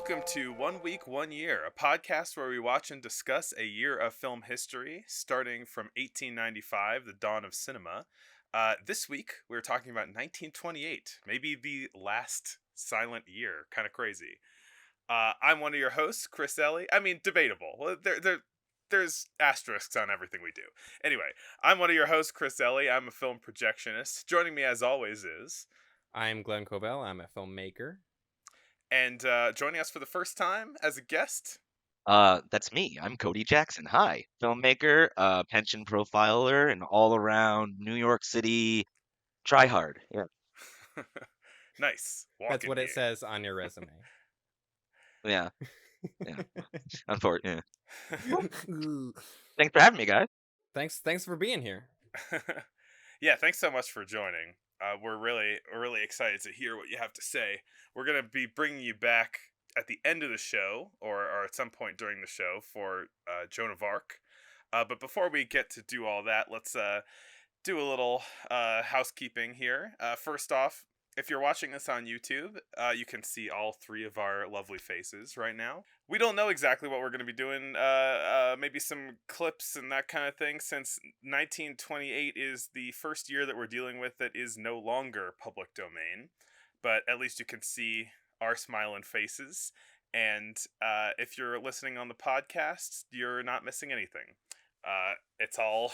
Welcome to 1 Week, 1 Year, a podcast where we watch and discuss a year of film history, starting from 1895, the dawn of cinema. This week, we're talking about 1928, maybe the last silent year. Kind of crazy. I'm one of your hosts, Chris Ellie. I mean, debatable. There's asterisks on everything we do. Anyway, I'm one of your hosts, Chris Ellie. I'm a film projectionist. Joining me, as always, is... I'm Glenn Cobell. I'm a filmmaker. And joining us for the first time as a guest... That's me. I'm Cody Jackson. Hi, filmmaker, pension profiler, and all-around New York City tryhard. Yeah, Nice. That's Walking what it game. says on your resume. yeah, yeah. Unfortunately. Thanks for having me, guys. Thanks for being here. Yeah, thanks so much for joining. We're really excited to hear what you have to say. We're gonna be bringing you back at the end of the show, or at some point during the show, for Joan of Arc. But before we get to do all that, let's do a little housekeeping here. First off, if you're watching this on YouTube, you can see all three of our lovely faces right now. We don't know exactly what we're going to be doing, maybe some clips and that kind of thing, since 1928 is the first year that we're dealing with that is no longer public domain. But at least you can see our smiling faces. And if you're listening on the podcast, you're not missing anything. It's all...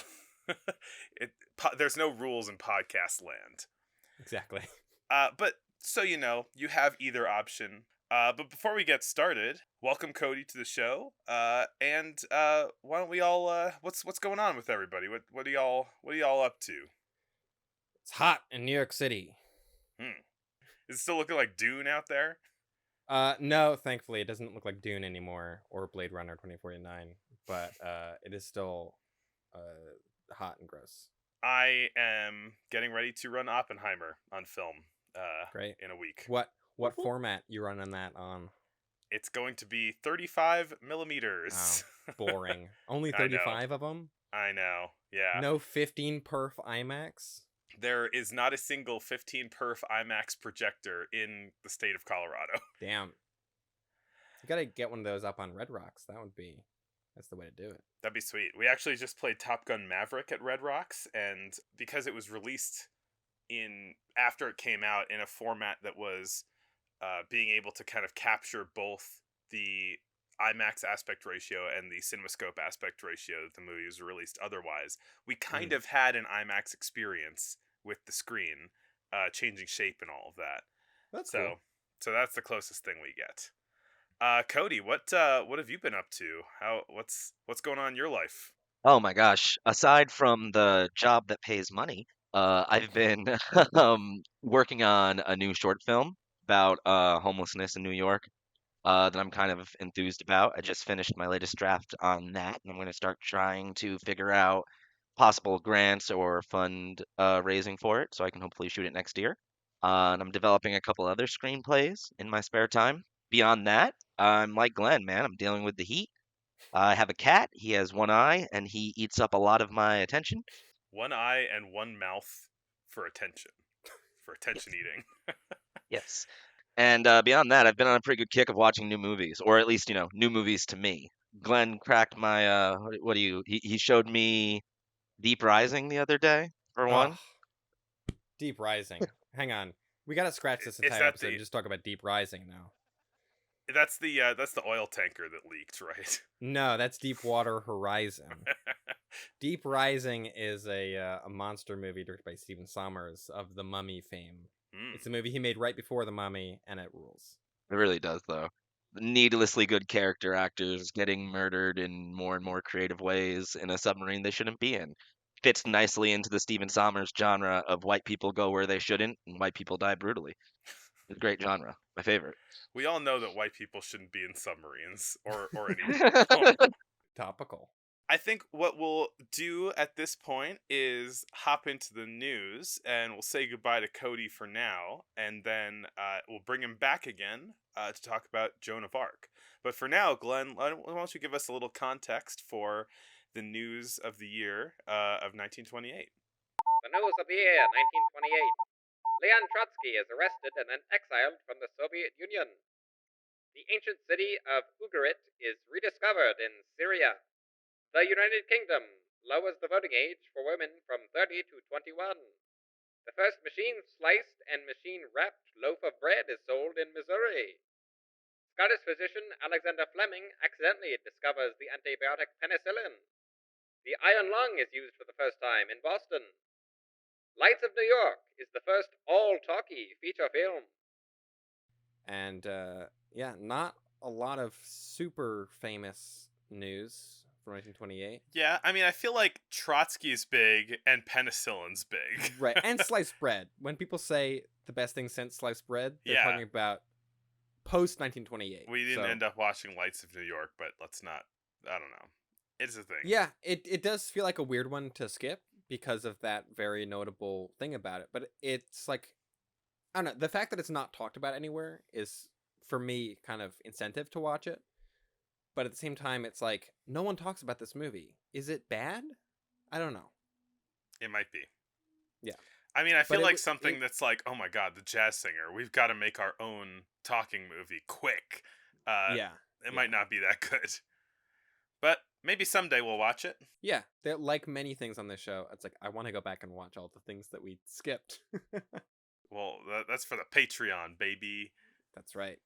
there's no rules in podcast land. Exactly. But so you know, you have either option. But before we get started, welcome Cody to the show. And why don't we all? What's going on with everybody? What are y'all up to? It's hot in New York City. Is it still looking like Dune out there? No, thankfully it doesn't look like Dune anymore or Blade Runner 2049, but it is still hot and gross. I am getting ready to run Oppenheimer on film. Great. In a week. What format you running that on? It's going to be 35 millimeters. Oh, boring. Only 35 of them? I know, yeah. No 15 perf IMAX? There is not a single 15 perf IMAX projector in the state of Colorado. Damn. You gotta get one of those up on Red Rocks. That's the way to do it. That'd be sweet. We actually just played Top Gun Maverick at Red Rocks, and because it was released after it came out in a format that was being able to kind of capture both the IMAX aspect ratio and the CinemaScope aspect ratio that the movie was released otherwise, we kind of had an IMAX experience with the screen changing shape and all of that. That's cool. So that's the closest thing we get. Cody, what have you been up to? What's going on in your life? Oh my gosh. Aside from the job that pays money, I've been working on a new short film about homelessness in New York. That I'm kind of enthused about. I just finished my latest draft on that, and I'm going to start trying to figure out possible grants or fund raising for it so I can hopefully shoot it next year. And I'm developing a couple other screenplays in my spare time. Beyond that, I'm like Glenn, man. I'm dealing with the heat. I have a cat. He has one eye, and he eats up a lot of my attention. One eye and one mouth for attention. For attention eating. Yes. And beyond that, I've been on a pretty good kick of watching new movies, or at least, new movies to me. Glenn cracked my, what do you, he showed me Deep Rising the other day, for one. Deep Rising. Hang on. We gotta scratch this entire episode and just talk about Deep Rising now. That's the oil tanker that leaked, right? No, that's Deepwater Horizon. Deep Rising is a monster movie directed by Stephen Sommers of The Mummy fame. It's a movie he made right before The Mummy, and it rules. It really does, though. Needlessly good character actors getting murdered in more and more creative ways in a submarine they shouldn't be in. Fits nicely into the Stephen Sommers genre of white people go where they shouldn't and white people die brutally. It's a great genre. My favorite. We all know that white people shouldn't be in submarines or anything. Topical. I think what we'll do at this point is hop into the news, and we'll say goodbye to Cody for now, and then we'll bring him back again to talk about Joan of Arc. But for now, Glenn, why don't you give us a little context for the news of the year of 1928? The news of the year, 1928. Leon Trotsky is arrested and then exiled from the Soviet Union. The ancient city of Ugarit is rediscovered in Syria. The United Kingdom lowers the voting age for women from 30 to 21. The first machine-sliced and machine-wrapped loaf of bread is sold in Missouri. Scottish physician Alexander Fleming accidentally discovers the antibiotic penicillin. The iron lung is used for the first time in Boston. Lights of New York is the first all-talkie feature film. And yeah, not a lot of super famous news from 1928. Yeah, I mean, I feel like Trotsky's big and penicillin's big. Right, and sliced bread. When people say the best thing since sliced bread, they're Yeah. talking about post 1928. We didn't end up watching Lights of New York, but let's not. I don't know. It's a thing. Yeah, it does feel like a weird one to skip because of that very notable thing about it. But it's like, I don't know, the fact that it's not talked about anywhere is, for me, kind of incentive to watch it. But at the same time, it's like, no one talks about this movie. Is it bad? I don't know. It might be. Yeah. I mean, I feel But like something that's like, oh my god, the jazz singer. We've got to make our own talking movie quick. Yeah. It might not be that good. But maybe someday we'll watch it. Yeah, they're like many things on this show. It's like, I want to go back and watch all the things that we skipped. Well, that's for the Patreon, baby. That's right.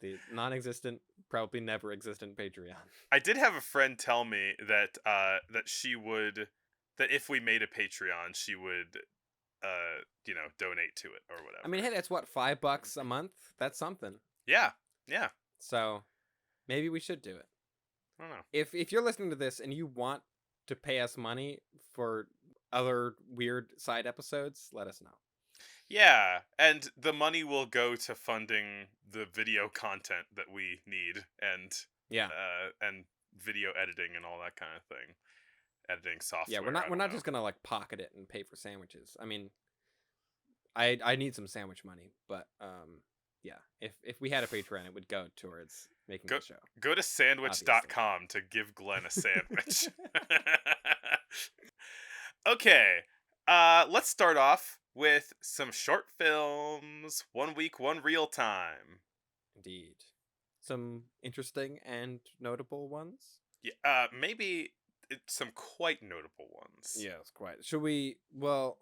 The non-existent, probably never existent Patreon. I did have a friend tell me that she would, that if we made a Patreon, she would donate to it or whatever. I mean, hey, that's what, $5 a month? That's something. Yeah. So maybe we should do it. I don't know. If you're listening to this and you want to pay us money for other weird side episodes, let us know. Yeah, and the money will go to funding the video content that we need, and and video editing and all that kind of thing, editing software. Yeah, we're not just gonna like pocket it and pay for sandwiches. I mean, I need some sandwich money, but yeah, if we had a Patreon, it would go towards making the show. Go to sandwich.com to give Glenn a sandwich. Okay, let's start off with some short films. 1 week, 1 real time. Indeed. Some interesting and notable ones. Yeah, maybe some quite notable ones. Yes, quite. Should we? Well,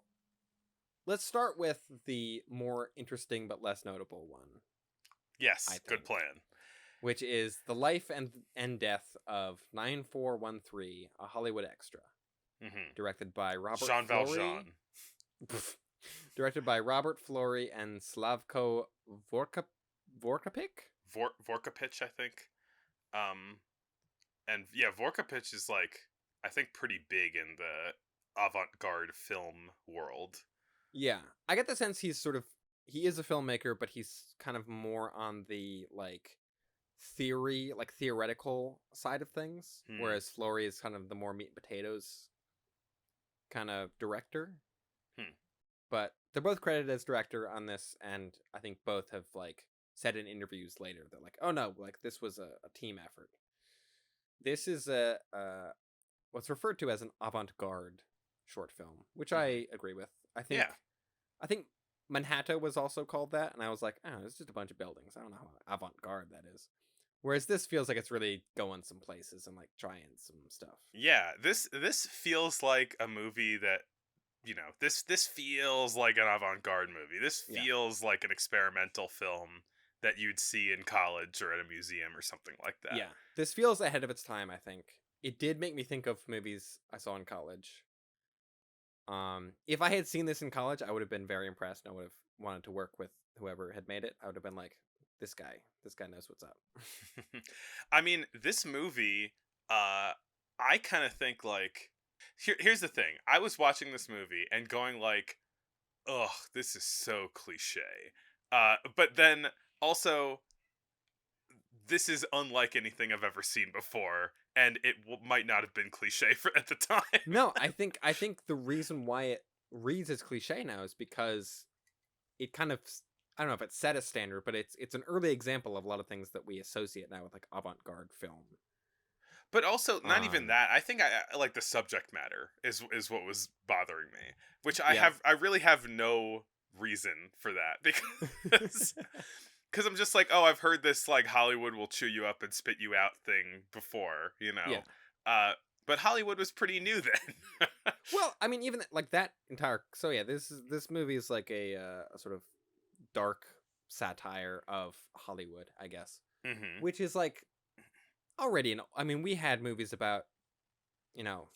let's start with the more interesting but less notable one. Yes, good plan. Which is the life and death of 9413, a Hollywood extra. Mm-hmm. Directed by Robert Jean Flory. Valjean. Directed by Robert Flory and Slavko Vorkapik? Vorkapich, I think. And yeah, Vorkapich is like, I think, pretty big in the avant-garde film world. Yeah, I get the sense he is a filmmaker, but he's kind of more on the theoretical side of things, whereas Flory is kind of the more meat and potatoes kind of director. But they're both credited as director on this, and I think both have said in interviews later that oh no, this was a team effort. This is a what's referred to as an avant-garde short film, which I agree with. I think Manhattan was also called that, and I was like, oh, it's just a bunch of buildings. I don't know how avant-garde that is. Whereas this feels like it's really going some places and trying some stuff. Yeah, this feels like a movie that, this feels like an avant-garde movie. This feels like an experimental film that you'd see in college or at a museum or something like that. Yeah, this feels ahead of its time, I think. It did make me think of movies I saw in college. If I had seen this in college, I would have been very impressed, and I would have wanted to work with whoever had made it. I would have been like, this guy knows what's up. I mean, this movie, I kind of think here's the thing. I was watching this movie and going ugh, this is so cliche. But then also, this is unlike anything I've ever seen before, and it might not have been cliche at the time. No, I think the reason why it reads as cliche now is because it kind of, I don't know if it set a standard, but it's an early example of a lot of things that we associate now with avant-garde film. But also, not even that. I think I like the subject matter is what was bothering me, which I really have no reason for that, because because I'm just like, oh, I've heard this like Hollywood will chew you up and spit you out thing before, you Yeah. know. But Hollywood was pretty new then. Well, I mean, even like that entire. So yeah, this movie is like a sort of dark satire of Hollywood, I guess, Hmm. which is like already. I mean, we had movies about you know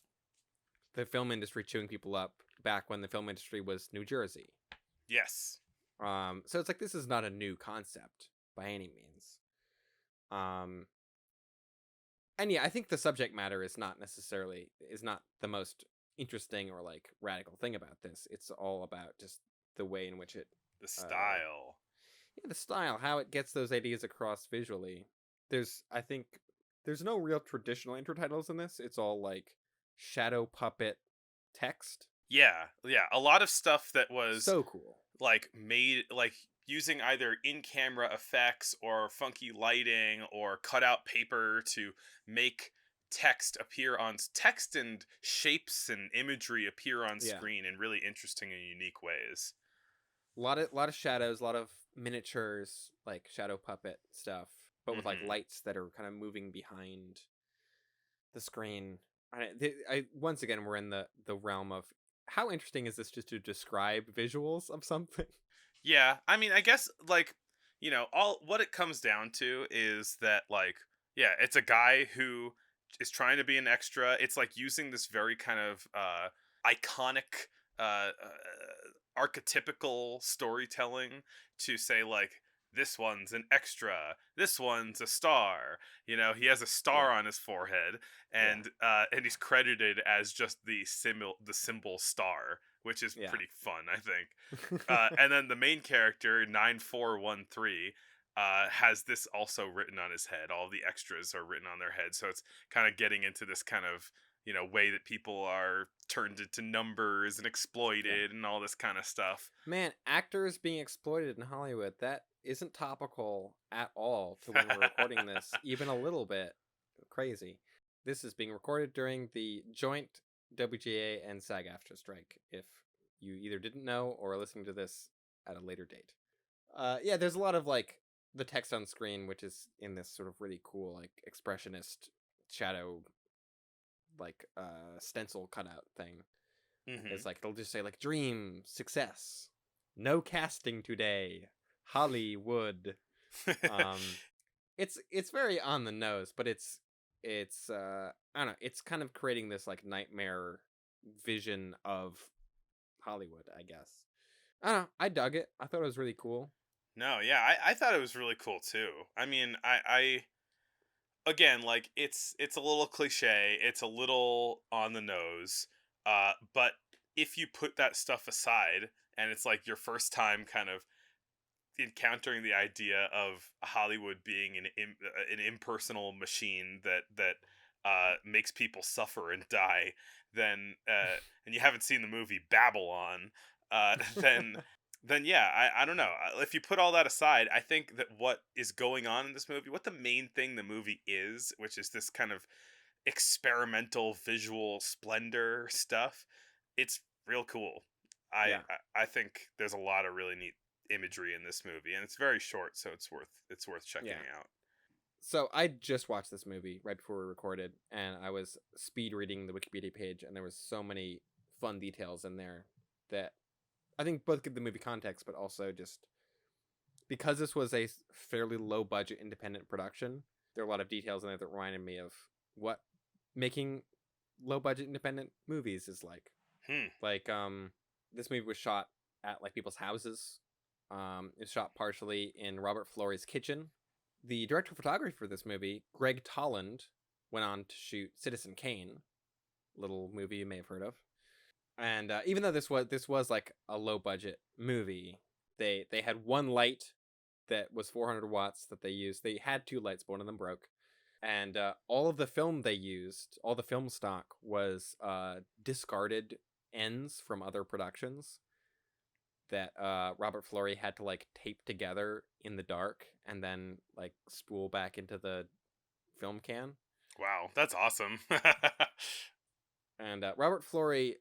the film industry chewing people up back when the film industry was New Jersey. Yes. So it's like this is not a new concept by any means. Um, and yeah, I think the subject matter is not the most interesting or like radical thing about this. It's all about just the way in which it, The uh, style. yeah, the style, how it gets those ideas across visually. I think, there's no real traditional intro titles in this. It's all like shadow puppet text. Yeah, yeah. A lot of stuff that was So cool. like made like using either in-camera effects or funky lighting or cut out paper to make text and shapes and imagery appear on Yeah. screen in really interesting and unique ways. A lot of shadows, a lot of miniatures, like shadow puppet stuff, but with like Hmm. lights that are kind of moving behind the screen. Once again, we're in the realm of how interesting is this just to describe visuals of something? Yeah, I mean, I guess like, all what it comes down to is that like, yeah, it's a guy who is trying to be an extra. It's like using this very kind of iconic archetypical storytelling to say like this one's an extra, this one's a star. He has a star Yeah, on his forehead, yeah, and he's credited as just the symbol star, which is yeah. pretty fun, I think. And then the main character, 9413, has this also written on his head. All the extras are written on their head. So it's kind of getting into this kind of, way that people are turned into numbers and Yeah. exploited and all this kind of stuff. Man, actors being exploited in Hollywood, that isn't topical at all to when we're recording this, even a little bit crazy. This is being recorded during the joint WGA and SAG-AFTRA strike, if you either didn't know or are listening to this at a later date. Yeah, there's a lot of like the text on screen, which is in this sort of really cool, like expressionist shadow, like stencil cutout thing. Hmm. It's like it'll just say like dream, success, no casting today, Hollywood. Um, it's very on the nose, but it's I don't know. It's kind of creating this like nightmare vision of Hollywood, I guess. I don't know. I dug it. I thought it was really cool. No, yeah, I thought it was really cool too. I mean, I again, like it's a little cliche, it's a little on the nose, but if you put that stuff aside and it's like your first time kind of encountering the idea of Hollywood being an impersonal machine that makes people suffer and die, then and you haven't seen the movie Babylon, then yeah, I don't know. If you put all that aside, I think that what is going on in this movie, what the main thing the movie is, which is this kind of experimental visual splendor stuff, it's real cool. I Yeah. I think there's a lot of really neat imagery in this movie, and it's very short, so it's worth checking Yeah. out. So I just watched this movie right before we recorded, and I was speed reading the Wikipedia page, and there was so many fun details in there that I think both give the movie context, but also just because this was a fairly low budget independent production, there are a lot of details in there that reminded me of what making low budget independent movies is like. Hmm. Like, this movie was shot at like people's houses. It's shot partially in Robert Florey's kitchen. The director of photography for this movie, Greg Tolland, went on to shoot Citizen Kane, little movie you may have heard of. And even though this was like a low budget movie, they had one light that was 400 watts that they used. They had two lights, but one of them broke. And all of the film they used, all the film stock was discarded ends from other productions that Robert Florey had to like tape together in the dark and then like spool back into the film can. Wow, that's awesome. And Robert Florey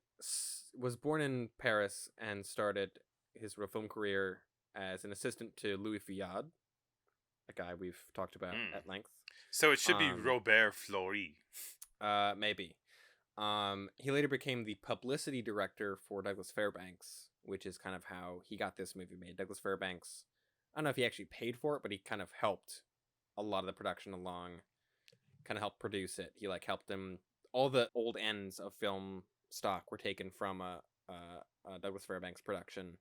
was born in Paris and started his film career as an assistant to Louis Fayard. a guy we've talked about at length. So it should be Um, Robert Flory. Maybe. He later became the publicity director for Douglas Fairbanks, which is kind of how he got this movie made. Douglas Fairbanks, I don't know if he actually paid for it, but he kind of helped a lot of the production along, kind of helped produce it. He like helped him. All the old ends of film stock were taken from a Douglas Fairbanks production.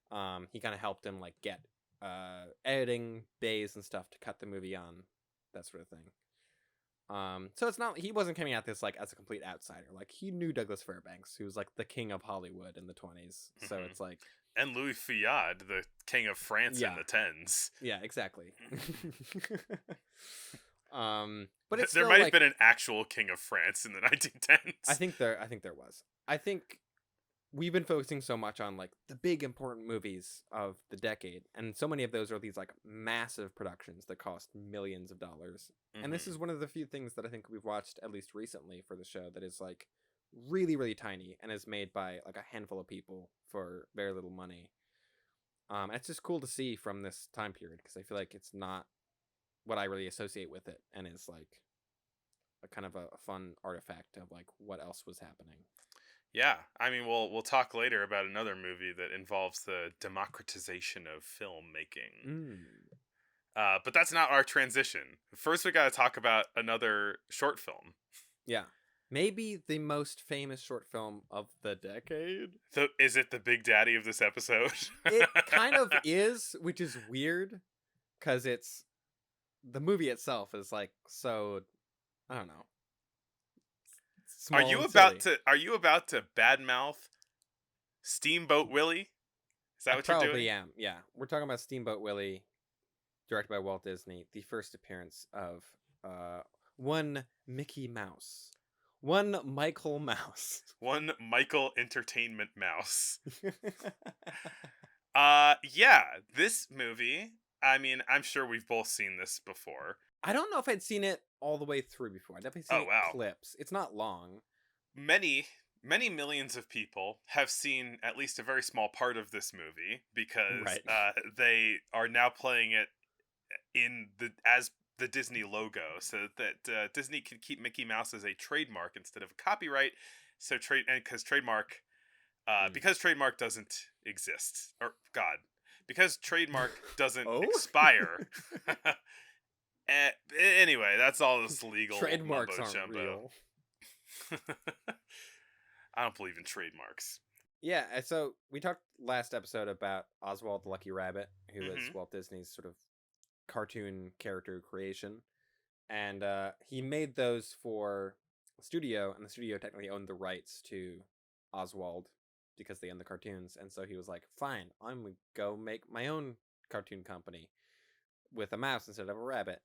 He kind of helped him like get editing bays and stuff to cut the movie on, that sort of thing. So it's not, he wasn't coming at this like as a complete outsider. Like he knew Douglas Fairbanks, who was like the king of Hollywood in the 20s. So it's like, and Louis Fayard, the king of France in the 10s. Yeah, exactly. But it's there still, might have like, been an actual king of France in the 1910s. I think there was. I think we've been focusing so much on like the big important movies of the decade, and so many of those are these like massive productions that cost millions of dollars. And this is one of the few things that I think we've watched, at least recently, for the show that is like really, really tiny and is made by like a handful of people for very little money. It's just cool to see from this time period, because I feel like it's not what I really associate with it, and is like a kind of a fun artifact of like what else was happening. Yeah, I mean, we'll talk later about another movie that involves the democratization of filmmaking. But that's not our transition. First, we got to talk about another short film. Yeah. Maybe the most famous short film of the decade. Is it the big daddy of this episode? It kind of is, which is weird, because it's, the movie itself is like, so, I don't know. Are you about to badmouth Steamboat Willie? Is that what you're doing? Probably am. Yeah, we're talking about Steamboat Willie, directed by Walt Disney, the first appearance of one Mickey Mouse, one Michael Mouse, one Michael Entertainment Mouse. Yeah, this movie, I mean, I'm sure we've both seen this before. I don't know if I'd seen it all the way through before. I've definitely seen clips. It's not long. Many millions of people have seen at least a very small part of this movie, because they are now playing it as the Disney logo, so that Disney can keep Mickey Mouse as a trademark instead of a copyright. So because trademark doesn't exist, or because trademark doesn't expire. Anyway, that's all this legal trademarks mumbo aren't jumbo. real. I don't believe in trademarks. Yeah, so we talked last episode about Oswald the Lucky Rabbit, who was Walt Disney's sort of cartoon character creation, and he made those for the studio, and the studio technically owned the rights to Oswald because they owned the cartoons, and so he was like, fine, I'm gonna go make my own cartoon company with a mouse instead of a rabbit,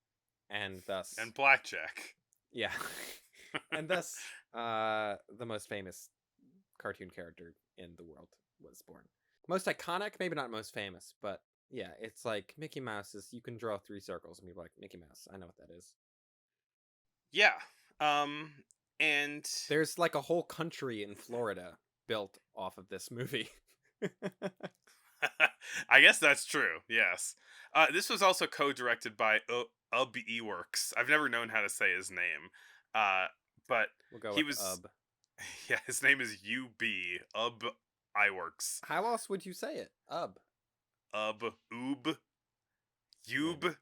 and thus blackjack. Yeah. And thus the most famous cartoon character in the world was born. Most iconic, maybe not most famous, but yeah, it's like Mickey Mouse is, you can draw 3 circles and be like, Mickey Mouse, I know what that is. Yeah. And there's like a whole country in Florida built off of this movie. I guess that's true. Yes. This was also co-directed by Ub Iwerks. I've never known how to say his name. But we'll go he with was Ub. Yeah, his name is Ub Iwerks. How else would you say it? Ub. Oob. Yoob.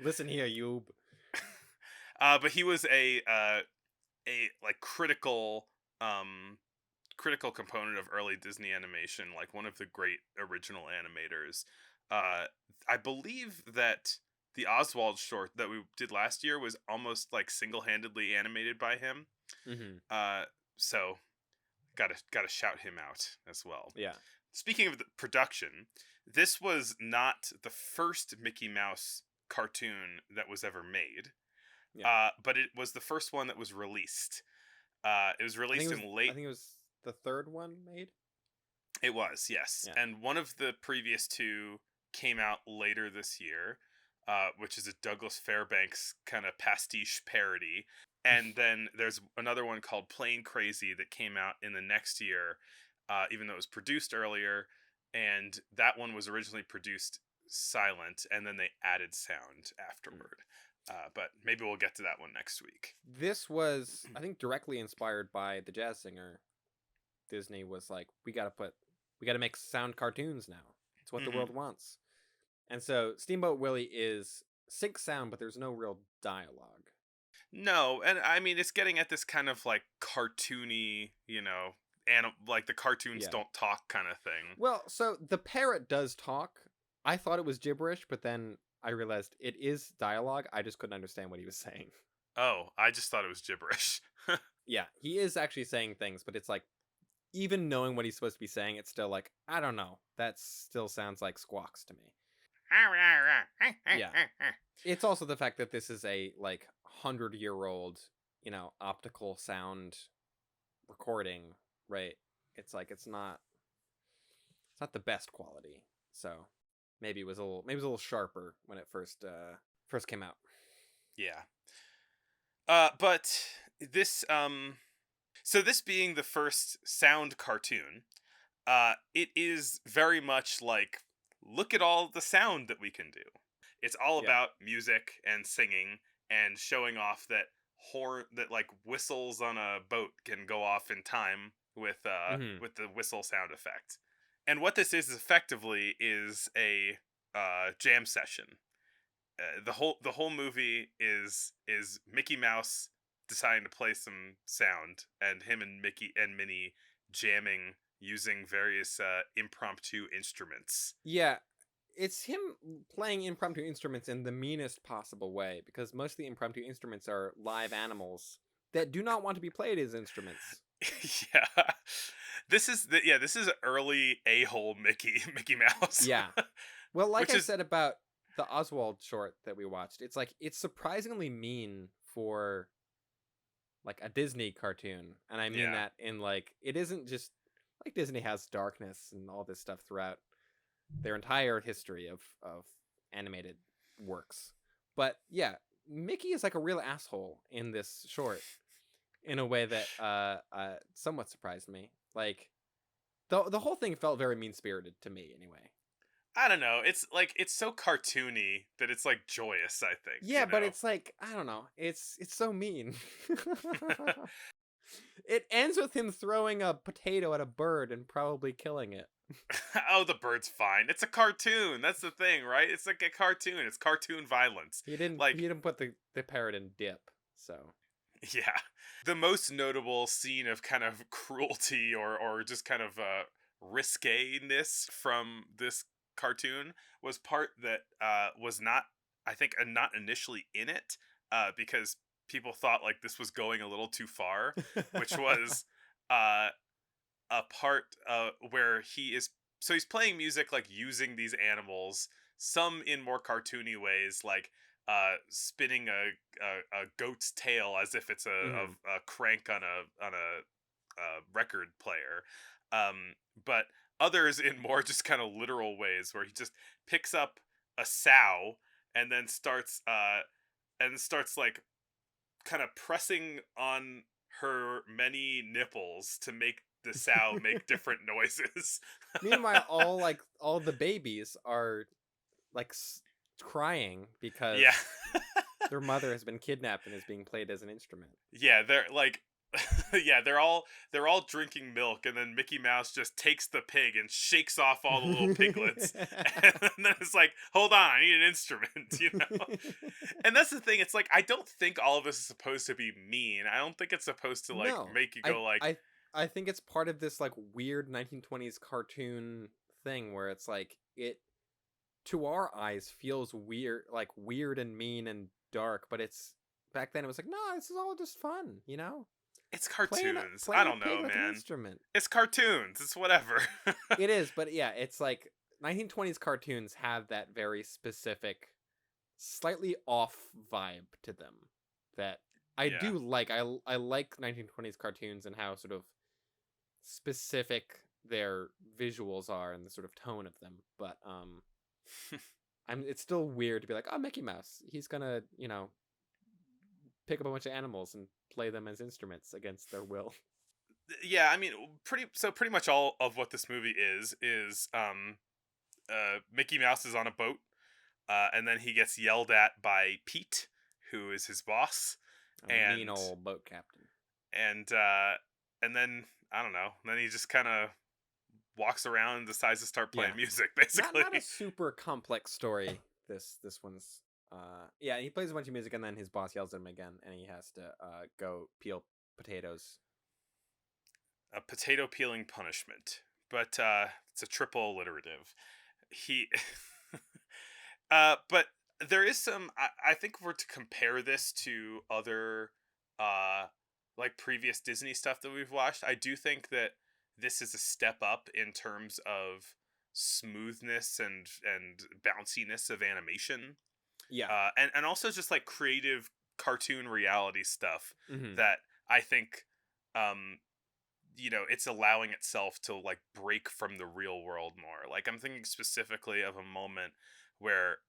Listen here, Yoob. But he was a like critical component of early Disney animation, like one of the great original animators. I believe that the Oswald short that we did last year was almost like single-handedly animated by him. So gotta shout him out as well. Yeah. Speaking of the production, this was not the first Mickey Mouse cartoon that was ever made. Yeah. But it was the first one that was released. It was released in late. I think it was the third one made. It was, yes. Yeah. And one of the previous 2 came out later this year, which is a Douglas Fairbanks kind of pastiche parody. And then there's another one called Plain Crazy that came out in the next year, even though it was produced earlier. And that one was originally produced silent, and then they added sound afterward. But maybe we'll get to that one next week. This was, I think, directly inspired by the jazz singer. Disney was like, we got to make sound cartoons now. It's what the world wants. And so Steamboat Willie is sync sound, but there's no real dialogue. No, and I mean, it's getting at this kind of like cartoony, like the cartoons Yeah. don't talk kind of thing. Well, so the parrot does talk. I thought it was gibberish, but then I realized it is dialogue. I just couldn't understand what he was saying. Oh, I just thought it was gibberish. Yeah, he is actually saying things, but it's like, even knowing what he's supposed to be saying, it's still like, I don't know. That still sounds like squawks to me. Yeah. It's also the fact that this is a like 100-year-old, optical sound recording, right? It's like it's not the best quality. So maybe it was a little sharper when it first came out. Yeah. But this so this being the first sound cartoon, it is very much like, look at all the sound that we can do. It's all Yeah. about music and singing and showing off that like whistles on a boat can go off in time with the whistle sound effect. And what this is effectively is a jam session. The whole movie is Mickey Mouse deciding to play some sound, and him and Mickey and Minnie jamming using various impromptu instruments. Yeah, it's him playing impromptu instruments in the meanest possible way, because most of the impromptu instruments are live animals that do not want to be played as instruments. Yeah. This is early a-hole Mickey Mouse. Yeah. Well, like Which I is- said about the Oswald short that we watched, it's like, it's surprisingly mean for like a Disney cartoon. And I mean Yeah. that in like, it isn't just like Disney has darkness and all this stuff throughout their entire history of animated works. But yeah, Mickey is like a real asshole in this short in a way that somewhat surprised me. Like the whole thing felt very mean-spirited to me anyway. I don't know. It's like, it's so cartoony that it's like joyous, I think. Yeah, but it's like, I don't know. It's so mean. It ends with him throwing a potato at a bird and probably killing it. Oh, the bird's fine. It's a cartoon. That's the thing, right? It's like a cartoon. It's cartoon violence. He didn't put the parrot in dip, so. Yeah. The most notable scene of kind of cruelty or just kind of risque-ness from this cartoon was part that was not, I think, not initially in it, because people thought like this was going a little too far, which was a part where he's playing music, like using these animals, some in more cartoony ways, like spinning a goat's tail as if it's a crank on a record player, but others in more just kind of literal ways, where he just picks up a sow and then starts like kind of pressing on her many nipples to make the sow make different noises. Meanwhile, all the babies are like crying because Yeah. their mother has been kidnapped and is being played as an instrument. Yeah, they're like yeah, they're all drinking milk, and then Mickey Mouse just takes the pig and shakes off all the little piglets. And then it's like, hold on, I need an instrument, And that's the thing, it's like, I don't think all of this is supposed to be mean. I don't think it's supposed to like make you go I think it's part of this like weird 1920s cartoon thing where it's like, it to our eyes feels weird and mean and dark, but it's back then it was like, no, this is all just fun, it's cartoons. Playing I don't know, with an man. instrument. It's cartoons. It's whatever. It is, but yeah, it's like 1920s cartoons have that very specific, slightly off vibe to them that I do like. I like 1920s cartoons and how sort of specific their visuals are and the sort of tone of them. But it's still weird to be like, oh, Mickey Mouse, he's gonna, pick up a bunch of animals and play them as instruments against their will. Yeah, I mean, pretty much all of what this movie is Mickey Mouse is on a boat, and then he gets yelled at by Pete, who is his boss, A and mean old boat captain. and then I don't know. Then he just kind of walks around and decides to start playing Yeah. music, basically. Not a super complex story. This one's yeah, he plays a bunch of music and then his boss yells at him again and he has to go peel potatoes. A potato peeling punishment, but it's a triple alliterative. He, but there is some. I think if we're to compare this to other, like previous Disney stuff that we've watched, I do think that this is a step up in terms of smoothness and bounciness of animation. Yeah. And also just like creative cartoon reality stuff Mhm. that I think, it's allowing itself to like break from the real world more. Like I'm thinking specifically of a moment where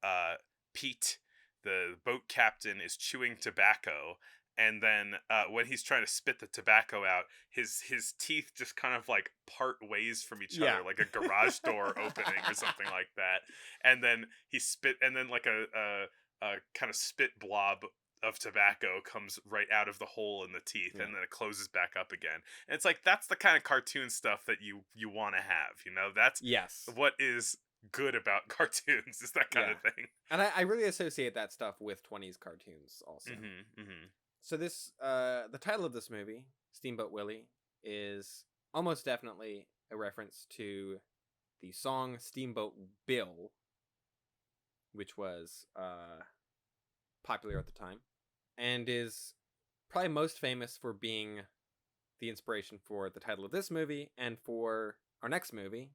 Pete, the boat captain, is chewing tobacco, and then when he's trying to spit the tobacco out, his teeth just kind of like part ways from each Yeah. other, like a garage door opening or something like that. And then he spit, and then like a kind of spit blob of tobacco comes right out of the hole in the teeth, Yeah. and then it closes back up again. And it's like that's the kind of cartoon stuff that you want to have. That's Yes. what is good about cartoons, is that kind of thing. And I really associate that stuff with 20s cartoons also. So this the title of this movie, Steamboat Willie, is almost definitely a reference to the song Steamboat Bill, which was popular at the time, and is probably most famous for being the inspiration for the title of this movie and for our next movie,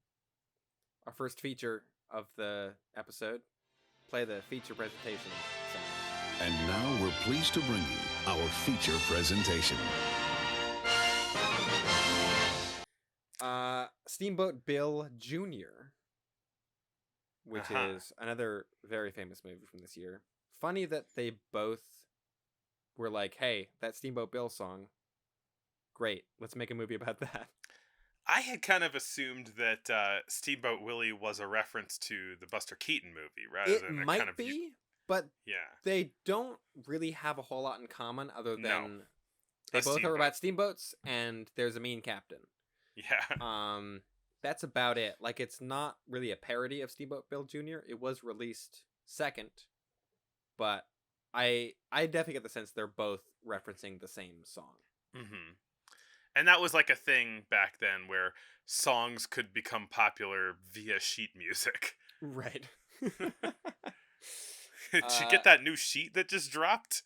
our first feature of the episode. Play the feature presentation song. And now we're pleased to bring you our feature presentation. Steamboat Bill Jr., which Uh-huh. is another very famous movie from this year. Funny that they both were like, hey, that Steamboat Bill song, great, let's make a movie about that. I had kind of assumed that Steamboat Willie was a reference to the Buster Keaton movie, rather It than a might kind of be, but yeah. they don't really have a whole lot in common other No. than they A both are steamboat. about steamboats and there's a mean captain. Yeah. That's about it. Like, it's not really a parody of Steamboat Bill Jr. It was released second, but I definitely get the sense they're both referencing the same song. Mm-hmm. And that was like a thing back then where songs could become popular via sheet music. Right. Did you get that new sheet that just dropped?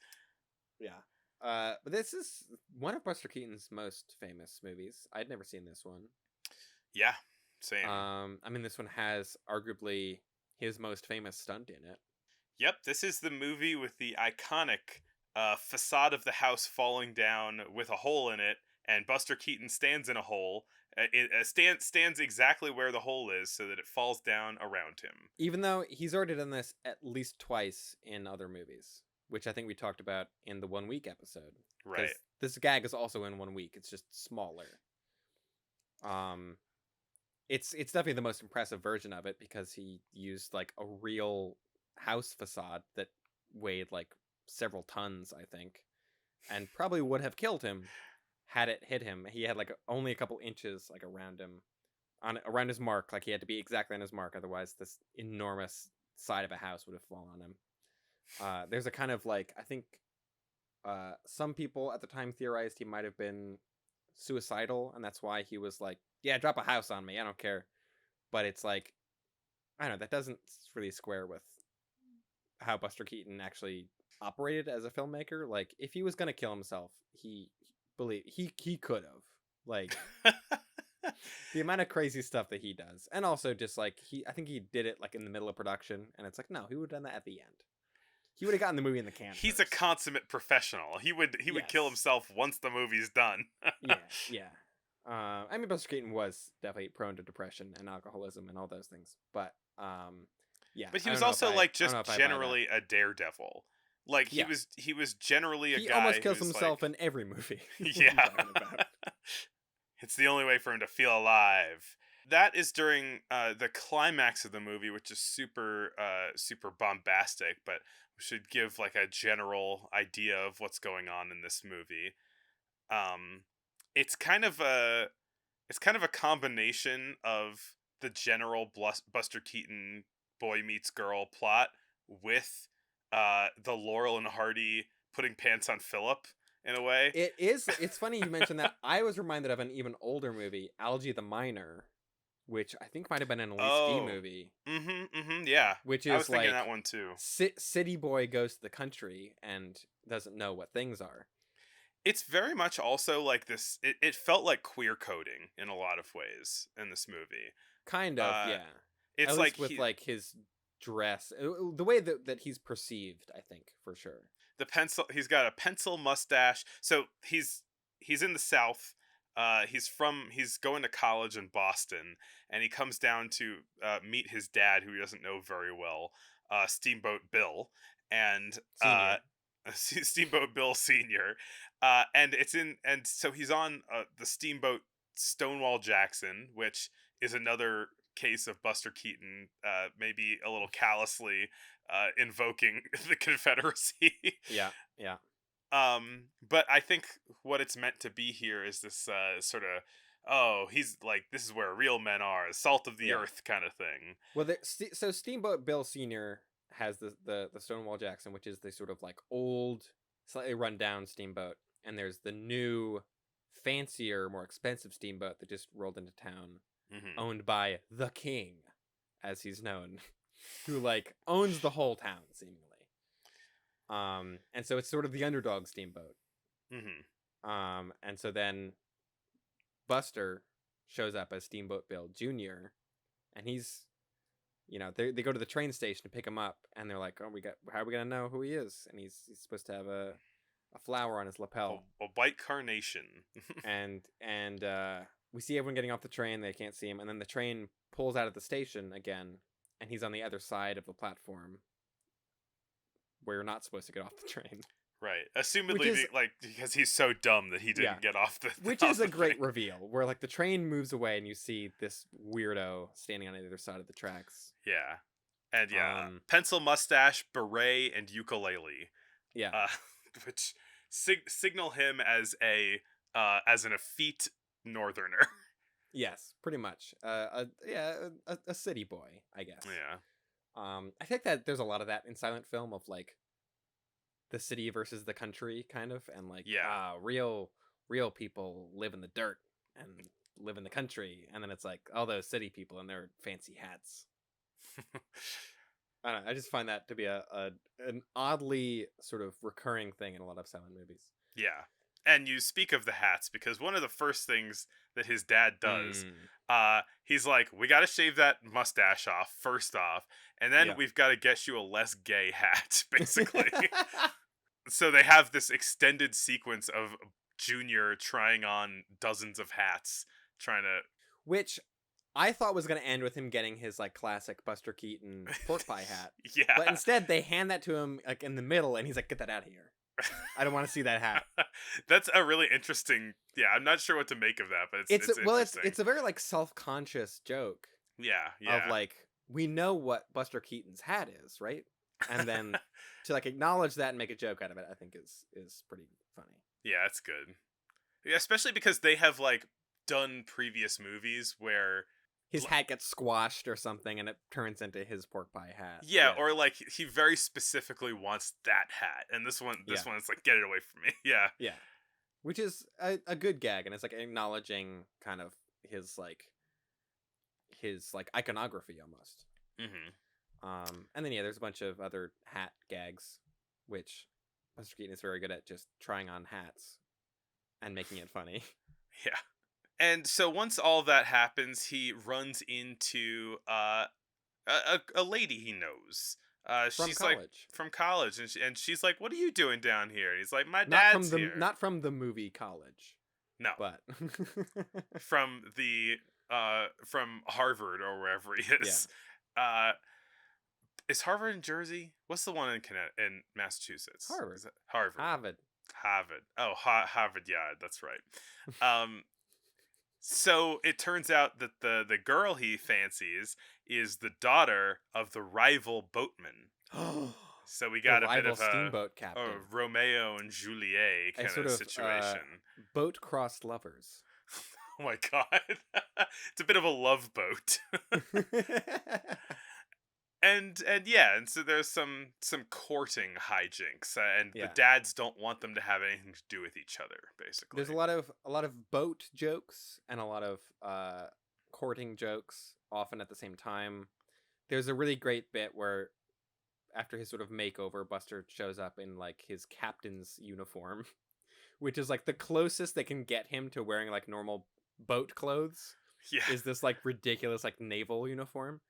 Yeah. But this is one of Buster Keaton's most famous movies. I'd never seen this one. Yeah, same. I mean, this one has arguably his most famous stunt in it. Yep, this is the movie with the iconic facade of the house falling down with a hole in it, and Buster Keaton stands in a hole. It stands exactly where the hole is so that it falls down around him. Even though he's already done this at least twice in other movies, which I think we talked about in the 1 week episode. Right. This gag is also in 1 week. It's just smaller. It's definitely the most impressive version of it because he used like a real house facade that weighed like several tons, I think, and probably would have killed him had it hit him. He had like only a couple inches like around him, around his mark. Like he had to be exactly on his mark, otherwise this enormous side of a house would have fallen on him. There's a kind of like, I think some people at the time theorized he might have been suicidal, and that's why he was like, yeah, drop a house on me, I don't care. But it's like, I don't know, that doesn't really square with how Buster Keaton actually operated as a filmmaker. Like, if he was gonna kill himself, he could have. Like, the amount of crazy stuff that he does, and also just like I think he did it like in the middle of production, and it's like, no, he would have done that at the end. He would have gotten the movie in the can. He's first. a consummate professional. He would kill Yes. himself once the movie's done. Yeah. I mean, Buster Keaton was definitely prone to depression and alcoholism and all those things, but yeah. But he I was don't know also if I- like I don't just know if I buy that. generally a daredevil. Like Yeah. he was generally a He guy almost kills who's, himself like, in every movie. yeah. It's the only way for him to feel alive. that is during the climax of the movie, which is super bombastic, but we should give like a general idea of what's going on in this movie. Um, it's kind of a combination of the general Buster Keaton boy meets girl plot with the Laurel and Hardy putting pants on Philip in a way. It is. It's funny you mentioned that. I was reminded of an even older movie, Algie the Miner, which I think might have been an Elise Ski Oh, movie, yeah. which I was is thinking like that one too. city boy goes to the country and doesn't know what things are. It's very much also like this. It felt like queer coding in a lot of ways in this movie. Kind of, Uh, yeah. At it's like least with like his dress, the way that he's perceived, I think for sure. the pencil. He's got a pencil mustache. So he's in the South. He's going to college in Boston, and he comes down to meet his dad, who he doesn't know very well, Steamboat Bill, and Senior. Steamboat Bill Senior, and so he's on the steamboat Stonewall Jackson, which is another case of Buster Keaton, maybe a little callously invoking the Confederacy. Yeah, yeah. But I think what it's meant to be here is this sort of, oh, he's like, this is where real men are, salt of the Yeah. earth kind of thing. Well, so Steamboat Bill Senior has the Stonewall Jackson, which is the sort of like old, slightly run down steamboat, and there's the new, fancier, more expensive steamboat that just rolled into town, owned by the King, as he's known, who like owns the whole town seemingly. And so it's sort of the underdog steamboat. And so then Buster shows up as Steamboat Bill Jr., and he's, they go to the train station to pick him up, and they're like, oh, how are we gonna know who he is? And he's supposed to have a flower on his lapel, a white carnation. and we see everyone getting off the train. They can't see him, and then the train pulls out of the station again, and he's on the other side of the platform where you're not supposed to get off the train. Right. Assumedly, because he's so dumb that he didn't get off the Which off is the a great thing. reveal, where like the train moves away and you see this weirdo standing on either side of the tracks. Yeah. And pencil mustache, beret, and ukulele. Yeah. Which signal him as an effete northerner. Yes, pretty much. A city boy, I guess. Yeah. I think that there's a lot of that in silent film, of like the city versus the country kind of, and like real people live in the dirt and live in the country, and then it's like all those city people and their fancy hats. I don't know, I just find that to be an oddly sort of recurring thing in a lot of silent movies. Yeah. And you speak of the hats, because one of the first things that his dad does, he's like, we got to shave that mustache off first off, and then we've got to get you a less gay hat, basically. So they have this extended sequence of Junior trying on dozens of hats, which I thought was going to end with him getting his like classic Buster Keaton pork pie hat. Yeah. But instead they hand that to him like in the middle, and he's like, get that out of here. I don't want to see that hat. That's a really interesting. Yeah, I'm not sure what to make of that, but it's interesting. It's a very like self-conscious joke. Yeah. Of like, we know what Buster Keaton's hat is, right? And then to like acknowledge that and make a joke out of it, I think is pretty funny. Yeah, it's good. Yeah, especially because they have like done previous movies where his hat gets squashed or something, and it turns into his pork pie hat. Yeah, or like he very specifically wants that hat, and this one's like, get it away from me. Yeah, yeah, which is a good gag, and it's like acknowledging kind of his iconography almost. And then there's a bunch of other hat gags, which Buster Keaton is very good at, just trying on hats and making it funny. Yeah. And so once all that happens, he runs into a lady he knows. She's college. Like from college, and she's like, "What are you doing down here?" And he's like, "My dad's here." Not from the movie College. No, but from Harvard or wherever he is. Yeah. Is Harvard in Jersey? What's the one in Massachusetts? Harvard. Is it Harvard. Harvard. Oh, Harvard. Yeah, that's right. So it turns out that the girl he fancies is the daughter of the rival boatman. So we The got a bit rival of steamboat a captain. Romeo and Juliet A kind sort of of situation. boat crossed lovers. Oh my god. It's a bit of a love boat. And yeah, and so there's some courting hijinks, and the Yeah. dads don't want them to have anything to do with each other, basically. There's a lot of boat jokes and a lot of courting jokes, often at the same time. There's a really great bit where after his sort of makeover, Buster shows up in like his captain's uniform, which is like the closest they can get him to wearing like normal boat clothes. Yeah. Is this like ridiculous like naval uniform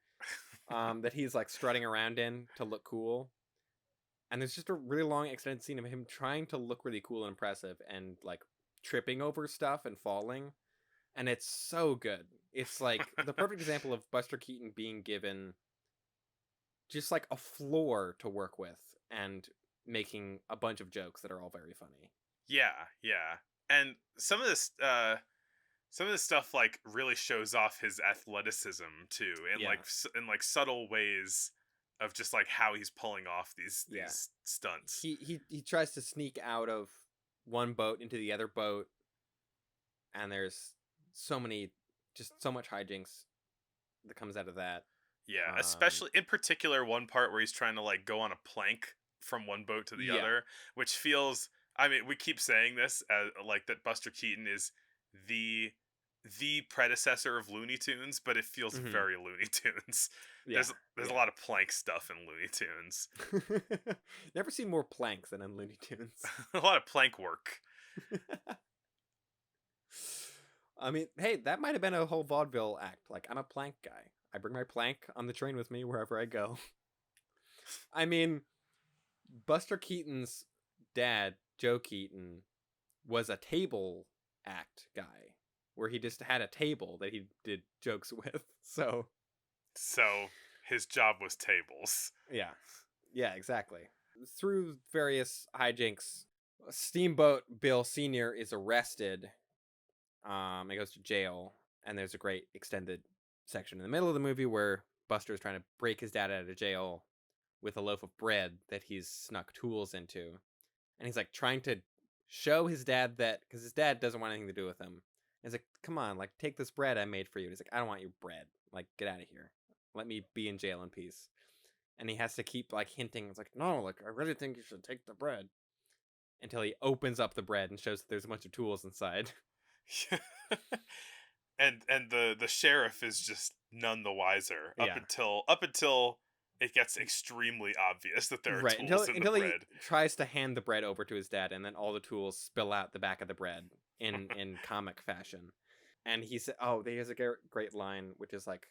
that he's like strutting around in to look cool. And there's just a really long extended scene of him trying to look really cool and impressive and like tripping over stuff and falling. And it's so good. It's like the perfect example of Buster Keaton being given just like a floor to work with and making a bunch of jokes that are all very funny. Yeah, yeah. And some of this stuff like really shows off his athleticism too, and Yeah. like in like subtle ways of just like how he's pulling off these Yeah. stunts. He tries to sneak out of one boat into the other boat, and there's so much hijinks that comes out of that. Yeah, especially in particular one part where he's trying to like go on a plank from one boat to the Yeah. other, which feels, I mean, we keep saying this as like that Buster Keaton is the predecessor of Looney Tunes, but it feels Mhm. very Looney Tunes. Yeah. There's a lot of plank stuff in Looney Tunes. Never seen more planks than in Looney Tunes. A lot of plank work. I mean, hey, that might have been a whole vaudeville act. Like, I'm a plank guy. I bring my plank on the train with me wherever I go. I mean, Buster Keaton's dad, Joe Keaton, was a table act guy, where he just had a table that he did jokes with. So his job was tables. yeah, exactly. Through various hijinks, Steamboat Bill Sr. is arrested. He goes to jail, and there's a great extended section in the middle of the movie where Buster is trying to break his dad out of jail with a loaf of bread that he's snuck tools into. And he's like trying to show his dad that, because his dad doesn't want anything to do with him. He's like, come on, like, take this bread I made for you. And he's like, I don't want your bread. Like, get out of here. Let me be in jail in peace. And he has to keep, like, hinting. It's like, no, like, I really think you should take the bread. Until he opens up the bread and shows that there's a bunch of tools inside. and the sheriff is just none the wiser up Yeah. until it gets extremely obvious that there are Right, tools in until the he bread. tries to hand the bread over to his dad, and then all the tools spill out the back of the bread in comic fashion. And he said, "Oh, he has a great line, which is like,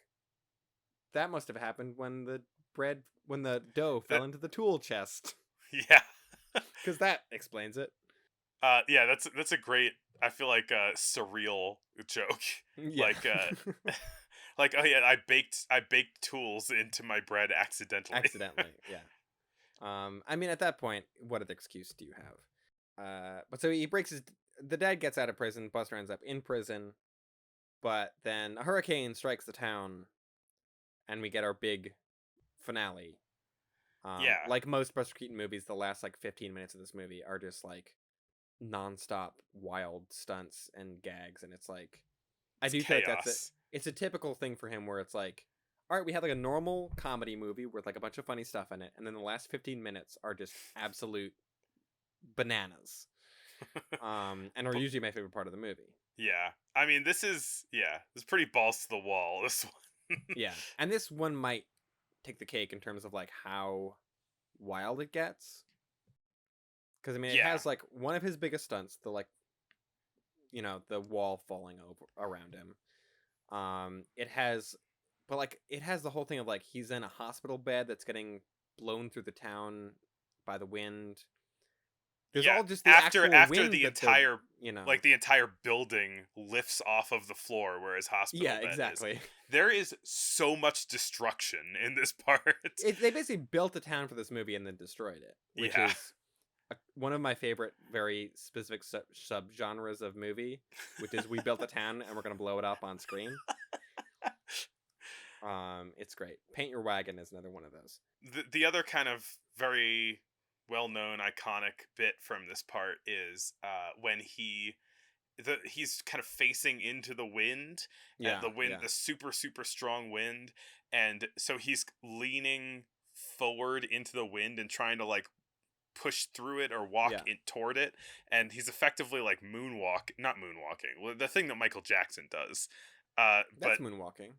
that must have happened when the dough fell into the tool chest, Yeah. because that explains it." Yeah, that's a great, I feel like surreal joke. Yeah. Like oh yeah, I baked tools into my bread accidentally. Accidentally, yeah. I mean, at that point, what other excuse do you have? But so the dad gets out of prison, Buster ends up in prison, but then a hurricane strikes the town, and we get our big finale. Yeah. Like most Buster Keaton movies, the last like 15 minutes of this movie are just like nonstop wild stunts and gags, and it's like, I do feel like it's a typical thing for him where it's like, all right, we had like a normal comedy movie with like a bunch of funny stuff in it, and then the last 15 minutes are just absolute bananas. And are usually my favorite part of the movie. Yeah. I mean, this is pretty balls to the wall, this one. Yeah. And this one might take the cake in terms of like how wild it gets. Because I mean, it has like one of his biggest stunts, the like, the wall falling over around him. It has the whole thing of like he's in a hospital bed that's getting blown through the town by the wind. There's all just the after wind the entire like the entire building lifts off of the floor where his hospital bed exactly. is. There is so much destruction in this part. They basically built a town for this movie and then destroyed it, which is one of my favorite, very specific subgenres of movie, which is we built a town and we're gonna blow it up on screen. It's great. Paint Your Wagon is another one of those. The other kind of very well-known iconic bit from this part is when he's kind of facing into the wind, and the super super strong wind, and so he's leaning forward into the wind and trying to like push through it or walk toward it, and he's effectively like not moonwalking, well, the thing that Michael Jackson does. That's but moonwalking.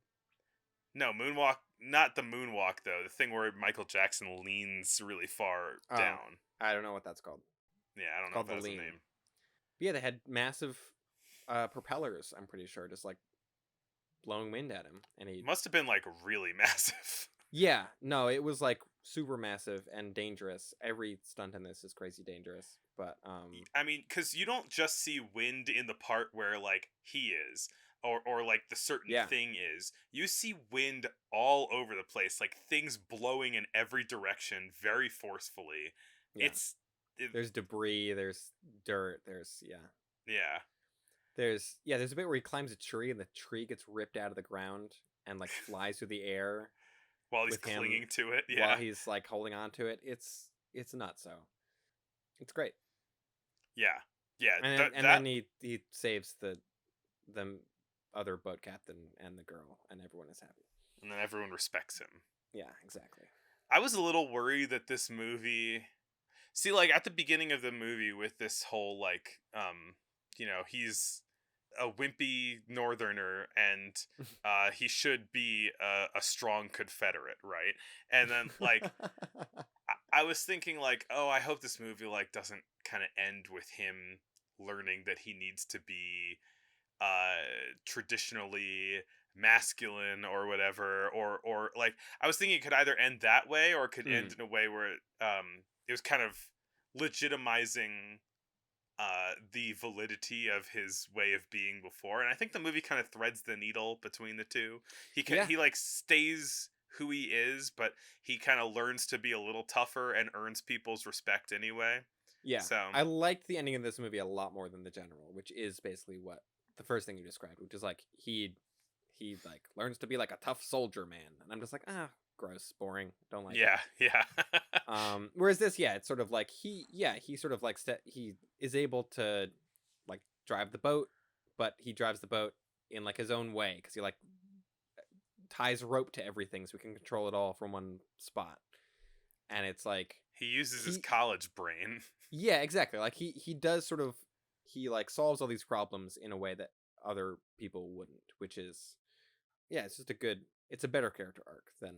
No, moonwalk, not the moonwalk though. The thing where Michael Jackson leans really far down. I don't know what that's called. Yeah, I don't know if that's the name. But yeah, they had massive propellers, I'm pretty sure, just like blowing wind at him, and he must have been like really massive. Yeah, no, it was like super massive and dangerous. Every stunt in this is crazy dangerous, but I mean, because you don't just see wind in the part where like he is, or like the certain thing is. You see wind all over the place, like things blowing in every direction very forcefully. Yeah. There's debris, there's dirt, there's there's a bit where he climbs a tree and the tree gets ripped out of the ground and like flies through the air while he's clinging to it. While he's like holding on to it. It's nuts. So it's great. Yeah. And then he saves the other boat captain and the girl, and everyone is happy. And then everyone respects him. Yeah, exactly. I was a little worried that this movie, see, like at the beginning of the movie with this whole like, he's a wimpy northerner and he should be a strong Confederate, right? And then like I was thinking like, oh, I hope this movie like doesn't kind of end with him learning that he needs to be traditionally masculine or whatever, or like I was thinking it could either end that way or it could end in a way where it was kind of legitimizing the validity of his way of being before. And I think the movie kind of threads the needle between the two. He like stays who he is, but he kind of learns to be a little tougher and earns people's respect anyway. Yeah. So I liked the ending of this movie a lot more than the general, which is basically what the first thing you described, which is like he like learns to be like a tough soldier man, and I'm just like, gross, boring, don't like it. Yeah. Whereas this, it's sort of like he sort of like he is able to like drive the boat, but he drives the boat in like his own way because he like ties rope to everything so he can control it all from one spot, and it's like he uses his college brain. Yeah, exactly. Like he does sort of, he like solves all these problems in a way that other people wouldn't, which is it's just it's a better character arc than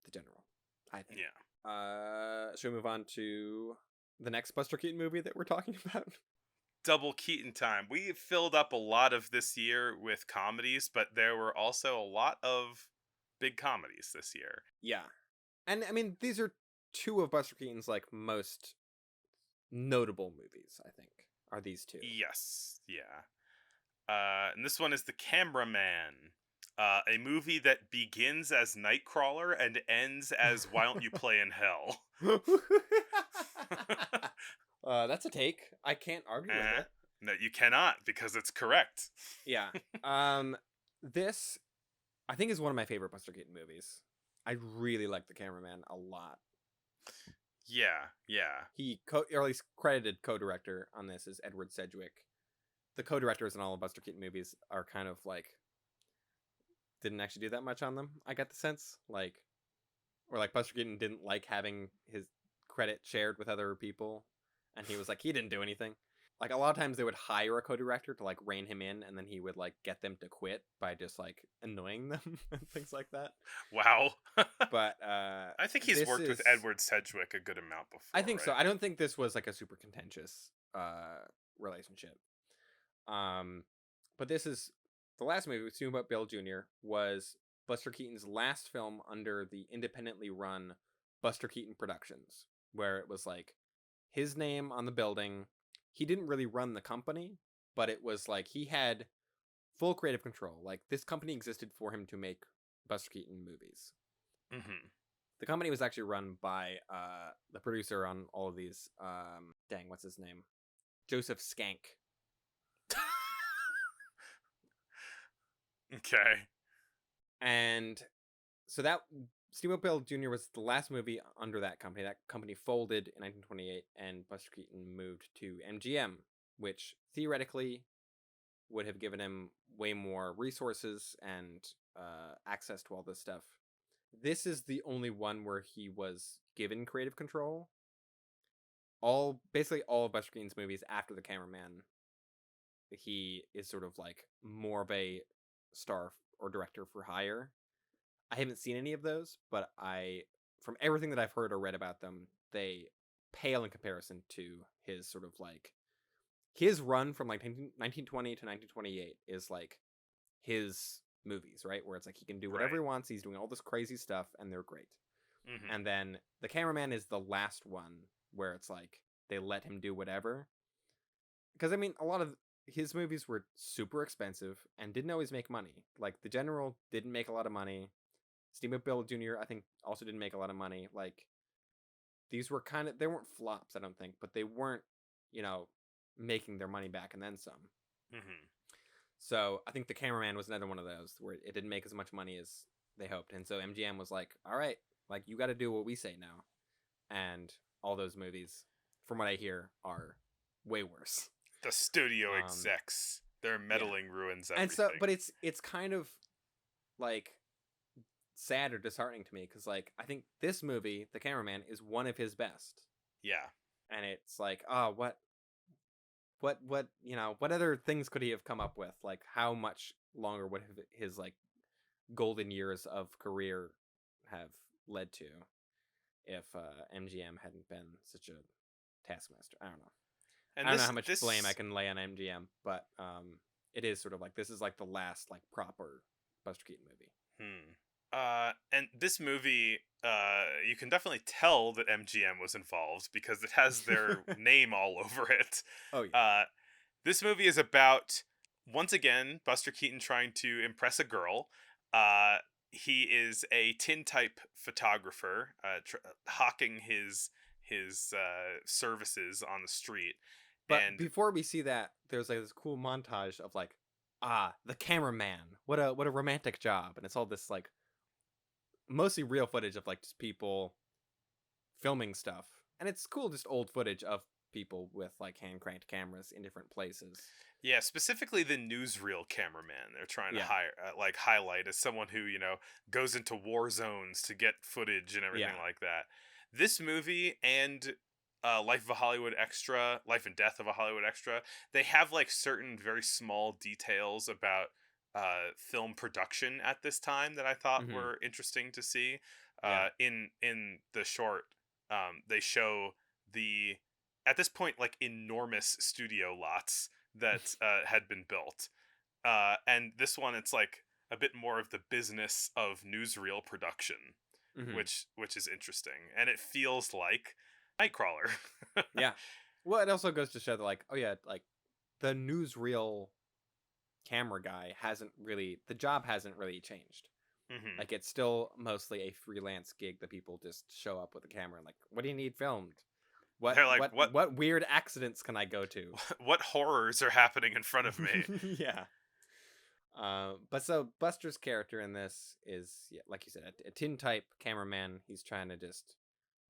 the general, I think. Yeah. Should we move on to the next Buster Keaton movie that we're talking about? Double Keaton time. We filled up a lot of this year with comedies, but there were also a lot of big comedies this year. Yeah. And I mean, these are two of Buster Keaton's like most notable movies, I think, are these two. Yes. Yeah. And this one is The Cameraman. A movie that begins as Nightcrawler and ends as Why Don't You Play in Hell? That's a take. I can't argue with it. No, you cannot, because it's correct. Yeah. This, I think, is one of my favorite Buster Keaton movies. I really like The Cameraman a lot. Yeah. He, or at least credited co-director on this is Edward Sedgwick. The co-directors in all of Buster Keaton movies are kind of like, didn't actually do that much on them, I got the sense. Like, or like Buster Keaton didn't like having his credit shared with other people, and he was like, he didn't do anything. Like, a lot of times they would hire a co-director to like rein him in, and then he would like get them to quit by just like annoying them and things like that. Wow. But I think he's worked with Edward Sedgwick a good amount before. I think so. I don't think this was like a super contentious relationship. But this is the last movie with Steamboat Bill Jr. was Buster Keaton's last film under the independently run Buster Keaton Productions, where it was like his name on the building. He didn't really run the company, but it was like he had full creative control. Like, this company existed for him to make Buster Keaton movies. Mm-hmm. The company was actually run by the producer on all of these. Dang, what's his name? Joseph Skank. Okay. And so that Steamboat Bill Jr. was the last movie under that company. That company folded in 1928, and Buster Keaton moved to MGM, which theoretically would have given him way more resources and access to all this stuff. This is the only one where he was given creative control. Basically all of Buster Keaton's movies after The Cameraman, he is sort of like more of a star or director for hire. I haven't seen any of those, but from everything that I've heard or read about them, they pale in comparison to his sort of like his run from like 1920 to 1928 is like his movies, right? Where it's like he can do whatever he wants. He's doing all this crazy stuff, and they're great. Mm-hmm. And then The Cameraman is the last one where it's like they let him do whatever. Because I mean, a lot of his movies were super expensive and didn't always make money. Like The General didn't make a lot of money. Steamboat Bill Jr. I think also didn't make a lot of money. Like these were they weren't flops, I don't think, but they weren't, making their money back and then some. Mm-hmm. So I think The Cameraman was another one of those where it didn't make as much money as they hoped. And so MGM was like, all right, like you got to do what we say now. And all those movies, from what I hear, are way worse. The studio execs, their meddling ruins everything. And so, but it's kind of like sad or disheartening to me because like I think this movie, The Cameraman, is one of his best. Yeah. And it's like, oh, what what other things could he have come up with? Like, how much longer would his like golden years of career have led to if MGM hadn't been such a taskmaster? I don't know. And I don't know how much blame I can lay on MGM, but it is sort of like this is like the last like proper Buster Keaton movie. And this movie, you can definitely tell that MGM was involved because it has their name all over it. Oh yeah. This movie is about, once again, Buster Keaton trying to impress a girl. He is a tintype photographer, hawking his services on the street. But before we see that, there's like this cool montage of like, the cameraman. What a romantic job, and it's all this like mostly real footage of like just people filming stuff, and it's cool, just old footage of people with like hand cranked cameras in different places. Yeah, specifically the newsreel cameraman. They're trying to highlight as someone who goes into war zones to get footage and everything like that. This movie and Life and Death of a Hollywood Extra, they have like certain very small details about film production at this time that I thought were interesting to see. In the short, they show at this point like enormous studio lots that had been built, and this one it's like a bit more of the business of newsreel production, which is interesting, and it feels like Nightcrawler. Yeah. Well, it also goes to show that like, oh yeah, like the newsreel camera guy the job hasn't really changed. Like it's still mostly a freelance gig that people just show up with a camera and like, what do you need filmed? What weird accidents can I go to? What horrors are happening in front of me? Yeah. But so Buster's character in this is, like you said, a tintype cameraman. He's trying to just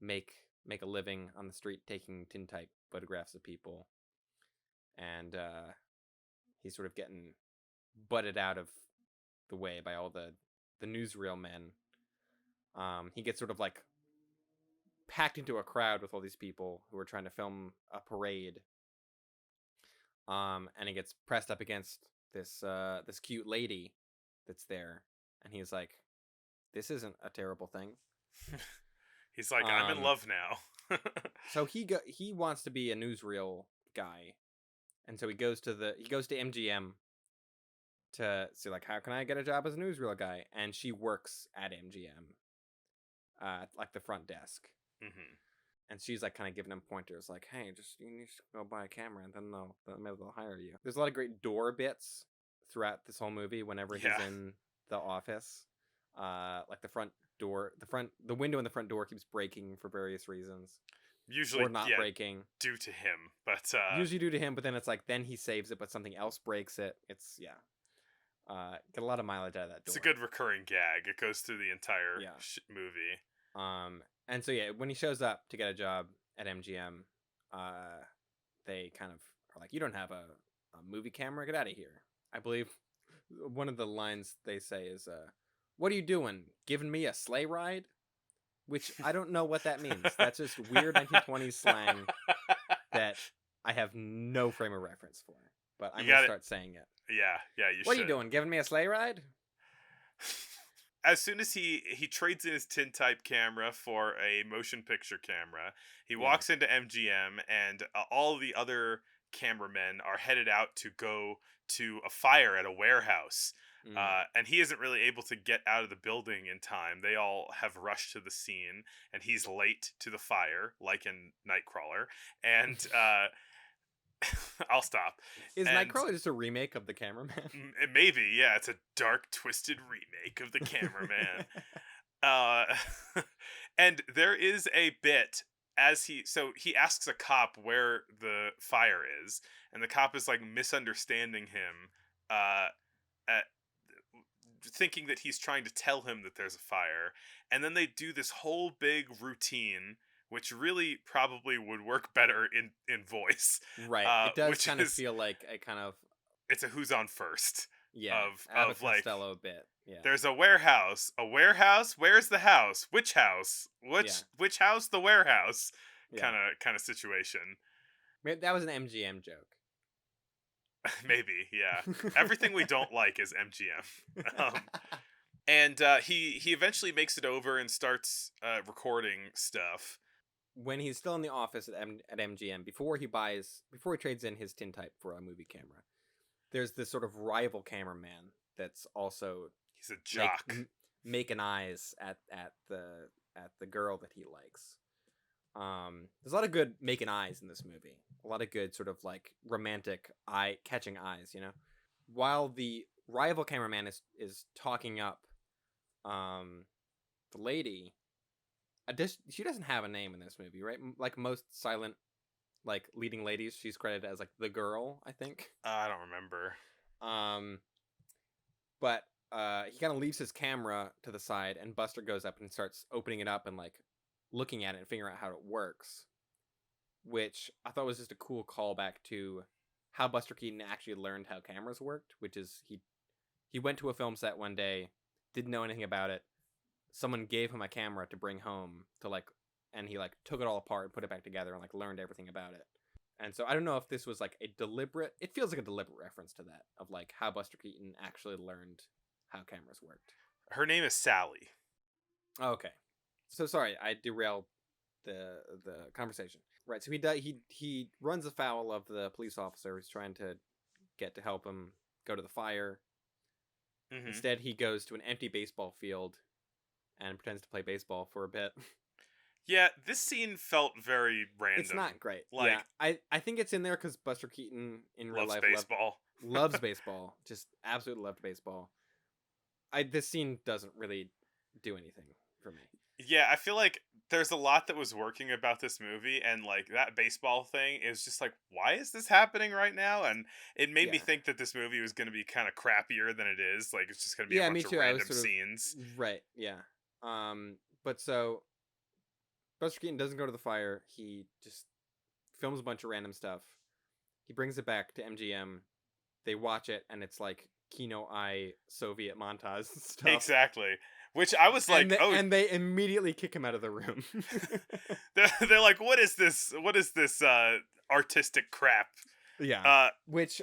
make a living on the street taking tintype photographs of people, and he's sort of getting butted out of the way by all the newsreel men. He gets sort of like packed into a crowd with all these people who are trying to film a parade, and he gets pressed up against this cute lady that's there, and he's like, this isn't a terrible thing. He's like, I'm in love now. So he wants to be a newsreel guy, and so he goes to MGM to see like, how can I get a job as a newsreel guy? And she works at MGM, like the front desk. And she's like kind of giving him pointers, like, hey, you need to go buy a camera, and then they'll hire you. There's a lot of great door bits throughout this whole movie. Whenever he's in the office, Like the window in the front door keeps breaking for various reasons, Usually, or not yeah, breaking. due to him, but Usually due to him, but then it's like then he saves it, but something else breaks it. It's get a lot of mileage out of that door. it's a good recurring gag. It goes through the entire Yeah. movie. And so yeah, when he shows up to get a job at MGM, they kind of are like, "You don't have a movie camera. Get out of here." I believe one of the lines they say is, "What are you doing? Giving me a sleigh ride?" Which I don't know what that means. That's just weird 1920s slang that I have no frame of reference for. But I'm You gonna got it. start saying it. Yeah, you What should. are you doing? Giving me a sleigh ride? As soon as he trades in his tintype camera for a motion picture camera, he walks into MGM, and all the other cameramen are headed out to go to a fire at a warehouse. And he isn't really able to get out of the building in time. They all have rushed to the scene, and he's late to the fire, like in Nightcrawler. And I'll stop. Is And Nightcrawler just a remake of The Cameraman? maybe, yeah, it's a dark, twisted remake of The Cameraman. uh, and there is a bit he asks a cop where the fire is, and the cop is like misunderstanding him, at, thinking that he's trying to tell him that there's a fire, and then they do this whole big routine, which really probably would work better in voice. Right. It does which kind of is- feel like a kind of It's a who's on first. of Abbott like Costello bit. Yeah. there's a warehouse. A warehouse? Where's the house? Which house? Which house? The warehouse. Yeah. Kind of situation. Maybe that was an MGM joke. Maybe, yeah. Everything we don't like is MGM. And he eventually makes it over and starts recording stuff. When he's still in the office at MGM, before he trades in his tintype for a movie camera, there's this sort of rival cameraman that's also He's a jock. making eyes at the girl that he likes. There's a lot of good making eyes in this movie. A lot of good sort of like romantic catching eyes, you know. While the rival cameraman is talking up the lady, she doesn't have a name in this movie, right? Like most silent like leading ladies, she's credited as like the girl, I think. I don't remember. But he kind of leaves his camera to the side, and Buster goes up and starts opening it up and like looking at it and figuring out how it works, which I thought was just a cool callback to how Buster Keaton actually learned how cameras worked, which is he went to a film set one day, didn't know anything about it. Someone gave him a camera to bring home and he like took it all apart and put it back together and like learned everything about it. And so I don't know if this was like it feels like a deliberate reference to that, of like how Buster Keaton actually learned how cameras worked. Her name is Sally. Okay. So sorry, I derailed the conversation. Right, so he runs afoul of the police officer who's trying to get to help him go to the fire. Mm-hmm. Instead, he goes to an empty baseball field and pretends to play baseball for a bit. Yeah, this scene felt very random. It's not great. Like, yeah, I think it's in there because Buster Keaton in real loves life baseball. loves baseball. Just absolutely loved baseball. This scene doesn't really do anything for me. Yeah, I feel like there's a lot that was working about this movie, and like that baseball thing is just like, why is this happening right now? And it made me think that this movie was going to be kind of crappier than it is. Like it's just going to be a bunch of random scenes. Right. Yeah. But so Buster Keaton doesn't go to the fire. He just films a bunch of random stuff. He brings it back to MGM. They watch it, and it's like Kino Eye Soviet montage stuff. Exactly. Which I was like, and they immediately kick him out of the room. they're like, what is this? What is this artistic crap? Yeah. Which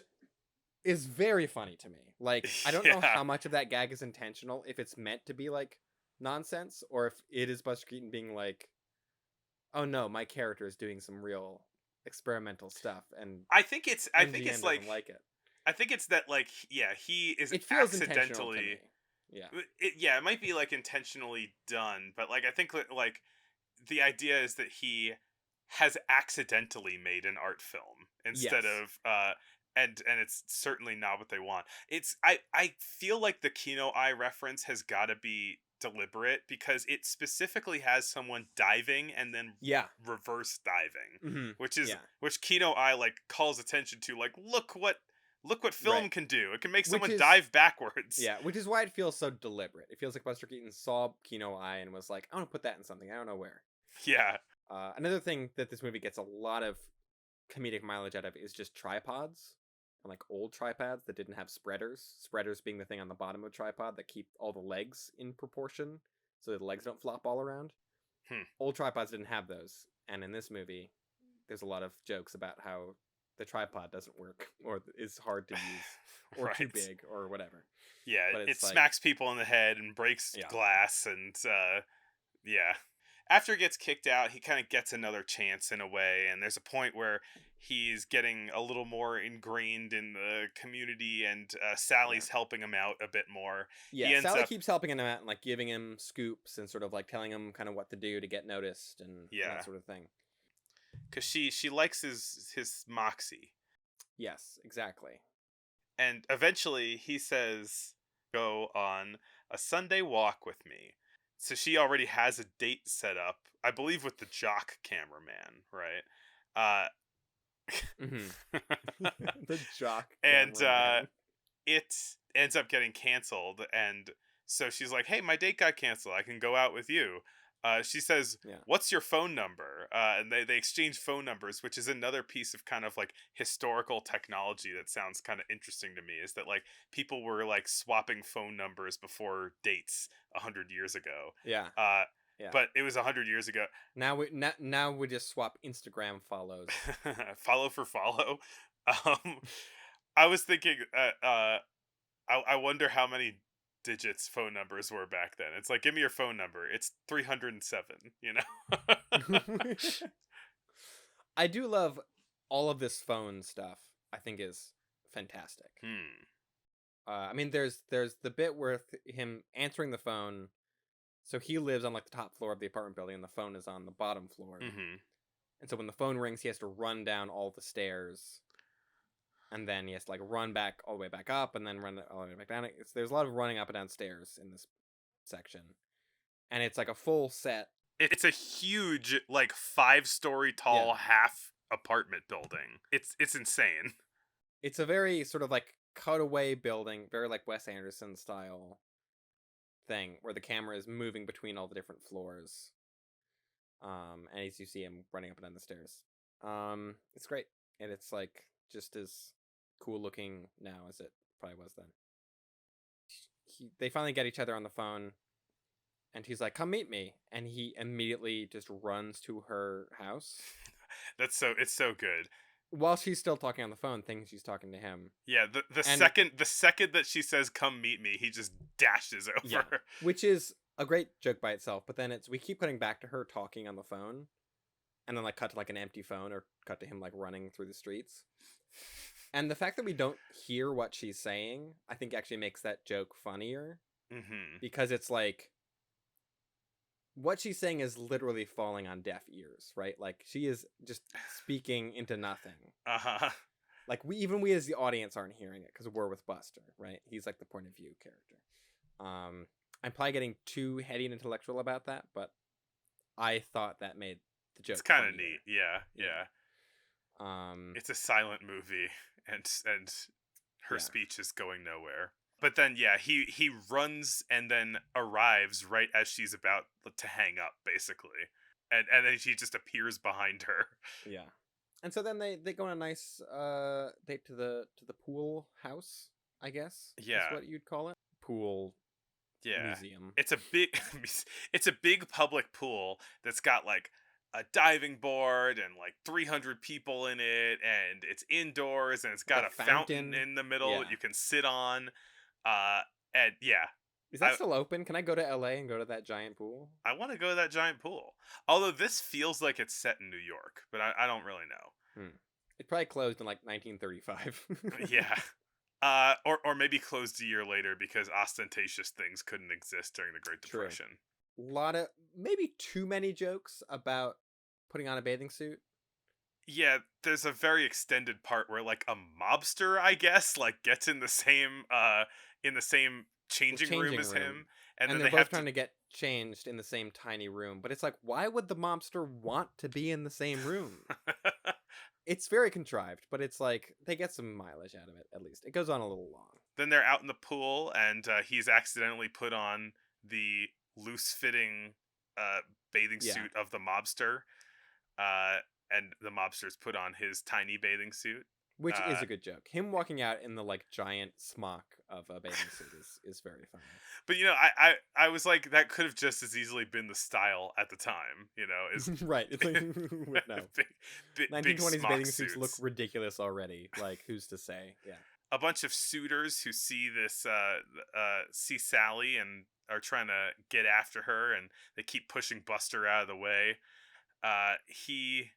is very funny to me. Like, I don't know how much of that gag is intentional, if it's meant to be like nonsense, or if it is Buster Keaton being like, oh no, my character is doing some real experimental stuff, and I think it's like it. I think it's that like he is it feels accidentally it might be like intentionally done, but like I think like the idea is that he has accidentally made an art film instead of and it's certainly not what they want. I feel like the Kino Eye reference has got to be deliberate because it specifically has someone diving and then Yeah. reverse diving, Mm-hmm. Yeah. which Kino Eye like calls attention to, like look what film Right. can do. It can make Which someone is dive backwards. Yeah, which is why it feels so deliberate. It feels like Buster Keaton saw Kino Eye and was like, I want to put that in something. I don't know where. Yeah. Another thing that this movie gets a lot of comedic mileage out of is just tripods. And like old tripods that didn't have spreaders. Spreaders being the thing on the bottom of a tripod that keep all the legs in proportion so the legs don't flop all around. Hmm. Old tripods didn't have those. And in this movie, there's a lot of jokes about how the tripod doesn't work or is hard to use or too Right. big or whatever. Yeah, But it it's like, smacks people in the head and breaks yeah. glass, and yeah. After he gets kicked out, he kind of gets another chance in a way, and there's a point where he's getting a little more ingrained in the community, and Sally's helping him out a bit more. He Yeah, ends Sally up, keeps helping him out and like giving him scoops and sort of like telling him kind of what to do to get noticed and yeah, that sort of thing. because she likes his moxie, Yes, exactly. and eventually he says, "Go on a Sunday walk with me." So she already has a date set up, I believe, with the jock cameraman, right? Uh, Mm-hmm. The jock and cameraman. it ends up getting canceled, and so she's like, "Hey, my date got canceled. I can go out with you." She says, Yeah. "What's your phone number?" And they exchange phone numbers, which is another piece of kind of like historical technology that sounds kind of interesting to me. Is that like people were like swapping phone numbers before dates 100 years ago? Yeah. Uh, Yeah. but it was 100 years ago. Now we just swap Instagram follows. Follow for follow. Um, I was thinking, I wonder how many digits phone numbers were back then. It's like, give me your phone number. It's 307, you know? I do love all of this phone stuff. I think is fantastic. Hmm. I mean, there's the bit where him answering the phone. So he lives on like the top floor of the apartment building, and the phone is on the bottom floor. Mm-hmm. And so when the phone rings, he has to run down all the stairs, and then he has to like run back all the way back up, and then run all the way back down. There's a lot of running up and down stairs in this section, and it's like a full set. It's a huge, like 5-story tall half apartment building. It's insane. It's a very sort of like cutaway building, very like Wes Anderson style thing, where the camera is moving between all the different floors. And as you see him running up and down the stairs. It's great. And it's like just as cool looking now as it probably was then. They finally get each other on the phone, and he's like, "Come meet me," and he immediately just runs to her house. It's so good. While she's still talking on the phone, thinking she's talking to him. Yeah, the second that she says "come meet me," he just dashes over. Yeah, which is a great joke by itself. But then we keep cutting back to her talking on the phone, and then like cut to like an empty phone, or cut to him like running through the streets. And the fact that we don't hear what she's saying, I think actually makes that joke funnier. Mm-hmm. Because it's like, what she's saying is literally falling on deaf ears, right? Like she is just speaking into nothing. Uh-huh. Like we as the audience aren't hearing it because we're with Buster, right? He's like the point of view character. I'm probably getting too heady and intellectual about that, but I thought that made the joke. It's kind of neat, yeah. It's a silent movie, and her speech is going nowhere. But then, yeah, he runs and then arrives right as she's about to hang up, basically, and then she just appears behind her. Yeah, and so then they go on a nice date to the pool house, I guess. Yeah, is what you'd call it. Pool. Yeah. Museum. It's a big public pool that's got like a diving board and like 300 people in it, and it's indoors, and it's got a fountain in the middle that you can sit on. And yeah. Is that still open? Can I go to LA and go to that giant pool? I want to go to that giant pool. Although this feels like it's set in New York, but I don't really know. It probably closed in like 1935. Yeah. Or maybe closed a year later because ostentatious things couldn't exist during the Great Depression. A lot of, maybe too many jokes about putting on a bathing suit. Yeah, there's a very extended part where like a mobster, I guess, like gets in the same changing room changing as room, him, and and then they're they both have to. trying to get changed in the same tiny room. But it's like, why would the mobster want to be in the same room? It's very contrived, but it's like they get some mileage out of it. At least it goes on a little long. Then they're out in the pool, and he's accidentally put on the loose-fitting uh, bathing Yeah, suit of the mobster, uh, and the mobster's put on his tiny bathing suit. which is Uh, a good joke. Him walking out in the like giant smock of a bathing suit is very funny. but I was like, that could have just as easily been the style at the time. Is Right. It's like no. big 1920s smock bathing suits look suits. ridiculous already. Like, who's to say? Yeah. A bunch of suitors who see this see Sally and are trying to get after her, and they keep pushing Buster out of the way. He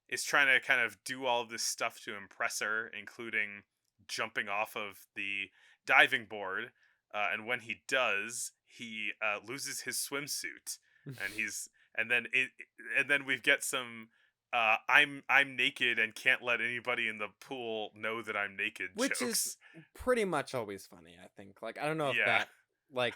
is trying to kind of do all of this stuff to impress her, including jumping off of the diving board. And when he does, he loses his swimsuit, and then we get some I'm naked and can't let anybody in the pool know that I'm naked Which is jokes. pretty much always funny, I think. Like, I don't know if Yeah. like,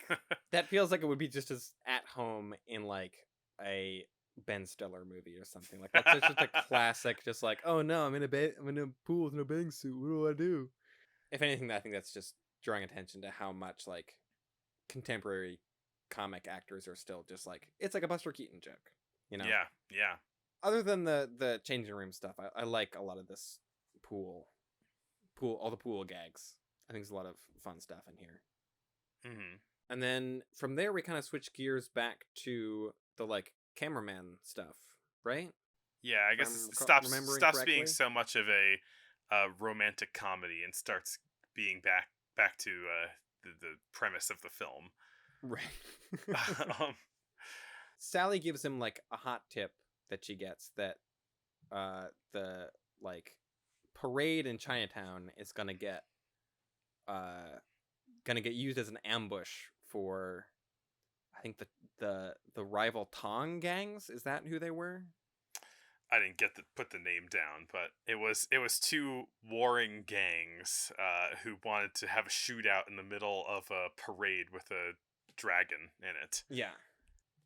that feels like it would be just as at home in, like, a Ben Stiller movie or something. Like, that's just a classic, just like, oh no, I'm in a pool with no bathing suit. What do I do? If anything, I think that's just drawing attention to how much, like, contemporary comic actors are still just like, it's like a Buster Keaton joke, you know? Yeah, yeah. Other than the changing room stuff, I like a lot of this all the pool gags. I think there's a lot of fun stuff in here. Hmm. And then from there we kind of switch gears back to the like cameraman stuff, right? Yeah, I If guess I'm it stops remembering being correctly. so much of a romantic comedy and starts being back to the premise of the film. Right. um, Sally gives him like a hot tip that she gets that the like parade in Chinatown is uh gonna get used as an ambush for I think the rival Tong gangs. Is that who they were? I didn't get to put the name down, but it was two warring gangs who wanted to have a shootout in the middle of a parade with a dragon in it. Yeah.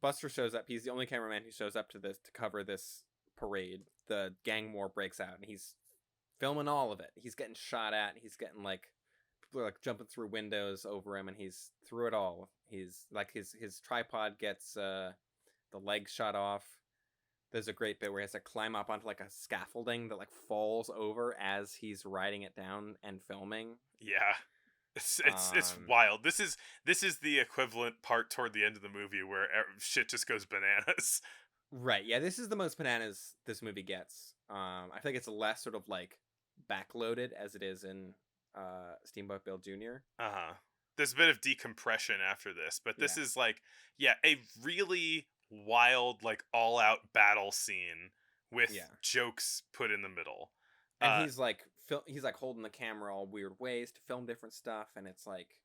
Buster shows up. He's the only cameraman who shows up to this to cover this parade. The gang war breaks out, and he's filming all of it. He's getting shot at. He's getting like people are like jumping through windows over him, and he's through it all. He's like his tripod gets the leg shot off. There's a great bit where he has to climb up onto like a scaffolding that like falls over as he's riding it down and filming. Yeah. It's Um, wild. This is the equivalent part toward the end of the movie where shit just goes bananas. right, yeah, this is the most bananas this movie gets. I think it's less sort of like backloaded as it is in Steamboat Bill Jr. Uh-huh. There's a bit of decompression after this, but this Yeah, is like, yeah, a really wild, like all out battle scene with yeah, jokes put in the middle. and Uh he's like holding the camera all weird ways to film different stuff, and it's like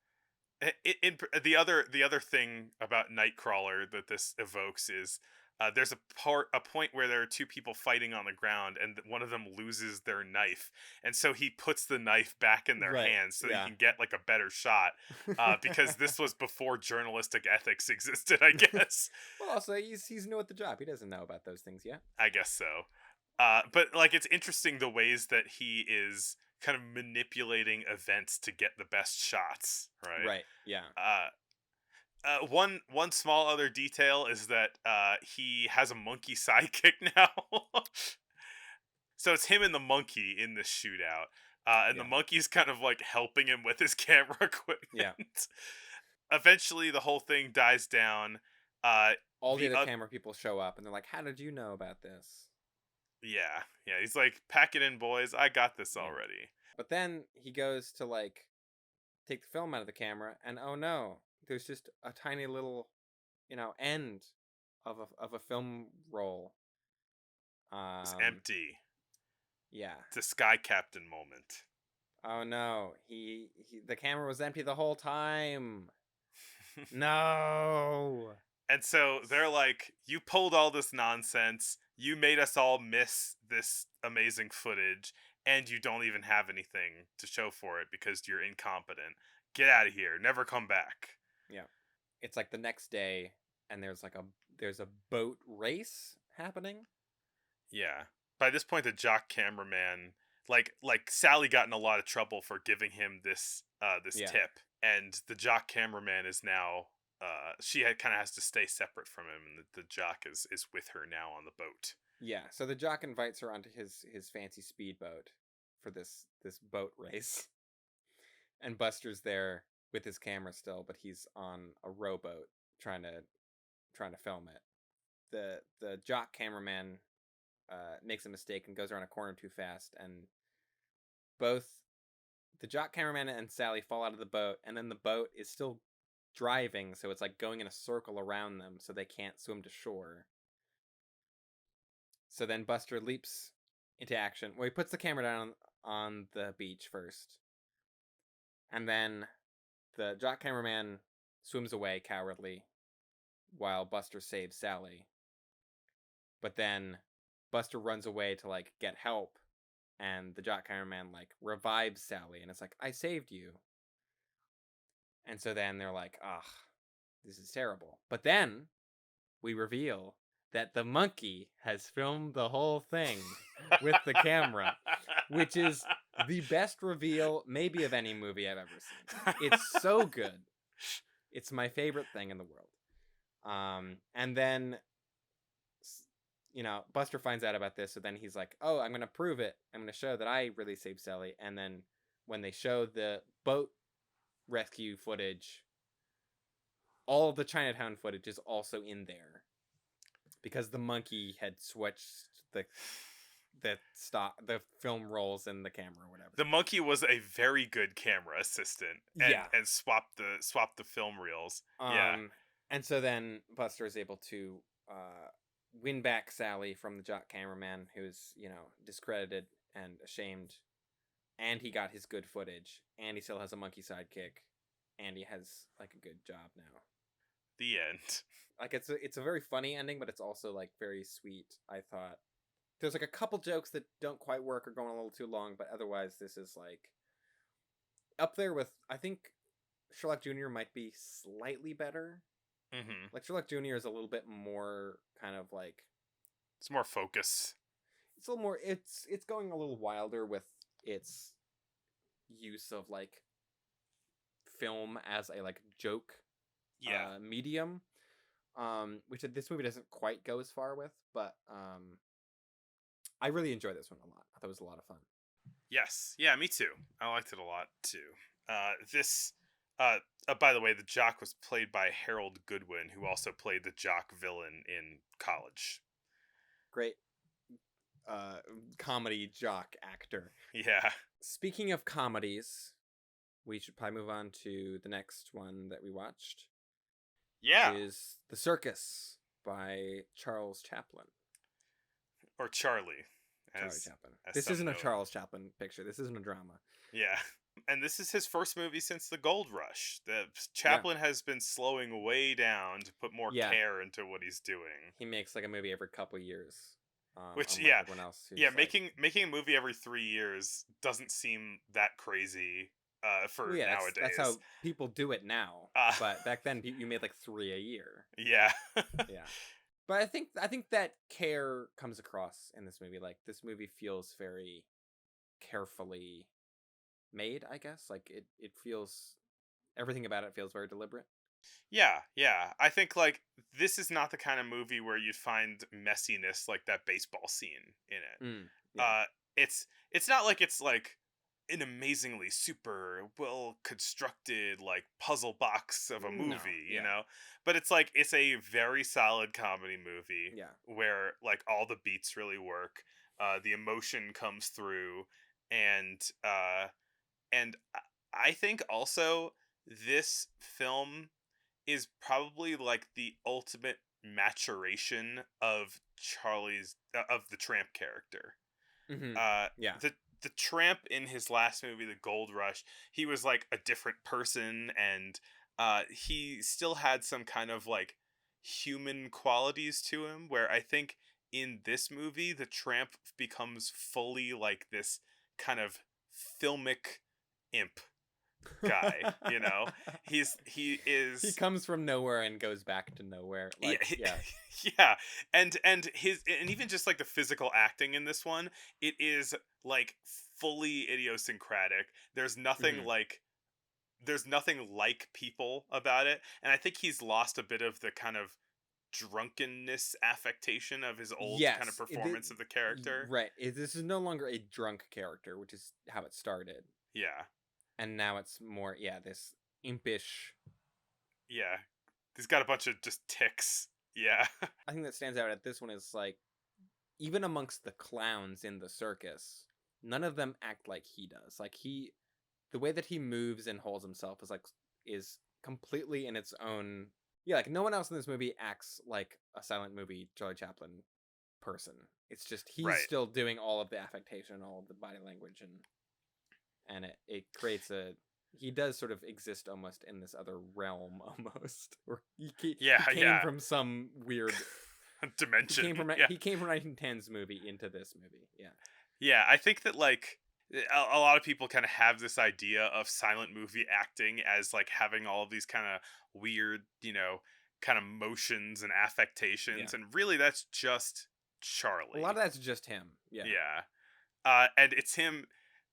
the other thing about Nightcrawler that this evokes is there's a point where there are two people fighting on the ground, and one of them loses their knife, and so he puts the knife back in their right, hands so he yeah. can get like a better shot, because this was before journalistic ethics existed, I guess. Well, also he's new at the job. He doesn't know about those things yet. I guess so. But like it's interesting the ways that he is kind of manipulating events to get the best shots, right? Right, yeah. One small other detail is that he has a monkey sidekick now. So it's him and the monkey in this shootout. And the Yeah. monkey's kind of like helping him with his camera equipment. Yeah. Eventually the whole thing dies down. All the The other camera people show up and they're like, "How did you know about this?" yeah, he's like, pack it in, boys. I got this Yeah. already. But then he goes to like take the film out of the camera, and oh no, there's just a tiny little, end of a film roll. It's Um, empty. yeah. It's a Sky Captain moment. Oh no, the camera was empty the whole time. No. And so they're like, you pulled all this nonsense. you made us all miss this amazing footage, and you don't even have anything to show for it because you're incompetent. Get out of here. Never come back. Yeah. It's like the next day, and there's a boat race happening. Yeah. By this point, the jock cameraman, like Sally got in a lot of trouble for giving him this Yeah. tip, and the jock cameraman is now she kind of has to stay separate from him, and the jock is with her now on the boat. Yeah. So the jock invites her onto his fancy speedboat for this boat race, and Buster's there with his camera still, but he's on a rowboat trying to film it. The jock cameraman makes a mistake and goes around a corner too fast, and both the jock cameraman and Sally fall out of the boat, and then the boat is still driving, so it's like going in a circle around them, so they can't swim to shore. So then Buster leaps into action. Well, he puts the camera down on the beach first, and then the jock cameraman swims away cowardly while Buster saves Sally. But then Buster runs away to like get help, and the jock cameraman like revives Sally, and it's like, I saved you. And so then they're like, ugh, this is terrible. But then we reveal that the monkey has filmed the whole thing with the camera, which is the best reveal maybe of any movie I've ever seen. It's so good. It's my favorite thing in the world. And then, you know, Buster finds out about this, so then he's like, oh, I'm going to prove it. I'm going to show that I really saved Sally. And then when they show the boat rescue footage, all of the Chinatown footage is also in there because the monkey had switched the film rolls and the camera or whatever. The monkey was a very good camera assistant, and swapped the film reels. And so then Buster is able to win back Sally from the jock cameraman, who's, you know, discredited and ashamed, and he got his good footage, and he still has a monkey sidekick, and he has like a good job now. The end. Like it's a very funny ending, but it's also like very sweet. I thought there's like a couple jokes that don't quite work or going a little too long, but otherwise this is like up there with, I think Sherlock Jr. might be slightly better. Mm-hmm. Like Sherlock Jr. is a little bit more kind of like, it's more focused. It's a little more. It's going a little wilder with its use of like film as a like joke medium, which this movie doesn't quite go as far with, but I really enjoyed this one a lot. I thought it was a lot of fun. Yes, yeah, me too. I liked it a lot too. By the way, the jock was played by Harold Goodwin, who also played the jock villain in College. Great comedy jock actor. Yeah. Speaking of comedies, we should probably move on to the next one that we watched. Yeah. Which is The Circus by Charles Chaplin. Or Charlie. Charlie Chaplin. This isn't a Charles Chaplin picture. This isn't a drama. Yeah. And this is his first movie since the Gold Rush. Chaplin has been slowing way down to put more care into what he's doing. He makes like a movie every couple years. Which, everyone else making a movie every 3 years doesn't seem that crazy for nowadays. That's how people do it now. But back then, you made like 3 a year. Yeah. Yeah. But I think that care comes across in this movie. Like, this movie feels very carefully made, I guess. Like, it feels, everything about it feels very deliberate. Yeah. I think like this is not the kind of movie where you'd find messiness like that baseball scene in it. It's not like it's like an amazingly super well constructed like puzzle box of a movie, you know, but it's like it's a very solid comedy movie where like all the beats really work, the emotion comes through, and I think also this film is probably like the ultimate maturation of of the Tramp character. Mm-hmm. The Tramp in his last movie, The Gold Rush, he was like a different person, and he still had some kind of like human qualities to him, where I think in this movie, the tramp becomes fully like this kind of filmic imp guy, you know? He He is comes from nowhere and goes back to nowhere. yeah, Like, yeah. yeah. And even just like the physical acting in this one, it is like fully idiosyncratic. Mhm. There's nothing like people about it, and I think he's lost a bit of the kind of drunkenness affectation of his old kind of Yes, performance of the character. right. This is no longer a drunk character, which is how it started, Yeah. and now it's more, yeah, this impish. Yeah. He's got a bunch of just ticks. Yeah. I think that stands out at this one is like, even amongst the clowns in the circus, none of them act like he does. Like the way that he moves and holds himself is completely in its own. Yeah, like no one else in this movie acts like a silent movie Charlie Chaplin person. It's just he's Right. still doing all of the affectation, all of the body language, and it creates a. He does sort of exist almost in this other realm, almost, or Yeah, he came yeah. from some weird. Dimension. Yeah. He came from 1910s movie into this movie. Yeah. Yeah, I think that like a lot of people kind of have this idea of silent movie acting as like having all of these kind of weird, kind of motions and Yeah. affectations, and really that's just A lot Charlie. of that's just him. Yeah. Yeah. And it's him,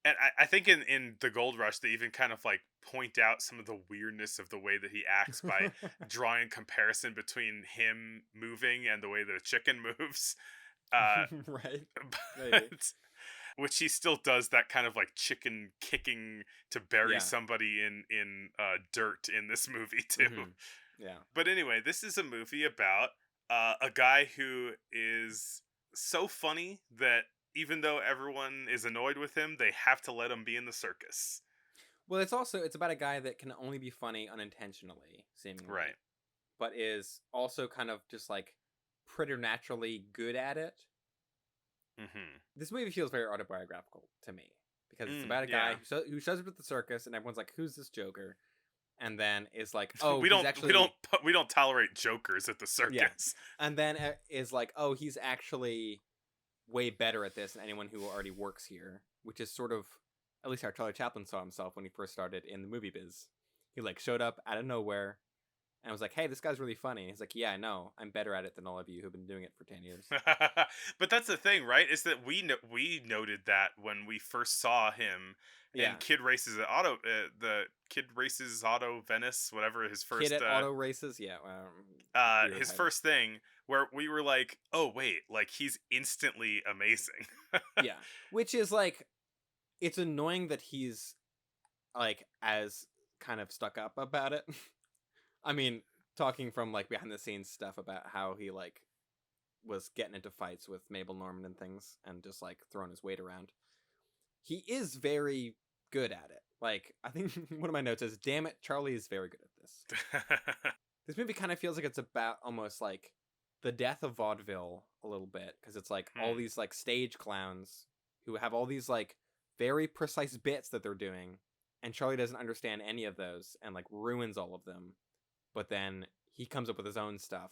and I think in the Gold Rush they even kind of like point out some of the weirdness of the way that he acts by drawing comparison between him moving and the way the chicken moves. Uh, Right. Maybe. but which he still does that kind of like chicken kicking to bury Yeah. somebody in dirt in this movie too. Mhm. Yeah. But anyway, this is a movie about a guy who is so funny that even though everyone is annoyed with him, they have to let him be in the circus. Well, it's about a guy that can only be funny unintentionally, seemingly, Right. but is also kind of just like preternaturally good at it. Mm-hmm. This movie feels very autobiographical to me because it's about a guy Yeah. who shows up at the circus and everyone's like, "Who's this Joker?" And then is like, "Oh, we he's don't actually." we don't tolerate jokers at the circus. And then is like, "Oh, he's actually way better at this than anyone who already works here," which is sort of at least how Charlie Chaplin saw himself when he first started in the movie biz. He like showed up out of nowhere and was like, "Hey, this guy's really funny." And he's like, "Yeah, I know. I'm better at it than all of you who've been doing it for 10 years." But that's the thing, right? Is that we noted that when we first saw him Yeah. in the Kid Races Auto Venice, whatever his first Kid at auto races, yeah. Weird his title. first thing, where we were like, "Oh wait, like he's instantly amazing." Yeah, which is like, it's annoying that he's like as kind of stuck up about it. I mean, talking from like behind the scenes stuff about how he like was getting into fights with Mabel Normand and things and just like throwing his weight around. He is very good at it. Like, I think one of my notes is, "Damn it, Charlie is very good at this." This movie kind of feels like it's about almost like the death of vaudeville a little bit, because it's like all these like stage clowns who have all these like very precise bits that they're doing, and Charlie doesn't understand any of those and like ruins all of them. But then he comes up with his own stuff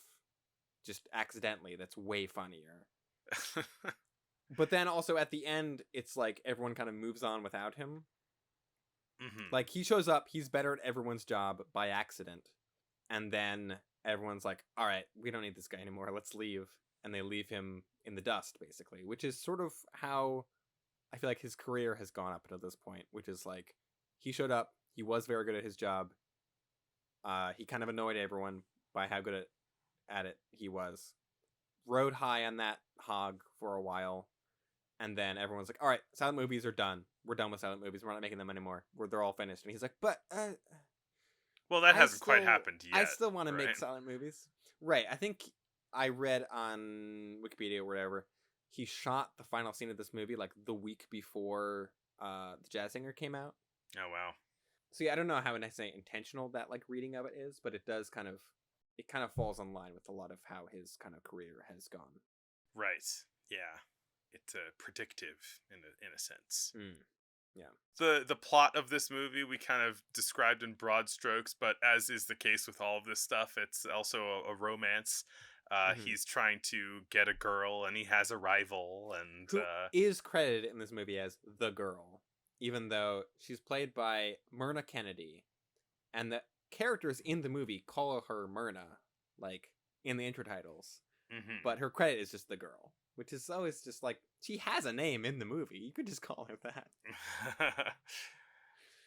just accidentally that's way funnier. But then also at the end, it's like everyone kind of moves on without him. Mhm. Like, he shows up, he's better at everyone's job by accident, and then everyone's like, "All right, we don't need this guy anymore, let's leave." And they leave him in the dust, basically, which is sort of how I feel like his career has gone up until this point, which is like, he showed up, he was very good at his job, he kind of annoyed everyone by how good at it he was, rode high on that hog for a while, and then everyone's like, "All right, silent movies are done. We're done with silent movies. We're not making them anymore. They're all finished." And he's like, "But Well, that I hasn't quite still happened yet. I still want to make right? silent movies." Right. I think I read on Wikipedia or whatever, he shot the final scene of this movie like the week before the Jazz Singer came out. Oh wow. So yeah, I don't know how necessarily intentional that like reading of it is, but it kind of falls in line with a lot of how his kind of career has gone. Right. Yeah. It's predictive in a sense. Yeah. The plot of this movie we kind of described in broad strokes, but as is the case with all of this stuff, it's also a romance Mhm. He's trying to get a girl, and he has a rival, and Who is credited in this movie as the girl, even though she's played by Myrna Kennedy, and the characters in the movie call her Myrna, like in the intro titles, mhm. but her credit is just the girl, which is always just like she has a name in the movie. You could just call her that.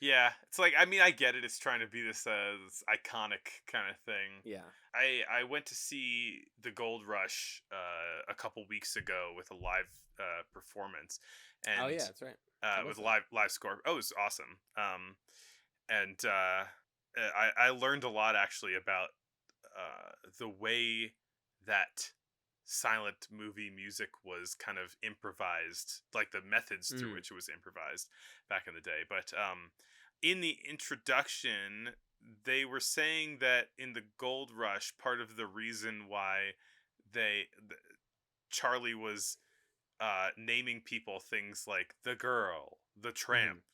Yeah, it's like, I mean, I get it. It's trying to be this iconic kind of thing. Yeah. I went to see the Gold Rush a couple weeks ago with a live performance, Oh and yeah, that's right. How was with that? live score. Oh, it was awesome. And I learned a lot actually about the way that silent movie music was kind of improvised, like the methods through Mm. which it was improvised back in the day. But in the introduction, they were saying that in the Gold Rush, part of the reason why Charlie was naming people things like the girl, the Hmm. tramp,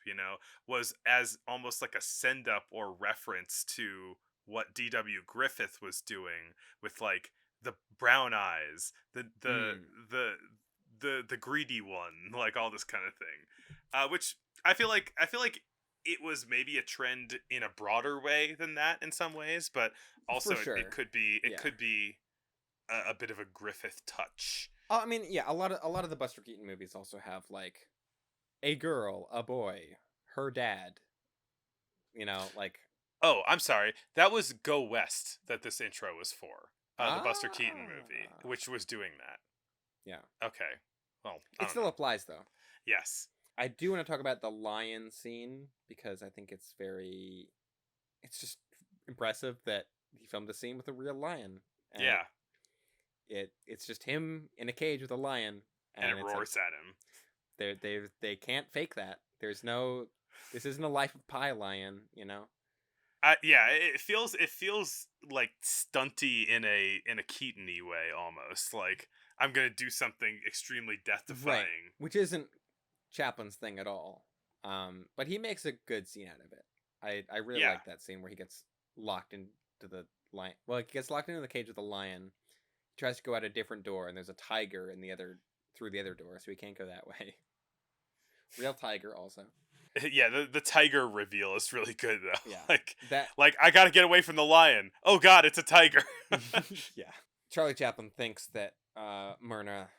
was as almost like a send up or reference to what D.W. Griffith was doing with like the brown eyes, Mm. the greedy one, like all this kind of thing. Which I feel like it was maybe a trend in a broader way than that in some ways, but also For it sure. Yeah. could be a bit of a Griffith touch. I mean, yeah, a lot of the Buster Keaton movies also have like a girl, a boy, her dad. Like Oh, I'm sorry. That was Go West that this intro was for. The Buster Keaton movie, ah, which was doing that. yeah. Okay. Well, I It don't still know. applies though. Yes. I do want to talk about the lion scene because I think it's just impressive that he filmed the scene with a real lion, and Yeah. it's just him in a cage with a lion, And and it it's like roars at him. they can't fake that. There's no this isn't a Life of Pi lion, Yeah, it feels like stunty in a Keaton-y way almost. Like I'm gonna do something extremely death Right? defying. Which isn't Chaplin's thing at all. But he makes a good scene out of it. I really Yeah. like that scene where he gets locked into the lion. Well, he gets locked into the cage with the lion. He tries to go out a different door, and there's a tiger in the other through the other door, so he can't go that way. Real tiger, also. Yeah, the tiger reveal is really good though. Yeah, like that. like I got to get away from the lion. Oh god, it's a tiger. Yeah, Charlie Chaplin thinks that Myrna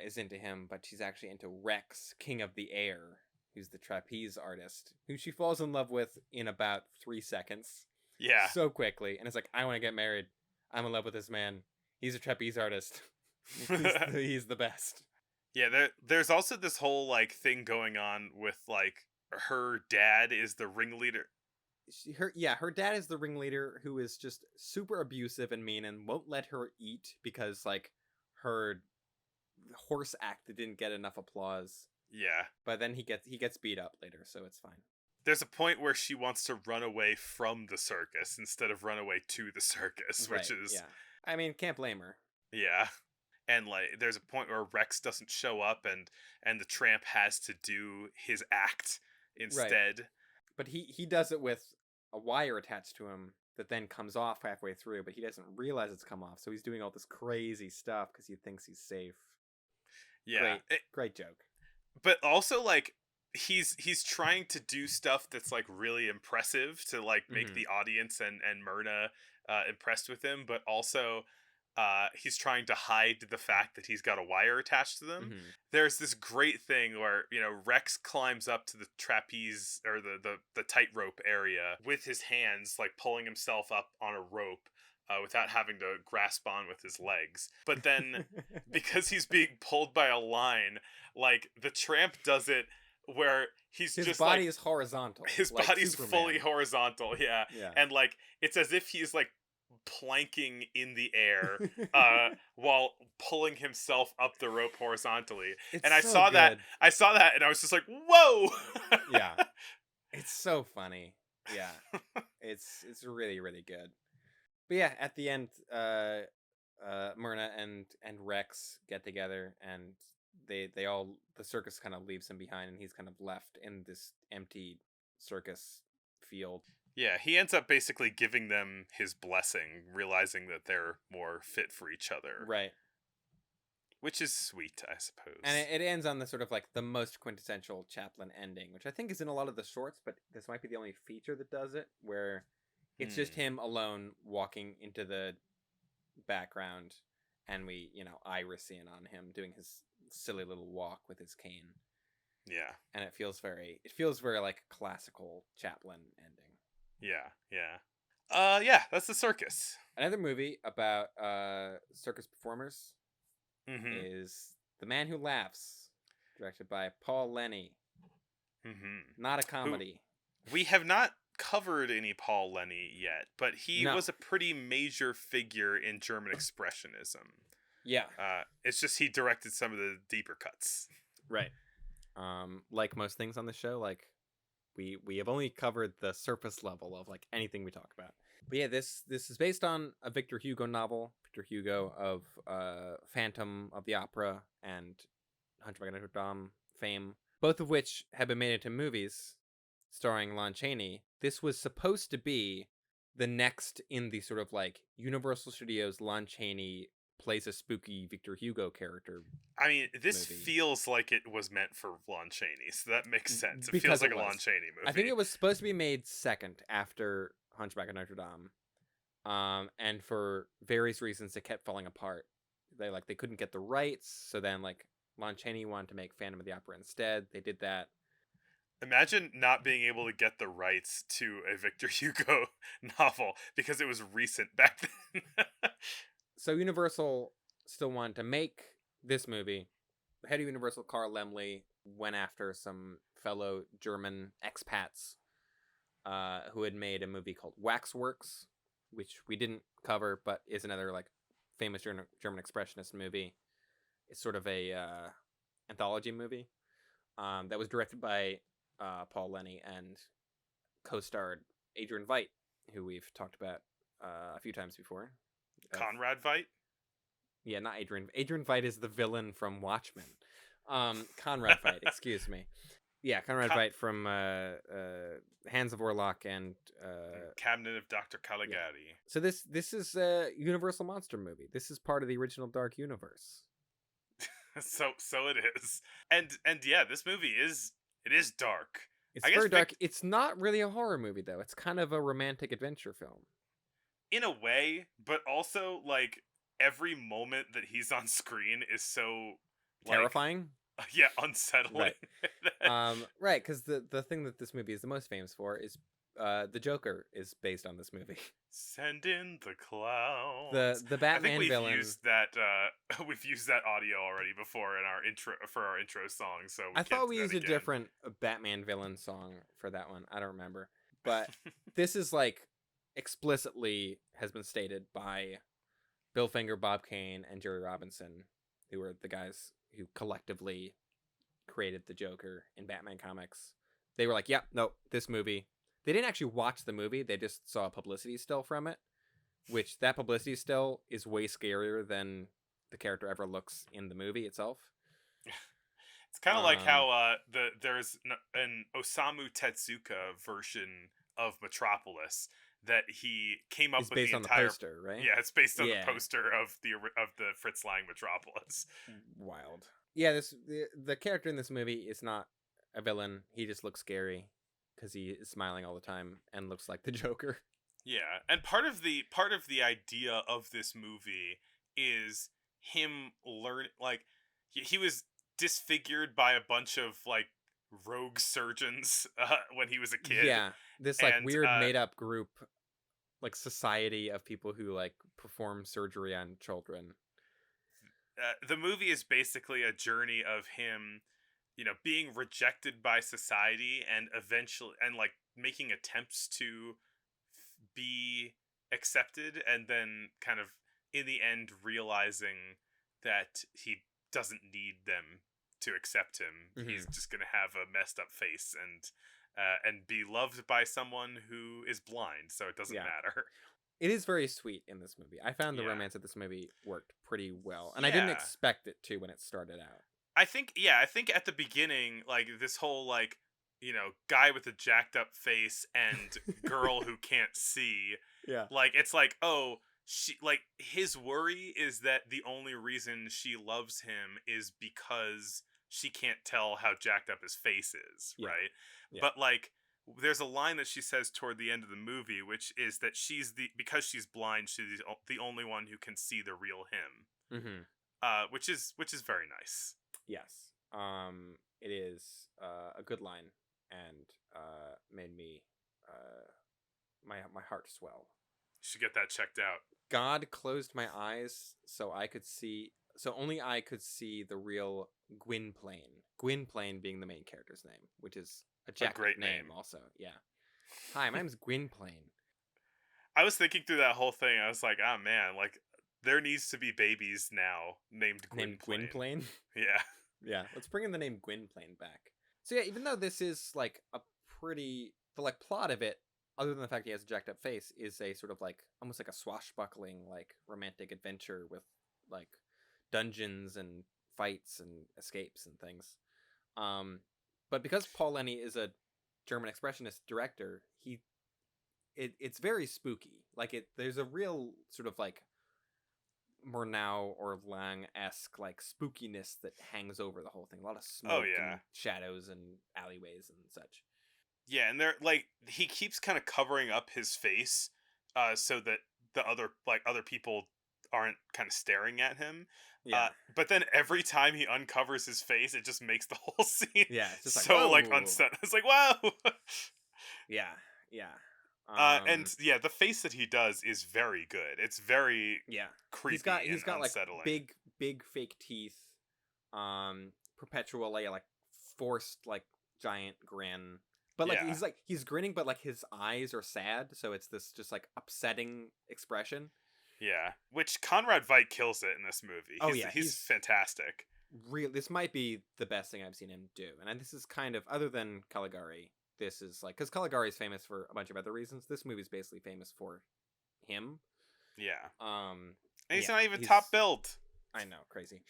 is into him, but she's actually into Rex, King of the Air, who's the trapeze artist, who she falls in love with in about 3 seconds, Yeah. so quickly, and it's like, I want to get married. I'm in love with this man. He's a trapeze artist. He's the best. Yeah, there's also this whole like thing going on with like her dad is the ringleader. Her dad is the ringleader who is just super abusive and mean and won't let her eat because like her horse act didn't get enough applause. Yeah. But then he gets beat up later, so it's fine. There's a point where she wants to run away from the circus instead of run away to the circus, Right. which is Yeah. I mean, can't blame her. yeah. And like there's a point where Rex doesn't show up and the tramp has to do his act Right. instead. But he does it with a wire attached to him that then comes off halfway through, but he doesn't realize it's come off. So he's doing all this crazy stuff because he thinks he's safe. Yeah. Great joke. But also like he's trying to do stuff that's like really impressive to like make Mhm. the audience and Myrna impressed with him, but also he's trying to hide the fact that he's got a wire attached to them. Mhm. There's this great thing where Rex climbs up to the trapeze or the tightrope area with his hands, like pulling himself up on a rope without having to grasp on with his legs. But then because he's being pulled by a line, like the tramp does it where he's His just body like is horizontal. his like body's Superman. fully horizontal, yeah. Yeah. And like it's as if he's like planking in the air while pulling himself up the rope horizontally. It's And I so saw that good. and I was just like, whoa. Yeah. It's so funny. Yeah. It's really, really good. But yeah, at the end, Myrna and Rex get together, and they all the circus kind of leaves him behind, and he's kind of left in this empty circus field. Yeah, he ends up basically giving them his blessing, realizing that they're more fit for each other, Right. which is sweet, I And suppose. it ends on the sort of like the most quintessential Chaplin ending, which I think is in a lot of the shorts, but this might be the only feature that does it, where it's just Hmm. him alone walking into the background, and we, iris in on him doing his silly little walk with his cane, Yeah. and it feels very like classical Chaplin ending. Yeah. Yeah. Yeah, that's the circus. Another movie about circus performers Mm-hmm. is The Man Who Laughs, directed by Paul Lenny. Mm-hmm. Not a Who comedy. we have not covered any Paul Lenny yet, but he No. was a pretty major figure in German Expressionism. Yeah. It's just he directed some of the deeper cuts. Right. Like most things on the show, like we have only covered the surface level of like anything we talk about. But yeah, this is based on a Victor Hugo novel. Victor Hugo of Phantom of the Opera and Hunchback of Notre Dame fame, both of which have been made into movies starring Lon Chaney. This was supposed to be the next in the sort of like Universal Studios Lon Chaney plays a spooky Victor Hugo character I mean, this movie. feels like it was meant for Lon Chaney, so that makes sense. It feels Because like it a Lon was. Chaney movie. I think it was supposed to be made second after Hunchback of Notre Dame. And for various reasons it kept falling apart. They couldn't get the rights, so then like Lon Chaney wanted to make Phantom of the Opera instead. They did that. Imagine not being able to get the rights to a Victor Hugo novel because it was recent back then. So Universal still wanted to make this movie. The head of Universal, Carl Laemmle, went after some fellow German expats who had made a movie called Waxworks, which we didn't cover, but is another like famous German expressionist movie. It's sort of a anthology movie that was directed by Paul Lenny and co-starred Adrian Veidt, who we've talked about a few times before. Conrad Veidt? Yeah, not Adrian. Adrian Veidt is the villain from Watchmen. Conrad Veidt, excuse me. Yeah, Conrad Veidt from Hands of Orlok and Cabinet of Dr. Caligari. Yeah. So this is a Universal monster movie. This is part of the original Dark Universe. So it is. And yeah, this movie is dark. It's very dark. It's not really a horror movie though. It's kind of a romantic adventure film. In a way, but also like every moment that he's on screen is so like, terrifying. Yeah, unsettling. Right, because the thing that this movie is the most famous for is the Joker is based on this movie. Send in the clowns. The Batman I think we've villain. used that we've used that audio already before in our intro song. So I thought we used a different Batman villain song for that one. I don't remember, but this is like explicitly has been stated by Bill Finger, Bob Kane, and Jerry Robinson, who were the guys who collectively created the Joker in Batman comics. They were like, "Yep, yeah, no, this movie." They didn't actually watch the movie; they just saw a publicity still from it, which that publicity still is way scarier than the character ever looks in the movie itself. It's kind of like how there's an Osamu Tezuka version of Metropolis that he came up it's with based the on entire the poster, right? Yeah, it's based on the poster of the Fritz Lang Metropolis. Wild. Yeah, the character in this movie is not a villain. He just looks scary because he is smiling all the time and looks like the Joker. Yeah, and part of the idea of this movie is him like he was disfigured by a bunch of like rogue surgeons when he was a kid. Yeah, this like weird made up group, like society of people who like perform surgery on children. The movie is basically a journey of him, being rejected by society and eventually and like making attempts to be accepted, and then kind of in the end realizing that he doesn't need them to accept him. Mm-hmm. He's just gonna have a messed up face and be loved by someone who is blind, so it doesn't matter. It is very sweet in this movie. I found the romance of this movie worked pretty well, and I didn't expect it to when it started out. I think at the beginning, like this whole like guy with a jacked up face and girl who can't see. Yeah. Like, it's like, oh, his worry is that the only reason she loves him is because she can't tell how jacked up his face is, Yeah. right? Yeah. But like, there's a line that she says toward the end of the movie, which is that because she's blind, she's the only one who can see the real him. Mm-hmm. Which is very nice. Yes. It is a good line, and made me my heart swell. You should get that checked out. God closed my eyes so only I could see the real Gwynplaine. Gwynplaine being the main character's name, which is a great name name. also. Yeah. Hi, my name's Gwynplaine. I was thinking through that whole thing. I was like, oh man, like there needs to be babies now named Gwynplaine. Named Gwynplaine? Yeah. Yeah, let's bring in the name Gwynplaine back. So yeah, even though this is like a pretty the like plot of it, other than the fact he has a jacked up face, is a sort of like almost like a swashbuckling like romantic adventure with like dungeons and fights and escapes and things. But because Paul Lenny is a German expressionist director, it's very spooky. Like there's a real sort of like Murnau or Lang-esque like spookiness that hangs over the whole thing. A lot of smoke and shadows and alleyways and such. Yeah, and they're like he keeps kind of covering up his face, so that the other people aren't kind of staring at him. Yeah. But then every time he uncovers his face, it just makes the whole scene it's just like, so whoa. like unsettling. It's like, wow. Yeah. And yeah, the face that he does is very good. It's very creepy. He's got unsettling. Like big fake teeth, perpetual like forced like giant grin. But like he's grinning, but like his eyes are sad, so it's this just like upsetting expression. Yeah, which Conrad Veidt kills it in this movie. He's fantastic. This might be the best thing I've seen him do, and this is kind of other than Caligari. This is like because Caligari is famous for a bunch of other reasons. This movie's basically famous for him. Yeah. And he's not even top billed. I know, crazy.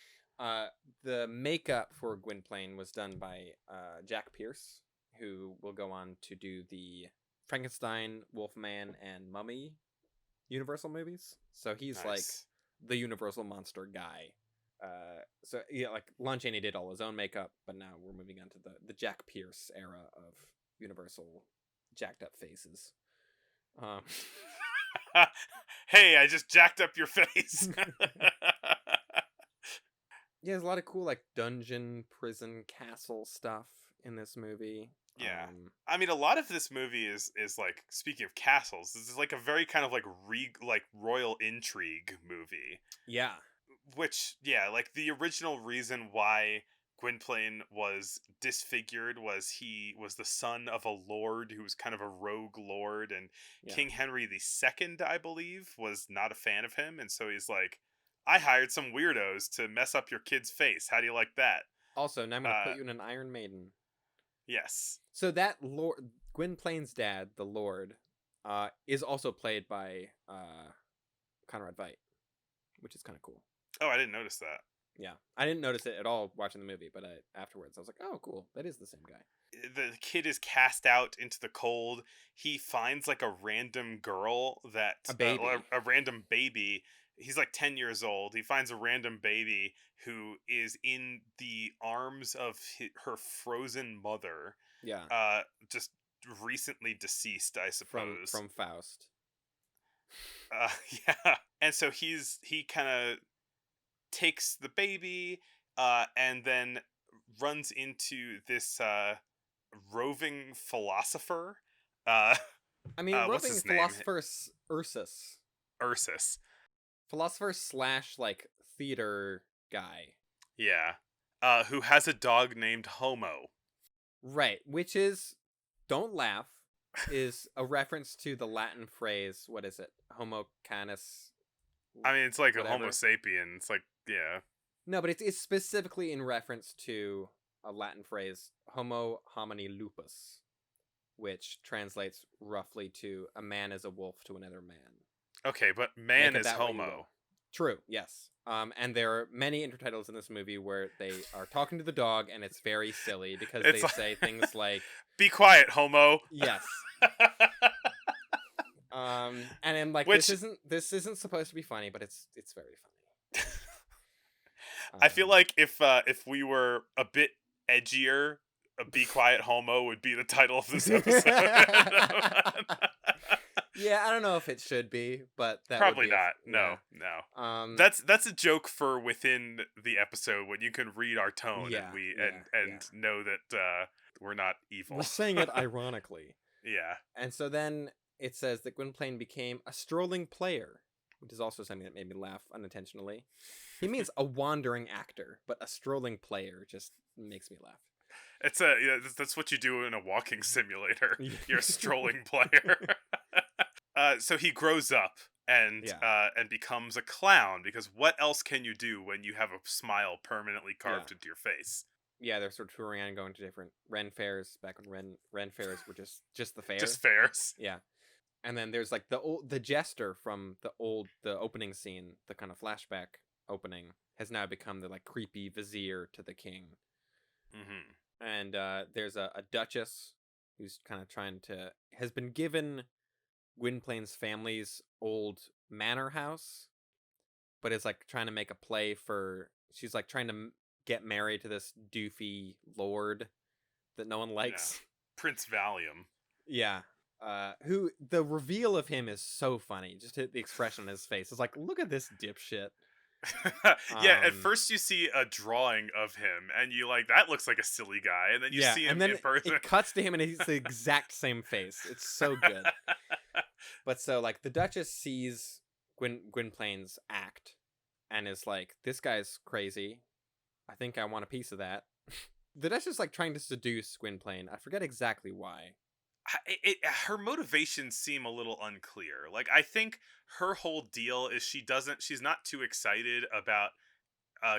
The makeup for Gwynplaine was done by Jack Pierce, who will go on to do the Frankenstein, Wolfman, and Mummy Universal movies. So he's like the Universal monster guy. So yeah, like Lon Chaney did all his own makeup, but now we're moving on to the Jack Pierce era of Universal jacked up faces. Hey, I just jacked up your face. Yeah, there's a lot of cool like dungeon, prison, castle stuff in this movie. Yeah. I mean, a lot of this movie is like, speaking of castles, this is like a very kind of like royal intrigue movie. Yeah. Which, yeah, like the original reason why Gwynplaine was disfigured was he was the son of a lord who was kind of a rogue lord, and King Henry II, I believe, was not a fan of him, and so he's like, I hired some weirdos to mess up your kid's face. How do you like that? Also, now I'm going to put you in an Iron Maiden. Yes. So that Lord, Gwynplaine's dad, the Lord, is also played by Conrad Veidt, which is kind of cool. Oh, I didn't notice that. Yeah, I didn't notice it at all watching the movie, but afterwards I was like, oh, cool, that is the same guy. The kid is cast out into the cold. He finds like a random girl a baby. A random baby. He's like 10 years old. He finds a random baby who is in the arms of her frozen mother. Yeah. Just recently deceased, I suppose. From Faust. Yeah. And so he kind of takes the baby and then runs into this roving philosopher. Roving philosopher Ursus. Philosopher / like theater guy. Yeah. Who has a dog named Homo. Right, which is, don't laugh, is a reference to the Latin phrase, what is it? Homo canis. I mean, it's like a Homo sapien. It's like, yeah. No, but it's specifically in reference to a Latin phrase, Homo homini lupus, which translates roughly to a man is a wolf to another man. Okay, but man is Homo. True, yes. And there are many intertitles in this movie where they are talking to the dog, and it's very silly because It's they like, say things like, "Be quiet, homo." yes. And then like Which this isn't supposed to be funny, but it's very funny. I feel Um, like if we were a bit edgier, "Be quiet, homo" would be the title of this episode. yeah, I don't know if it should be, but that would Probably be not. yeah. No. Um, That's a joke for within the episode when you can read our tone yeah, and we yeah. know that we're not evil. We're saying it ironically. Yeah. And so then it says that Gwynplaine became a strolling player, which is also something that made me laugh unintentionally. He means a wandering actor, but a strolling player just makes me laugh. It's that's what you do in a walking simulator. Yeah. You're a strolling player. So he grows up and Yeah. and becomes a clown because what else can you do when you have a smile permanently carved Yeah. into your face? Yeah, they're sort of touring around, going to different Ren fairs back when Ren fairs were just the fair. Just fairs. Yeah. And then there's like the jester from the opening scene, the kind of flashback opening, has now become the like creepy vizier to the king. Mm-hmm. And there's a duchess who's kind of has been given Gwynplaine's family's old manor house, but is like trying to make a play for. She's like trying to get married to this doofy lord that no one likes. Prince Valium. Yeah. Who the reveal of him is so funny. Just the expression on his face. It's like, look at this dipshit. Yeah, at first you see a drawing of him and you like that looks like a silly guy, and then you see him and then in person. it cuts to him and he's the exact same face. It's so good. But so like the Duchess sees Gwynplaine's act and is like, this guy's crazy. I think I want a piece of that. The Duchess is like trying to seduce Gwynplaine. I forget exactly why. Her motivations seem a little unclear. Like I think her whole deal is she's not too excited about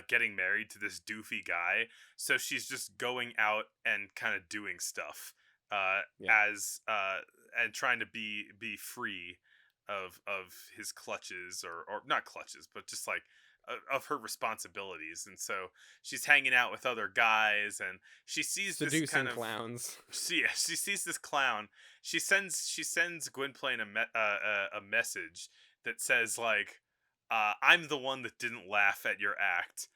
getting married to this doofy guy, so she's just going out and kind of doing stuff as and trying to be free of his clutches, or not clutches, but just like of her responsibilities. And so she's hanging out with other guys, and she sees Seducing this kind of clowns. she sees this clown. She sends Gwynplaine a message that says like, I'm the one that didn't laugh at your act.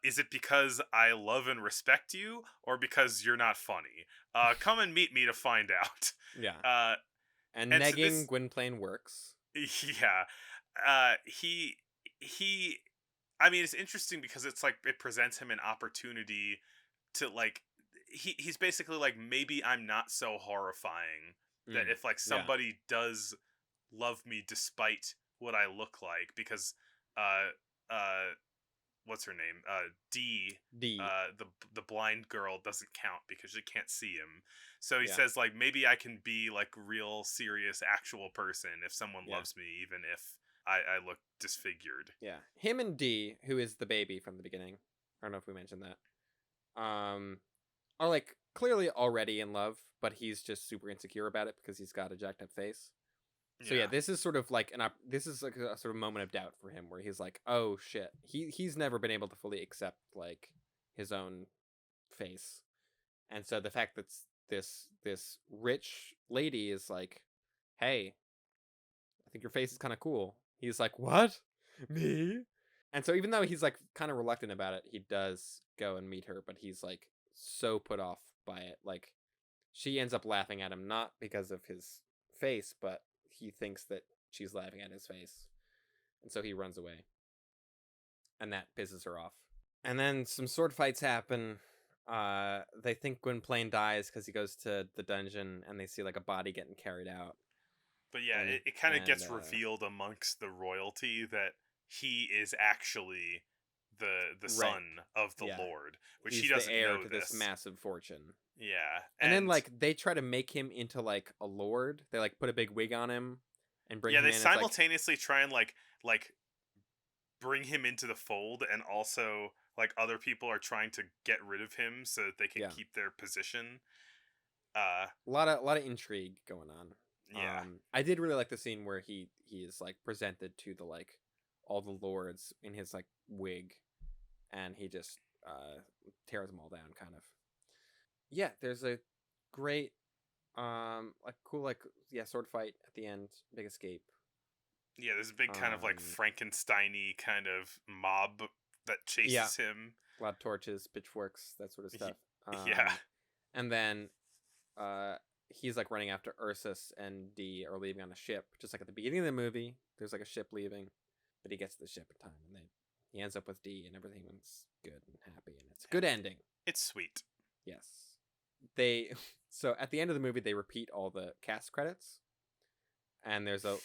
Is it because I love and respect you, or because you're not funny? Come and meet me to find out. Yeah. And and so negging Gwynplaine works. Yeah. He I mean, it's interesting because it's like it presents him an opportunity to like he's basically like, maybe I'm not so horrifying that if like Yeah. somebody does love me despite what I look like, because uh what's her name? D. D. The blind girl doesn't count because she can't see him. So he Yeah. says like, maybe I can be like real serious actual person if someone Yeah. loves me, even if I look disfigured. Yeah. Him and D, who is the baby from the beginning. I don't know if we mentioned that. Are like clearly already in love, but he's just super insecure about it because he's got a jacked up face. So yeah, this is sort of like this is like a sort of moment of doubt for him where he's like, oh shit, he's never been able to fully accept like his own face, and so the fact that this rich lady is like, hey, I think your face is kind of cool. He's like, what, me? And so even though he's like kind of reluctant about it, he does go and meet her, but he's like so put off by it. Like she ends up laughing at him not because of his face, but he thinks that she's laughing at his face. And so he runs away. And that pisses her off. And then some sword fights happen. They think Gwynplaine dies because he goes to the dungeon and they see like a body getting carried out. But yeah, it kind of gets revealed amongst the royalty that he is actually the son of the Lord, which he doesn't the heir know to this massive fortune. Yeah. And then like they try to make him into like a lord. They like put a big wig on him and bring him in. Yeah, they simultaneously try and like bring him into the fold, and also like other people are trying to get rid of him so that they can keep their position. A lot of intrigue going on. Yeah. I did really like the scene where he is like presented to the like all the lords in his like wig, and he just tears them all down, kind of. Yeah, there's a great like cool like sword fight at the end, big escape. Yeah, there's a big kind of like Um, Frankenstein-y kind of mob that yeah, chases him. a lot of torches, pitchforks, that sort of stuff. Yeah. And then he's like running after Ursus, and Dee are leaving on a ship, just like at the beginning of the movie. There's like a ship leaving, but he gets to the ship in time, and he ends up with Dee, and everything's good and happy, and it's a good ending. It's sweet. Yes. They so at the end of the movie they repeat all the cast credits, and there's a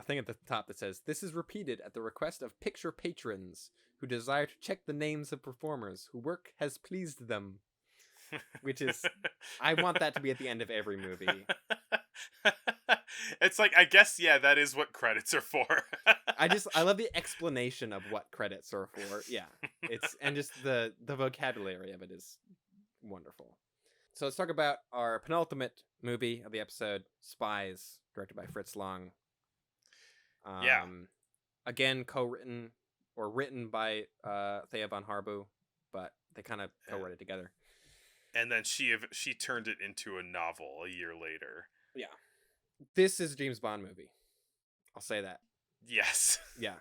thing at the top that says, "This is repeated at the request of picture patrons who desire to check the names of performers whose work has pleased them." Which is, I want that to be at the end of every movie. It's like, I guess, yeah, that is what credits are for. I love the explanation of what credits are for. Yeah, it's and just the vocabulary of it is wonderful. So let's talk about our penultimate movie of the episode, Spies, directed by Fritz Lang. Yeah. Again, co-written or written by Thea von Harbu, but they kind of co-wrote it together. And then she turned it into a novel a year later. Yeah. This is a James Bond movie. I'll say that. Yes. Yeah.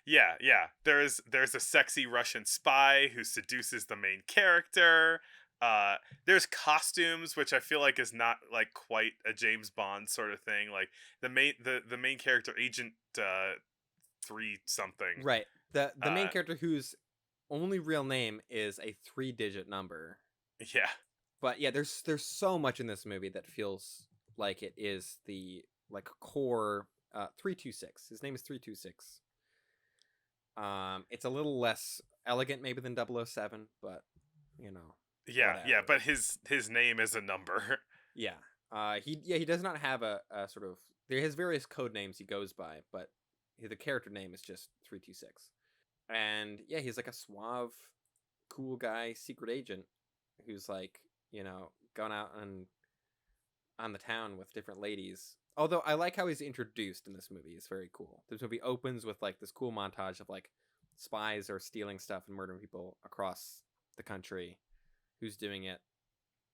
Yeah. There's a sexy Russian spy who seduces the main character. There's costumes, which I feel like is not like quite a James Bond sort of thing. Like the main character, Agent 3 something. Right. The main character whose only real name is a 3-digit number. Yeah. But yeah, there's so much in this movie that feels like it is the like core 326. His name is 326. It's a little less elegant maybe than 007, but you know. Yeah, whatever. yeah, but his name is a number. Yeah. He does not have a sort of, there has various code names he goes by, but the character name is just 326. And yeah, he's like a suave, cool guy, secret agent who's like, you know, going out on the town with different ladies. Although I like how he's introduced in this movie. It's very cool. This movie opens with like this cool montage of like spies are stealing stuff and murdering people across the country. Who's doing it?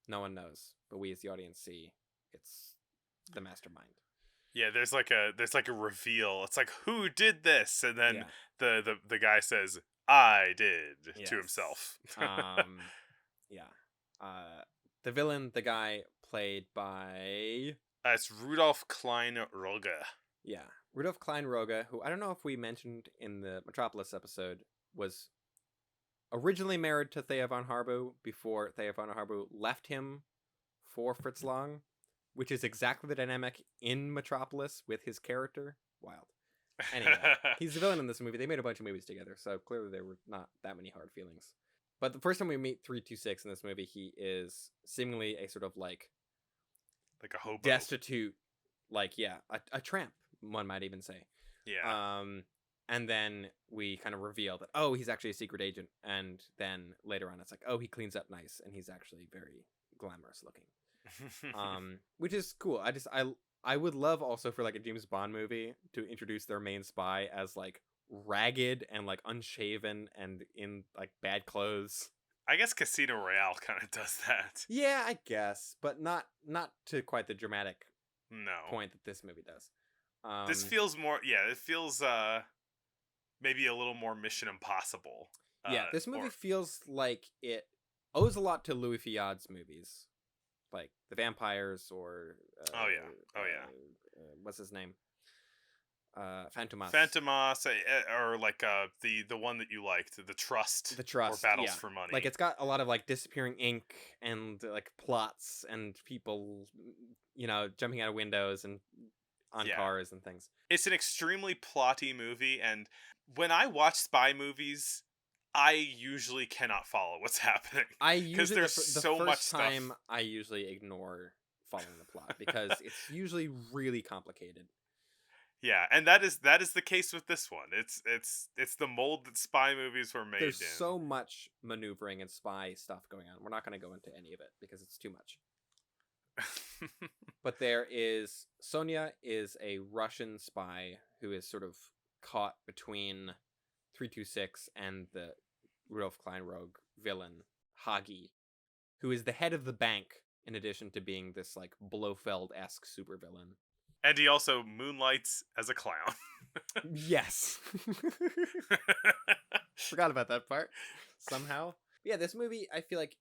No one knows, but we as the audience see it's the mastermind. Yeah, there's like a reveal. It's like, who did this? And then the guy says, "I did," to himself. Yeah. The villain, the guy played by It's Rudolph Klein-Roge. Yeah, Rudolph Klein-Roge, who I don't know if we mentioned in the Metropolis episode, was originally married to Thea von Harbu before Thea von Harbu left him for Fritz Lang, which is exactly the dynamic in Metropolis with his character. Wild. Anyway, he's the villain in this movie. They made a bunch of movies together, so clearly there were not that many hard feelings. But the first time we meet 326 in this movie, he is seemingly a sort of like a hobo, destitute, like a tramp, one might even say. Yeah. And then we kind of reveal that, oh, he's actually a secret agent. And then later on, it's like, oh, he cleans up nice, and he's actually very glamorous looking. Which is cool. I would love also for like a James Bond movie to introduce their main spy as like ragged and like unshaven and in like bad clothes. I guess Casino Royale kind of does that. Yeah, I guess, but not to quite the dramatic point that this movie does. This feels more, it feels maybe a little more Mission Impossible. This movie feels like it owes a lot to Louis Fiat's movies, like The Vampires or what's his name? Fantomas, or like the one that you liked, The Trust, or Battles for Money. Like it's got a lot of like disappearing ink and like plots and people, you know, jumping out of windows and on cars and things. It's an extremely plotty movie, and when I watch spy movies, I usually cannot follow what's happening. Because there's so much stuff. I usually ignore following the plot because it's usually really complicated. Yeah, and that is the case with this one. It's the mold that spy movies were made in. There's so much maneuvering and spy stuff going on. We're not going to go into any of it because it's too much. But there is Sonia is a Russian spy who is sort of caught between 326 and the Rudolph Klein rogue villain Hagi, who is the head of the bank in addition to being this like Blofeld-esque supervillain. And he also moonlights as a clown. Yes. Forgot about that part somehow. Yeah, this movie, I feel like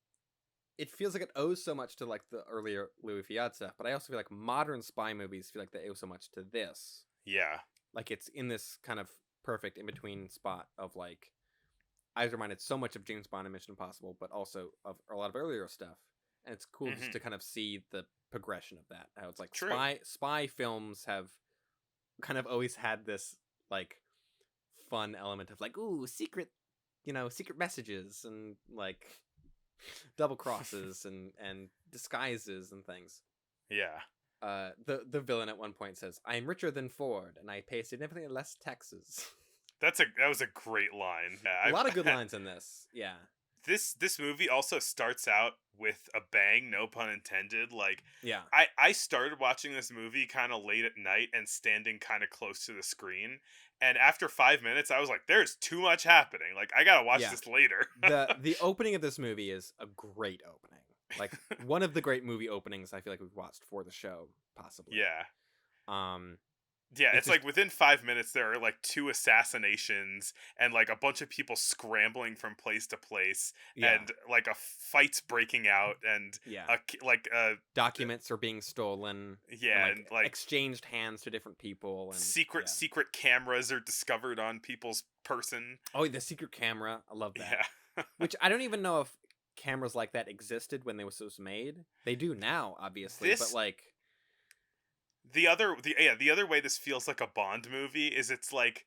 it feels like it owes so much to like the earlier Louis Fiat stuff, but I also feel like modern spy movies feel like they owe so much to this. Yeah. Like it's in this kind of perfect in between spot of like I was reminded so much of James Bond and Mission Impossible, but also of a lot of earlier stuff. And it's cool just to kind of see the progression of that. How it's like True. spy films have kind of always had this like fun element of like, ooh, secret messages and like double crosses and disguises and things. Yeah. The villain at one point says, "I am richer than Ford, and I pay significantly less taxes." That was a great line. Yeah, A lot of good lines in this. Yeah. This movie also starts out with a bang, no pun intended. Like, Yeah. I started watching this movie kind of late at night and standing kind of close to the screen. And after 5 minutes, I was like, there's too much happening. Like, I gotta watch this later. The opening of this movie is a great opening. Like, one of the great movie openings I feel like we've watched for the show, possibly. Yeah. Yeah, it's like within 5 minutes there are like 2 assassinations and like a bunch of people scrambling from place to place and like a fight's breaking out and documents are being stolen. Yeah, and like exchanged hands to different people and secret cameras are discovered on people's person. Oh, the secret camera. I love that. Yeah. Which I don't even know if cameras like that existed when they was made. They do now, obviously, but like the other way this feels like a Bond movie is it's like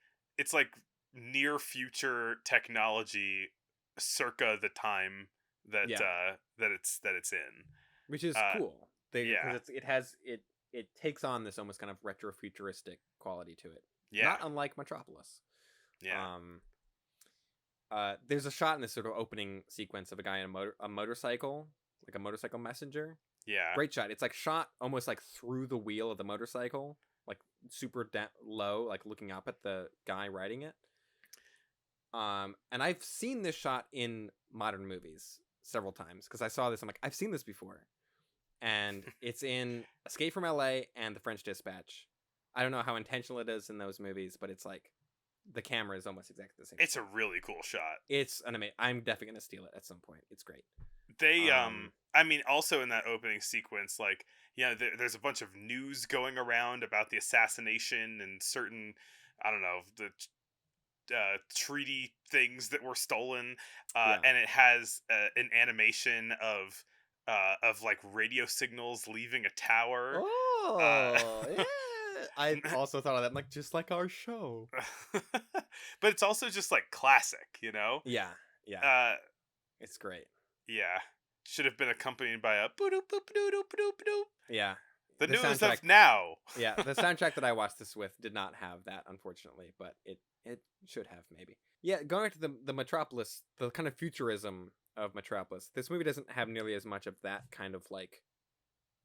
near future technology circa the time that that it's in, which is cool. It takes on this almost kind of retro futuristic quality to it. Not unlike Metropolis. There's a shot in this sort of opening sequence of a guy in a motorcycle, like a motorcycle messenger. Yeah. Great shot. It's like shot almost like through the wheel of the motorcycle, like super low, like looking up at the guy riding it. And I've seen this shot in modern movies several times because I saw this. I'm like, I've seen this before. And it's in Escape from LA and The French Dispatch. I don't know how intentional it is in those movies, but it's like the camera is almost exactly the same. It's a really cool shot. It's an amazing. I'm definitely gonna steal it at some point. It's great. They I mean, also in that opening sequence, like, there's a bunch of news going around about the assassination and certain, I don't know, the treaty things that were stolen, and it has an animation of like radio signals leaving a tower. Oh, yeah. I also thought of that, like, just like our show. But it's also just like classic, Yeah. It's great. Yeah. Should have been accompanied by a boop-doop-boop-doop-boop-doop. Yeah. The news of now. Yeah, the soundtrack that I watched this with did not have that, unfortunately, but it should have, maybe. Yeah, going back to the Metropolis, the kind of futurism of Metropolis, this movie doesn't have nearly as much of that kind of, like...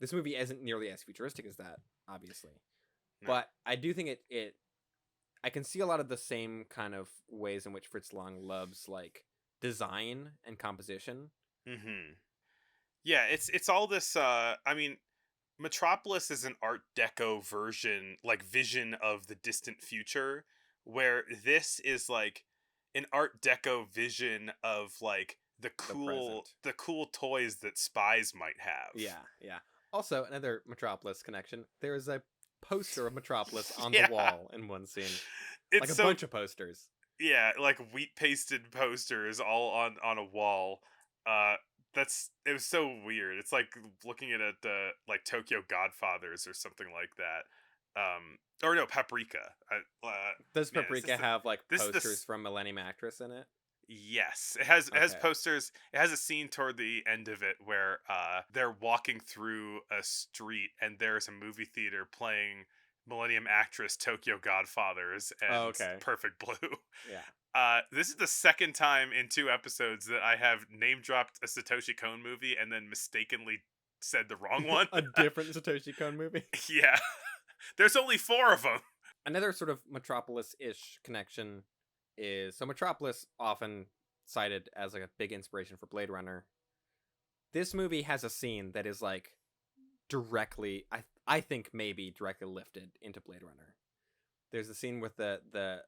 This movie isn't nearly as futuristic as that, obviously. No. But I do think I can see a lot of the same kind of ways in which Fritz Lang loves, like, design and composition. Mm-hmm. Yeah, it's all this, I mean, Metropolis is an Art Deco vision of the distant future, where this is, like, an Art Deco vision of, like, the cool toys that spies might have. Yeah. Also, another Metropolis connection, there is a poster of Metropolis on the wall in one scene. It's like a bunch of posters. Yeah, like wheat-pasted posters all on a wall. It was so weird. It's like looking at like Tokyo Godfathers or something like that. Or no, Paprika. Does Paprika have like posters from Millennium Actress in it? Yes, it has posters. It has a scene toward the end of it where they're walking through a street and there's a movie theater playing Millennium Actress, Tokyo Godfathers, and Perfect Blue. Yeah. This is the second time in 2 episodes that I have name dropped a Satoshi Kon movie and then mistakenly said the wrong one. A different Satoshi Kon movie? Yeah. There's only 4 of them. Another sort of Metropolis-ish connection is, so Metropolis often cited as like a big inspiration for Blade Runner. This movie has a scene that is like directly, I think maybe directly lifted into Blade Runner. There's a scene with the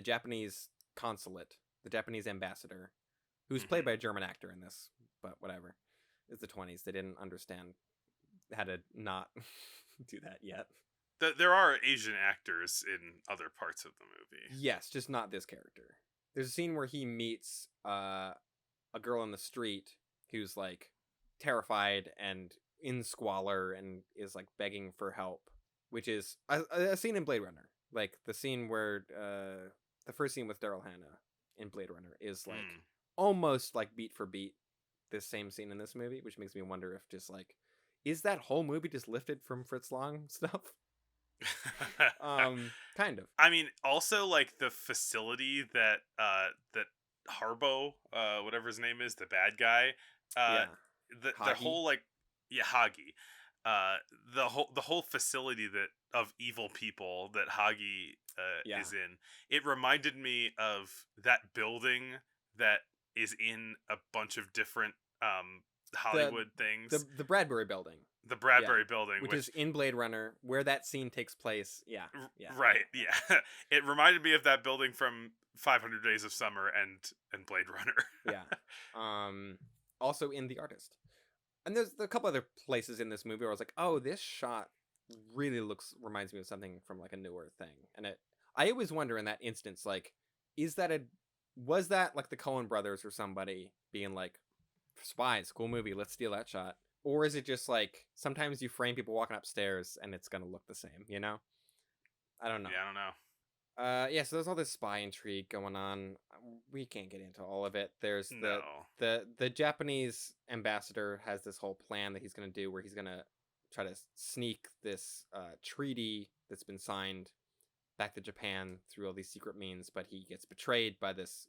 Japanese consulate, the Japanese ambassador, who's played by a German actor in this, but whatever. It's the 20s. They didn't understand how to not do that yet. There are Asian actors in other parts of the movie. Yes, just not this character. There's a scene where he meets a girl in the street who's like terrified and in squalor and is like begging for help, which is a scene in Blade Runner. Like the scene where the first scene with Daryl Hannah in Blade Runner is like almost like beat for beat this same scene in this movie, which makes me wonder if just like, is that whole movie just lifted from Fritz Lang stuff? Kind of. I mean, also like the facility that that Harbo, whatever his name is, the bad guy, Yeah. the Hagi. whole like, yeah, Hagi, the whole facility that of evil people that Hagi Yeah. is in, it reminded me of that building that is in a bunch of different Hollywood things. The Bradbury Building, The Bradbury Building, which is in Blade Runner, where that scene takes place. Yeah. Right. Yeah. It reminded me of that building from 500 Days of Summer and Blade Runner. Yeah. Also in The Artist. And there's a couple other places in this movie where I was like, oh, this shot really reminds me of something from like a newer thing. And I always wonder in that instance, like, was that like the Coen brothers or somebody being like, spies, cool movie, let's steal that shot? Or is it just like, sometimes you frame people walking upstairs and it's gonna look the same, you know? I don't know. Yeah, I don't know. Yeah, so there's all this spy intrigue going on. We can't get into all of it. There's No. the Japanese ambassador has this whole plan that he's going to do where he's going to try to sneak this treaty that's been signed back to Japan through all these secret means, but he gets betrayed by this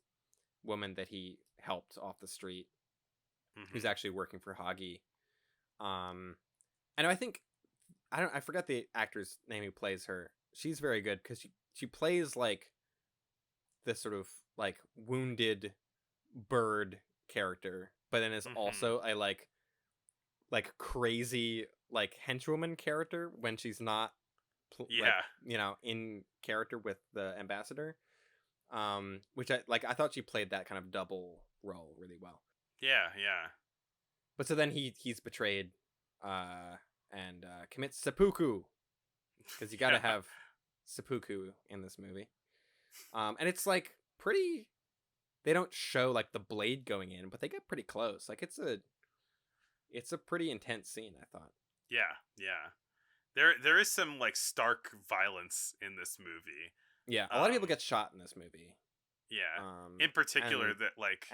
woman that he helped off the street, who's actually working for Hagi. And I think I forgot the actor's name who plays her. She's very good because she plays like this sort of like wounded bird character, but then is also a like crazy like henchwoman character when she's not in character with the ambassador. Which I thought she played that kind of double role really well. Yeah. But so then he's betrayed and commits seppuku, because you gotta have seppuku in this movie. And it's like pretty, they don't show like the blade going in, but they get pretty close. Like it's a pretty intense scene, I thought. Yeah. There is some like stark violence in this movie. Yeah, a lot of people get shot in this movie. Yeah. In particular, like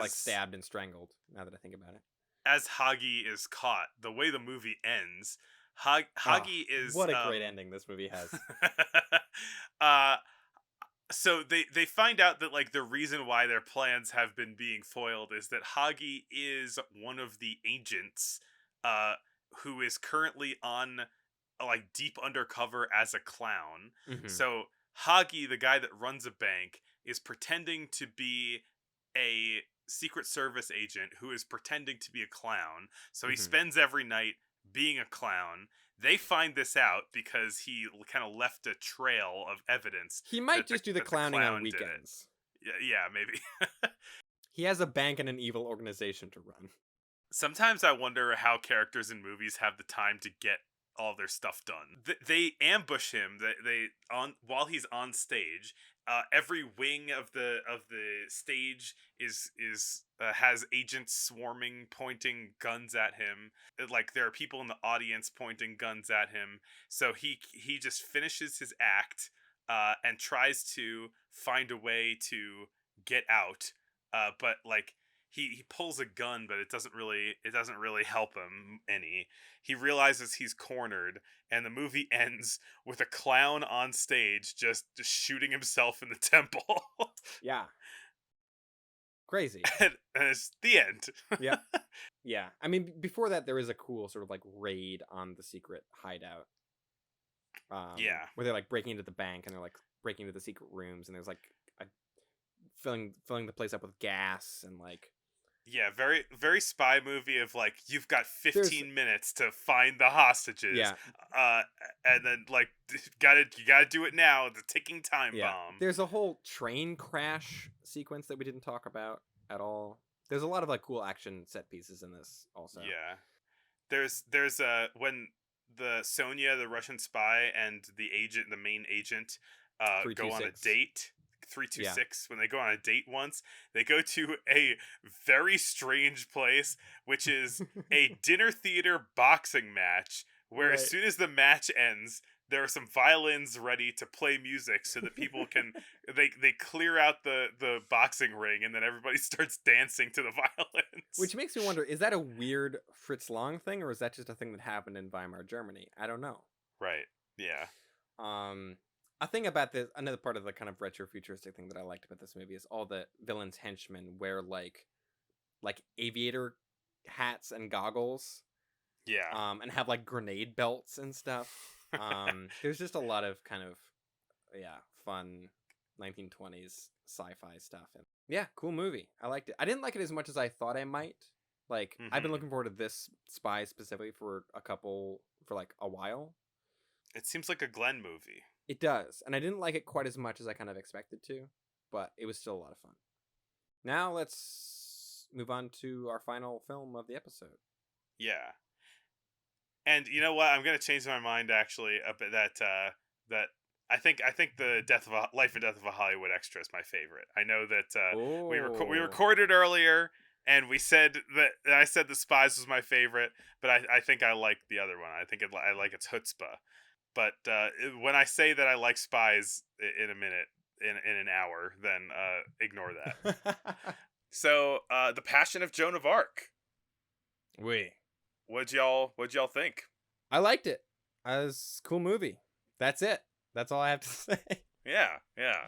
stabbed and strangled, now that I think about it. As Hagi is caught, the way the movie ends, Hagi is... What a great ending this movie has. So they find out that like the reason why their plans have been being foiled is that Hagi is one of the agents who is currently on like deep undercover as a clown. So Hagi, the guy that runs a bank, is pretending to be a Secret Service agent who is pretending to be a clown. So he spends every night being a clown. They find this out because he kind of left a trail of evidence. He might just do the clowning on weekends. Yeah, maybe. He has a bank and an evil organization to run. Sometimes I wonder how characters in movies have the time to get all their stuff done. They ambush him. While he's on stage. Every wing of the stage has agents swarming, pointing guns at him. Like there are people in the audience pointing guns at him. So he just finishes his act and tries to find a way to get out. But like he pulls a gun, but it doesn't really help him any. He realizes he's cornered, and the movie ends with a clown on stage just shooting himself in the temple. Yeah. Crazy. And it's the end. Yeah. Yeah. I mean, before that, there is a cool sort of like raid on the secret hideout. Yeah. Where they're like breaking into the bank and they're like breaking into the secret rooms and there's like a, filling the place up with gas and like Yeah, very very spy movie of like you've got there's 15 minutes to find the hostages. yeah Uh and then like you got to do it now, the ticking time yeah bomb. there's a whole train crash sequence that we didn't talk about at all. There's a lot of like cool action set pieces in this also. Yeah. There's when the Sonya, the Russian spy, and the main agent go on a 326. date. Yeah. 326, when they go on a date once, they go to a very strange place, which is a dinner theater boxing match where as Right. soon as the match ends, there are some violins ready to play music so that people can they clear out the boxing ring, and then everybody starts dancing to the violins. Which makes me wonder, is that a weird Fritz Lang thing, or is that just a thing that happened in Weimar Germany? I don't know. Right. Yeah. A thing about this, another part of the kind of retro futuristic thing that I liked about this movie is all the villains' henchmen wear like aviator hats and goggles, Yeah. and have like grenade belts and stuff. There's just a lot of kind of fun 1920s sci-fi stuff. And yeah, cool movie. I liked it. I didn't like it as much as I thought I might. Like I've been Mhm. looking forward to this spy specifically for like a while. It seems like a Glenn movie. It does, and I didn't like it quite as much as I kind of expected to, but it was still a lot of fun. Now let's move on to our final film of the episode. Yeah. And you know what? I'm gonna change my mind actually a bit. That I think the Life and Death of a Hollywood Extra is my favorite. I know that we Oh, recorded earlier and we said that I said The Spies was my favorite, but I think I like the other one. I think I like its chutzpah. But when I say that I like Spies in a minute, in an hour, then ignore that. So, The Passion of Joan of Arc. wait. What'd y'all think? I liked it. It was a cool movie. That's it. That's all I have to say. Yeah, yeah.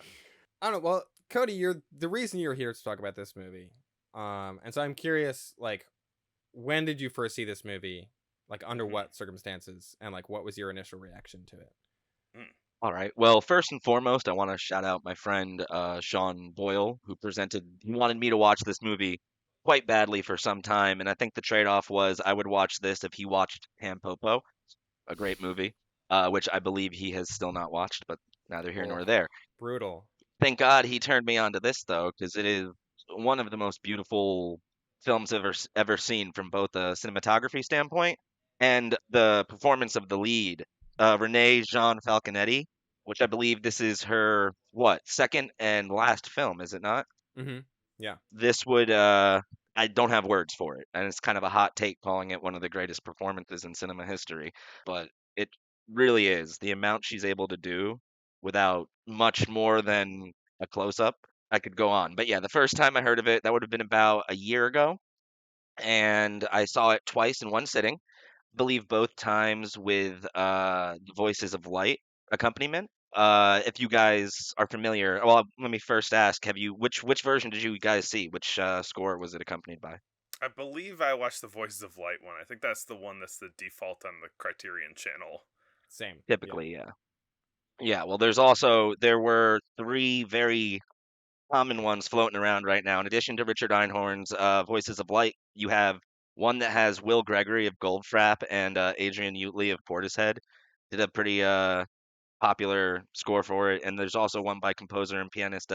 I don't know. Well, Cody, you're the reason you're here to talk about this movie. And so I'm curious, like, when did you first see this movie? Like, under what circumstances? And like, what was your initial reaction to it? All right. Well, first and foremost, I want to shout out my friend Sean Boyle, who he wanted me to watch this movie quite badly for some time, and I think the trade-off was I would watch this if he watched Tampopo, a great movie, which I believe he has still not watched, but neither here Oh, nor there. brutal. Thank God he turned me on to this though, because it is one of the most beautiful films ever seen from both a cinematography standpoint and the performance of the lead, Renee Jean Falconetti, which I believe this is her second and last film, is it not? Mm-hmm. Yeah. This would I don't have words for it, and it's kind of a hot take calling it one of the greatest performances in cinema history, but it really is. The amount she's able to do without much more than a close up. I could go on. But yeah, the first time I heard of it, that would have been about a year ago, and I saw it twice in one sitting. I believe both times with the Voices of Light accompaniment. If you guys are familiar, well, let me first ask: Have you which version did you guys see? Which score was it accompanied by? I believe I watched the Voices of Light one. I think that's the one that's the default on the Criterion channel. Same. Yeah. Typically, yeah. Yeah, well, there were three very common ones floating around right now. In addition to Richard Einhorn's Voices of Light, you have one that has Will Gregory of Goldfrapp and Adrian Utley of Portishead. Did a pretty popular score for it, and there's also one by composer and pianist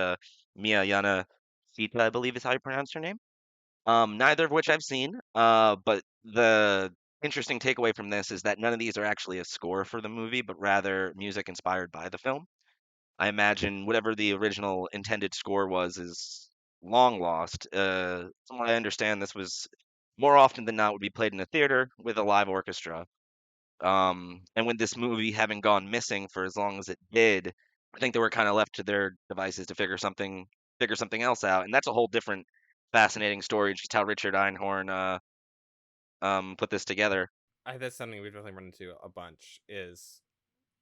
Mia Yana Sita, I believe is how you pronounce her name. Neither of which I've seen. But the interesting takeaway from this is that none of these are actually a score for the movie, but rather music inspired by the film. I imagine whatever the original intended score was is long lost. From what I understand, this was more often than not would be played in a theater with a live orchestra. And with this movie having gone missing for as long as it did, I think they were kind of left to their devices to figure something else out. And that's a whole different fascinating story, just how Richard Einhorn put this together. That's something we've definitely run into a bunch is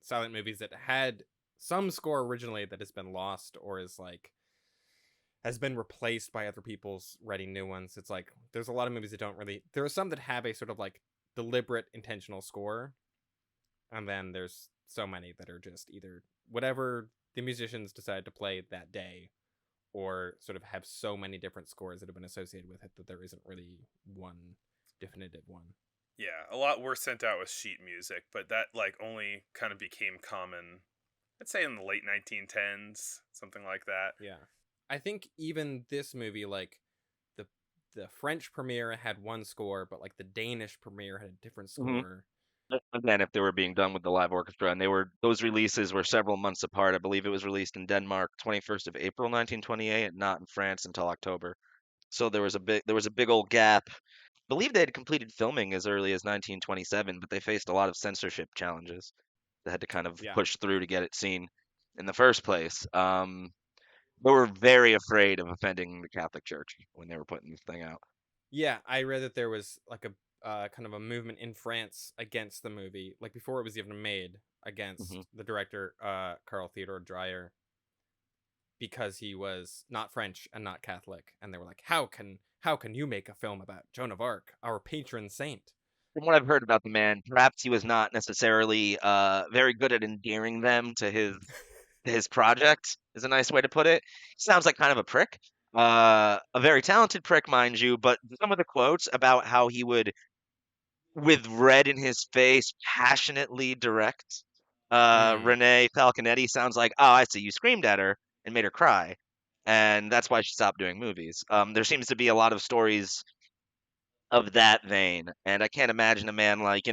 silent movies that had some score originally that has been lost or is like has been replaced by other people's writing new ones. It's like there's a lot of movies that don't really. There are some that have a sort of like deliberate intentional score, and then there's so many that are just either whatever the musicians decide to play that day, or sort of have so many different scores that have been associated with it that there isn't really one definitive one. Yeah, a lot were sent out with sheet music, but that like only kind of became common, I'd say in the late 1910s, something like that. Yeah. I think even this movie, like the the French premiere had one score, but like the Danish premiere had a different Hmm. score. Again, if they were being done with the live orchestra, and those releases were several months apart. I believe it was released in Denmark 21st of April 1928, and not in France until October. So there was a big old gap. I believe they had completed filming as early as 1927, but they faced a lot of censorship challenges. They had to kind of Yeah. push through to get it seen in the first place. They were very afraid of offending the Catholic Church when they were putting this thing out. Yeah, I read that there was like a kind of a movement in France against the movie, like before it was even made, Hmm. against the director Carl Theodor Dreyer, because he was not French and not Catholic, and they were like, how can you make a film about Joan of Arc, our patron saint? From what I've heard about the man, perhaps he was not necessarily very good at endearing them to his project, is a nice way to put it. Sounds like kind of a prick. A very talented prick, mind you, but some of the quotes about how he would, with red in his face, passionately direct Mm, Renee Falconetti sounds like, oh, I see, you screamed at her and made her cry. And that's why she stopped doing movies. There seems to be a lot of stories of that vein, and I can't imagine a man like,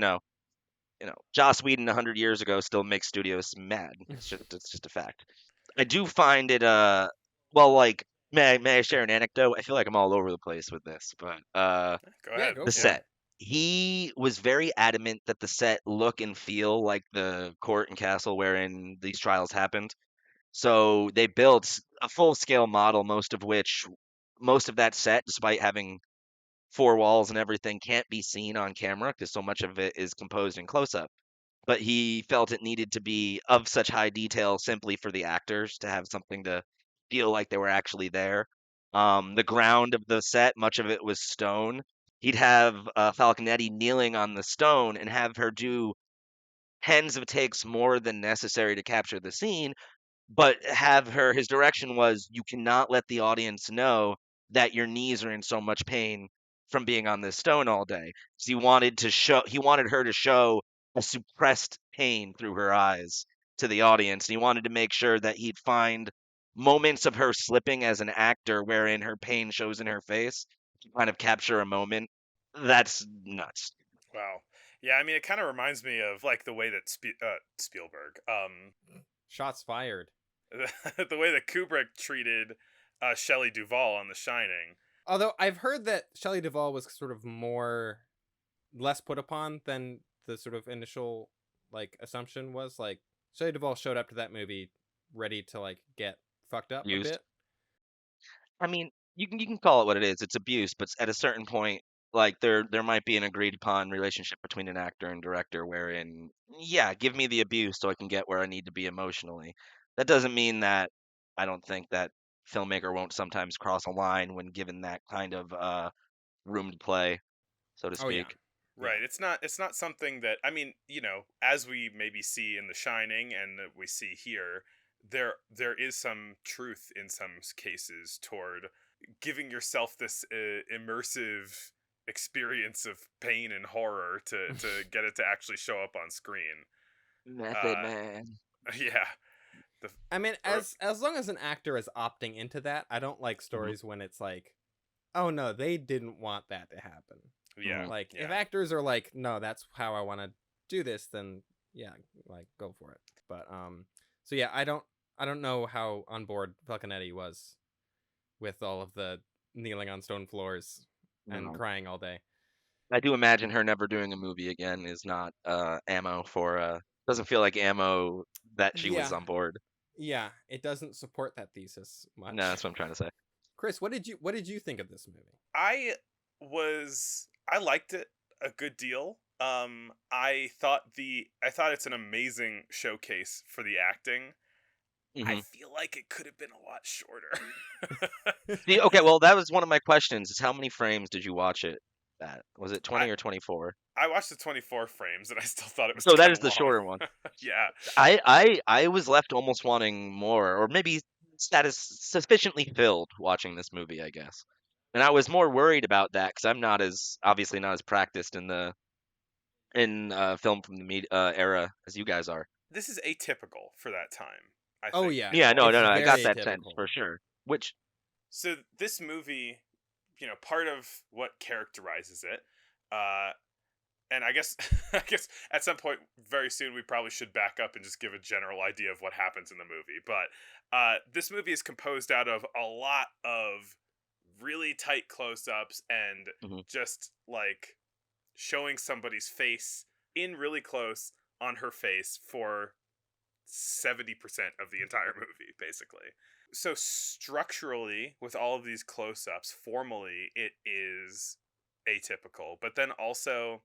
Joss Whedon 100 years ago still makes studios mad. It's just a fact. I do find it well, like, may I share an anecdote? I feel like I'm all over the place with this, but Go yeah, ahead. go the for Yeah. it. set. He was very adamant that the set look and feel like the court and castle wherein these trials happened. So they built a full-scale model, most of that set, despite having four walls and everything, can't be seen on camera because so much of it is composed in close-up. But he felt it needed to be of such high detail simply for the actors to have something to feel like they were actually there. The ground of the set, much of it was stone. He'd have Falconetti kneeling on the stone and have her do tens of takes more than necessary to capture the scene, but his direction was, you cannot let the audience know that your knees are in so much pain from being on this stone all day. So he wanted her to show a suppressed pain through her eyes to the audience, and he wanted to make sure that he'd find moments of her slipping as an actor wherein her pain shows in her face to kind of capture a moment. That's nuts. Wow. Yeah, I mean, it kind of reminds me of like the way that Spielberg, Shots fired. the way that Kubrick treated Shelley Duvall on The Shining. Although I've heard that Shelley Duvall was sort of less put upon than the sort of initial like assumption was. Like Shelley Duvall showed up to that movie ready to like get fucked up a Used. bit. I mean, you can call it what it is. It's abuse, but at a certain point, like there might be an agreed upon relationship between an actor and director wherein, yeah, give me the abuse so I can get where I need to be emotionally. That doesn't mean that I don't think that filmmaker won't sometimes cross a line when given that kind of room to play, so to Oh yeah, speak. yeah, Right. It's not something that, I mean, as we maybe see in The Shining and that we see here, there is some truth in some cases toward giving yourself this immersive experience of pain and horror to get it to actually show up on screen. Method Uh Man. yeah. The I mean, or, as long as an actor is opting into that, I don't like Hmm. stories when it's like, oh no, they didn't want that to happen. yeah. Hmm. Like if Yeah. actors are like, no, that's how I want to do this, then yeah, like go for it. But so yeah, I don't know how on board Falconetti was with all of the kneeling on stone floors and No. crying all day. I do imagine her never doing a movie again is not ammo for doesn't feel like ammo that she was Yeah, on board. yeah, it doesn't support that thesis No, much. that's what I'm trying to say. Chris, what did you think of this movie? I liked it a good deal. I thought it's an amazing showcase for the acting. I Hmm. feel like it could have been a lot shorter. Okay, well, that was one of my questions. Is how many frames did you watch it? that? Was it I 20 or 24? I watched the 24 frames and I still thought it was So that kind is of the long. shorter one. Yeah. I was left almost wanting more, or maybe sufficiently filled watching this movie, I guess. And I was more worried about that because I'm not as obviously not as practiced in the in film from the era as you guys are. This is atypical for that time, I Oh think. yeah, Yeah, no, it's no, no. I got very that sense atypical. for sure. Which, So this movie, part of what characterizes it, uh, and I guess I guess at some point very soon we probably should back up and just give a general idea of what happens in the movie. But this movie is composed out of a lot of really tight close-ups and mhm, just like showing somebody's face in really close on her face for 70% of the entire movie, basically. So structurally, with all of these close-ups, formally it is atypical. But then also,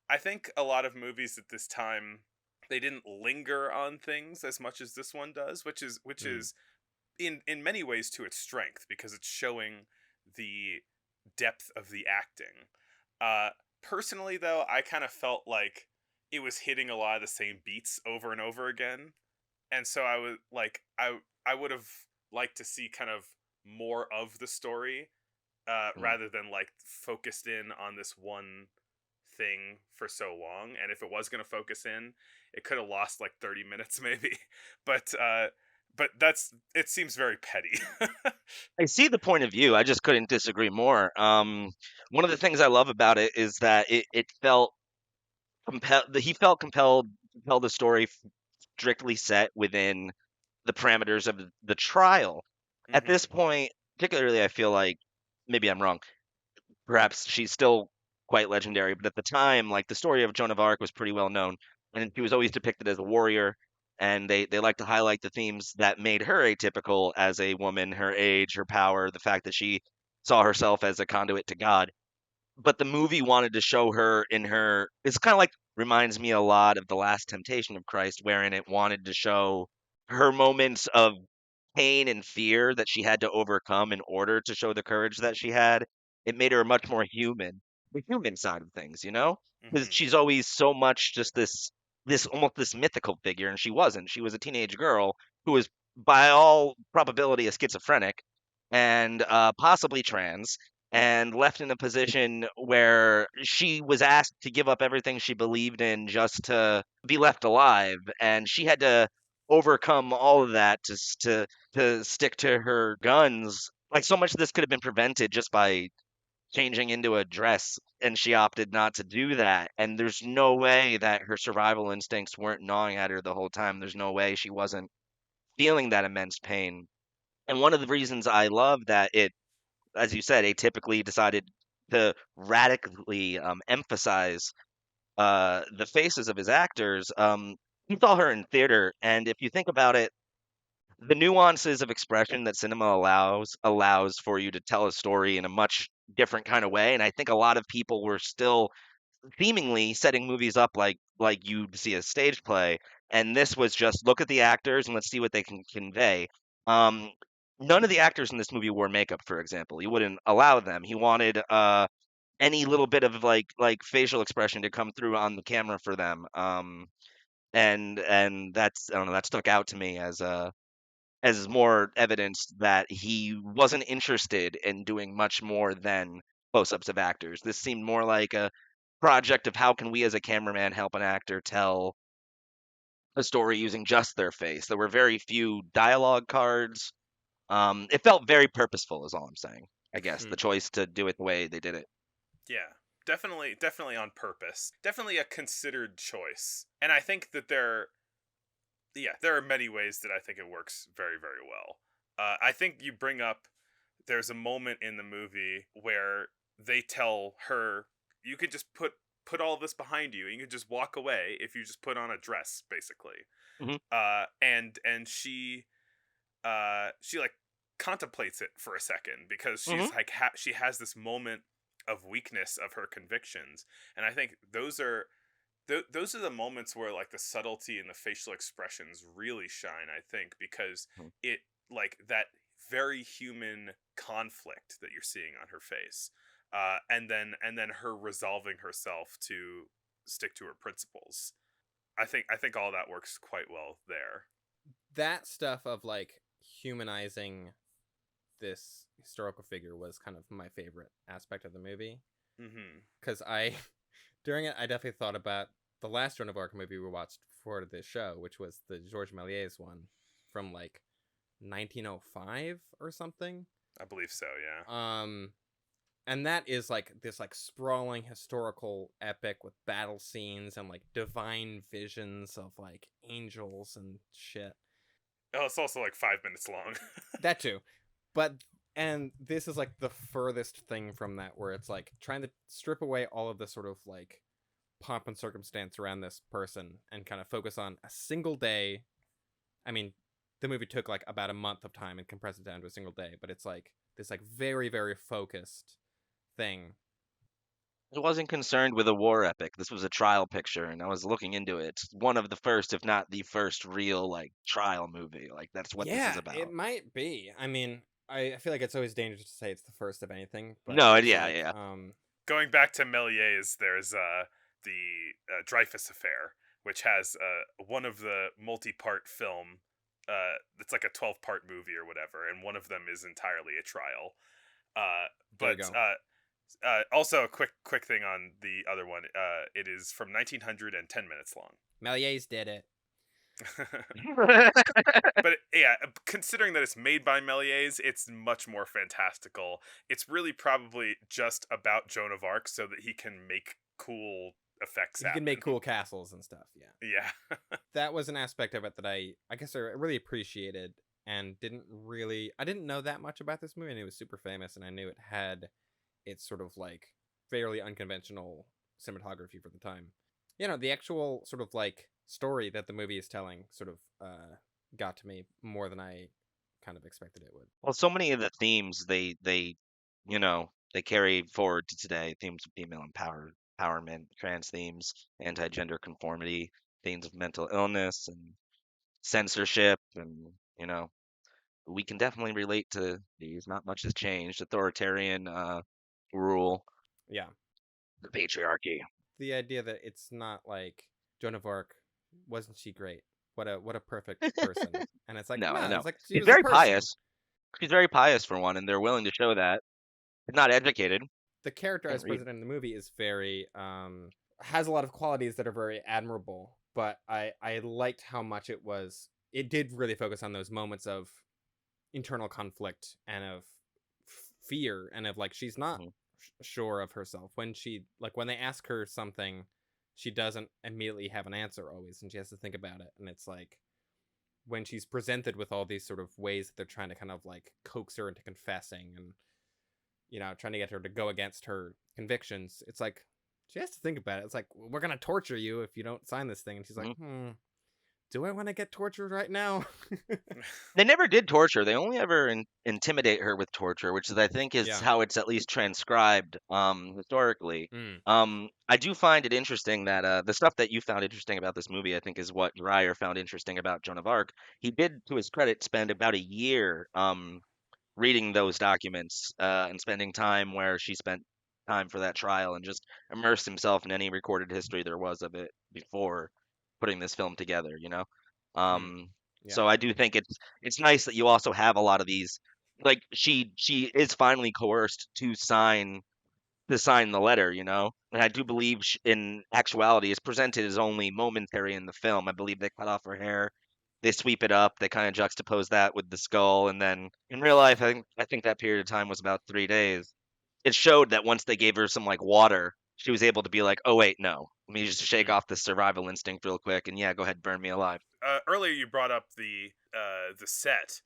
I think a lot of movies at this time, they didn't linger on things as much as this one does, which mm, is in many ways to its strength because it's showing the depth of the acting. Uh, Personally, though, I kind of felt like it was hitting a lot of the same beats over and over again, and so I was like, I would have liked to see kind of more of the story, mm. rather than like focused in on this one thing for so long. And if it was going to focus in, it could have lost like 30 minutes maybe. But that's it seems very petty. I see the point of view. I just couldn't disagree more. One of the things I love about it is that it felt compelled. He felt compelled to tell the story strictly set within the parameters of the trial. At this Mhm. point, particularly, I feel like maybe I'm wrong. Perhaps she's still quite legendary, but at the time, like the story of Joan of Arc was pretty well known, and she was always depicted as a warrior. And they like to highlight the themes that made her atypical as a woman, her age, her power, the fact that she saw herself as a conduit to God. But the movie wanted to show her in her. It's kind of like reminds me a lot of The Last Temptation of Christ, wherein it wanted to show her moments of pain and fear that she had to overcome in order to show the courage that she had. It made her much more human, the human side of things, you know? Because Mhm. she's always so much just this almost this mythical figure, and she wasn't. She was a teenage girl who was by all probability a schizophrenic and possibly trans, and left in a position where she was asked to give up everything she believed in just to be left alive, and she had to overcome all of that to stick to her guns. Like so much of this could have been prevented just by changing into a dress, and she opted not to do that. And there's no way that her survival instincts weren't gnawing at her the whole time. There's no way she wasn't feeling that immense pain. And one of the reasons I love that it, as you said, atypically decided to radically emphasize the faces of his actors. He saw her in theater, and if you think about it, the nuances of expression that cinema allows for you to tell a story in a much different kind of way. And I think a lot of people were still seemingly setting movies up like you'd see a stage play, and this was just look at the actors and let's see what they can convey. Um, None of the actors in this movie wore makeup, for example. He wouldn't allow them. He wanted any little bit of like facial expression to come through on the camera for them. And that's I don't know, that stuck out to me as more evidence that he wasn't interested in doing much more than close-ups of actors. This seemed more like a project of how can we as a cameraman help an actor tell a story using just their face. There were very few dialogue cards. It felt very purposeful, is all I'm saying. I guess the Hmm. choice to do it the way they did it. Yeah. Definitely on purpose. Definitely a considered choice. And I think that there are many ways that I think it works very, very well. I think you bring up there's a moment in the movie where they tell her you could just put all this behind you and you could just walk away if you just put on a dress, basically. Hmm. And she like contemplates it for a second because Hmm. she's like she has this moment of weakness of her convictions, and I think those are the moments where like the subtlety and the facial expressions really shine, I think, because it like that very human conflict that you're seeing on her face. and then her resolving herself to stick to her principles. I think all that works quite well there. That stuff of like humanizing this historical figure was kind of my favorite aspect of the movie, Mm-hmm. because I during it I definitely thought about the last Joan of Arc movie we watched for this show, which was the Georges Méliès one from like 1905 or something. I believe so. Yeah. And that is like this like sprawling historical epic with battle scenes and like divine visions of like angels and shit. Oh, it's also like 5 minutes long. That too. But and this is like the furthest thing from that, where it's like trying to strip away all of the sort of like pomp and circumstance around this person and kind of focus on a single day. I mean, the movie took like about a month of time and compressed it down to a single day, but it's like this like very, very focused thing. I wasn't concerned with a war epic. This was a trial picture, and I was looking into it. It's one of the first, if not the first, real like trial movie. Like that's what this is Yeah, it about. might be. I mean, I feel like it's always dangerous to say it's the first of anything, but No, it's yeah, like, yeah. Going back to Méliès, there's the Dreyfus Affair, which has one of the multi-part film. It's like a 12-part movie or whatever, and one of them is entirely a trial. There you But go. also a quick thing on the other one. It is from 1900 and 10 minutes long. Méliès did it. But yeah, considering that it's made by Méliès, it's much more fantastical. It's really probably just about Joan of Arc so that he can make cool effects You happen. can make cool castles and stuff, yeah. Yeah. That was an aspect of it that I guess I really appreciated and I didn't know that much about this movie, and it was super famous, and I knew it had its sort of like fairly unconventional cinematography for the time. You know, the actual sort of like story that the movie is telling sort of got to me more than I kind of expected it would. Well, so many of the themes they carry forward to today. Themes of female empowerment, trans themes, anti-gender conformity, themes of mental illness and censorship, and we can definitely relate to these. Not much has changed. Authoritarian rule, Yeah. the patriarchy. The idea that it's not like Joan of Arc, wasn't she great? What a perfect person. And it's like, No, no, no. it's like she She's was a very person. pious. She's very pious for one, and they're willing to show that. She's not educated. The character Can't as read. president in the movie is very has a lot of qualities that are very admirable, but I liked how much it did really focus on those moments of internal conflict and of fear, and of like she's not Mhm. sure of herself when they ask her something, she doesn't immediately have an answer always, and she has to think about it. And it's like when she's presented with all these sort of ways that they're trying to kind of like coax her into confessing and trying to get her to go against her convictions, it's like she has to think about it. It's like, we're gonna torture you if you don't sign this thing, and she's like, Mhm. do I want to get tortured right now? They never did torture. They only ever intimidate her with torture, which I think is Yeah. how it's at least transcribed historically. Mm. I do find it interesting that the stuff that you found interesting about this movie, I think, is what Dreyer found interesting about Joan of Arc. He did, to his credit, spend about a year reading those documents and spending time where she spent time for that trial, and just immersed himself in any recorded history there was of it before putting this film together, Mm. Um, Yeah. so I do think it's nice that you also have a lot of these, like she is finally coerced to sign the letter, and I do believe in actuality it's presented as only momentary in the film. I believe they cut off her hair, they sweep it up, they kind of juxtapose that with the skull, and then in real life, I think that period of time was about 3 days. It showed that once they gave her some like water, she was able to be like, oh wait, no, let me just shake Mm. off the survival instinct real quick, and yeah, go ahead, burn me alive. Earlier you brought up the set,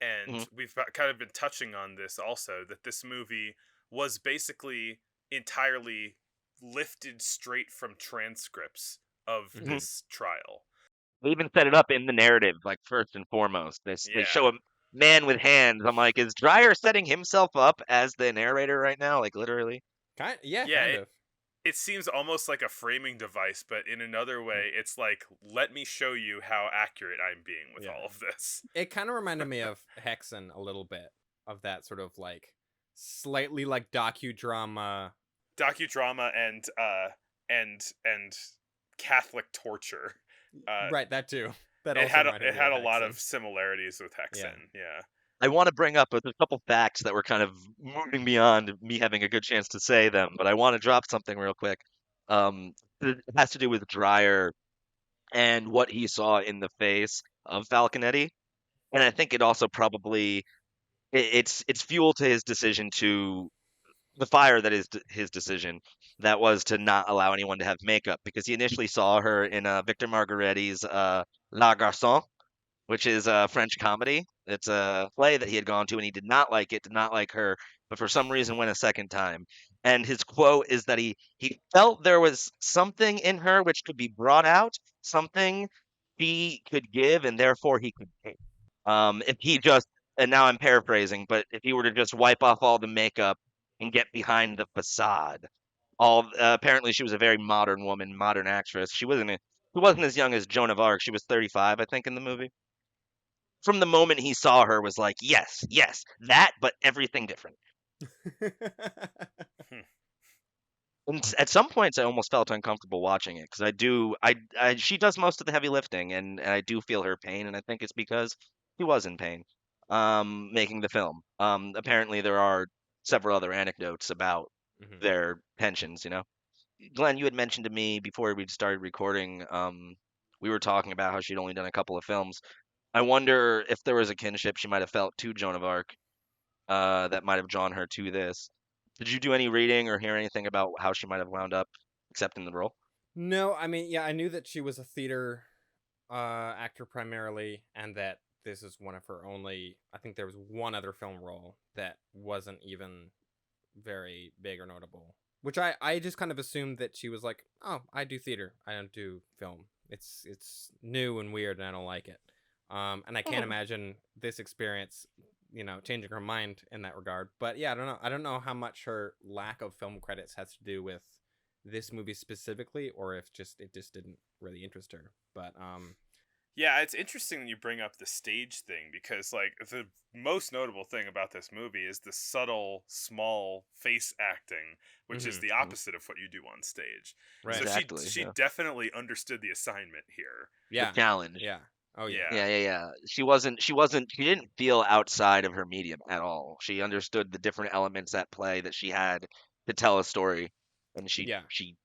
and Hmm. we've kind of been touching on this also, that this movie was basically entirely lifted straight from transcripts of Hmm. this trial. They even set it up in the narrative, like first and foremost. They show Yeah. a man with hands. I'm like, is Dreyer setting himself up as the narrator right now? Like literally. Yeah, Yeah, kind it, of. it seems almost like a framing device, but in another way, it's like, let me show you how accurate I'm being with Yeah. all of this. It kind of reminded me of Hexen a little bit, of that sort of like slightly like docudrama. And Catholic torture. Right, that too. That It also had reminded it me had of a lot Hexen. of similarities with Yeah. Hexen. Yeah. I want to bring up a couple facts that were kind of moving beyond me having a good chance to say them, but I want to drop something real quick. It has to do with Dreyer and what he saw in the face of Falconetti, and I think it also probably it's fuel to his decision to the fire that is his decision that was to not allow anyone to have makeup because he initially saw her in Victor Margaretti's La Garçon, which is a French comedy. It's a play that he had gone to and he did not like it, did not like her, but for some reason went a second time. And his quote is that he felt there was something in her which could be brought out, something she could give, and therefore he could take. If he just, and now I'm paraphrasing, but if he were to just wipe off all the makeup and get behind the facade, apparently she was a very modern woman, modern actress. She wasn't as young as Joan of Arc. She was 35, I think, in the movie. From the moment he saw her, was like, yes, yes, that, but everything different. Hmm. And at some points, I almost felt uncomfortable watching it because she does most of the heavy lifting, and I do feel her pain, and I think it's because he was in pain, making the film. Apparently, there are several other anecdotes about Mhm. their pensions. Glenn, you had mentioned to me before we started recording, we were talking about how she'd only done a couple of films. I wonder if there was a kinship she might have felt to Joan of Arc, that might have drawn her to this. Did you do any reading or hear anything about how she might have wound up accepting the role? No, I mean, yeah, I knew that she was a theater actor primarily, and that this is one of her only. I think there was one other film role that wasn't even very big or notable. Which I just kind of assumed that she was like, oh, I do theater, I don't do film. It's new and weird, and I don't like it. And I can't imagine this experience, changing her mind in that regard. But yeah, I don't know. I don't know how much her lack of film credits has to do with this movie specifically, or if it just didn't really interest her. But Yeah, it's interesting that you bring up the stage thing because, like, the most notable thing about this movie is the subtle, small face acting, which is mhm, the Mhm. opposite of what you do on stage. So right, Exactly. she Yeah. definitely understood the assignment here. The yeah, challenge. yeah, oh yeah, Yeah. Yeah, yeah, yeah. She didn't feel outside of her medium at all. She understood the different elements at play that she had to tell a story, and yeah. she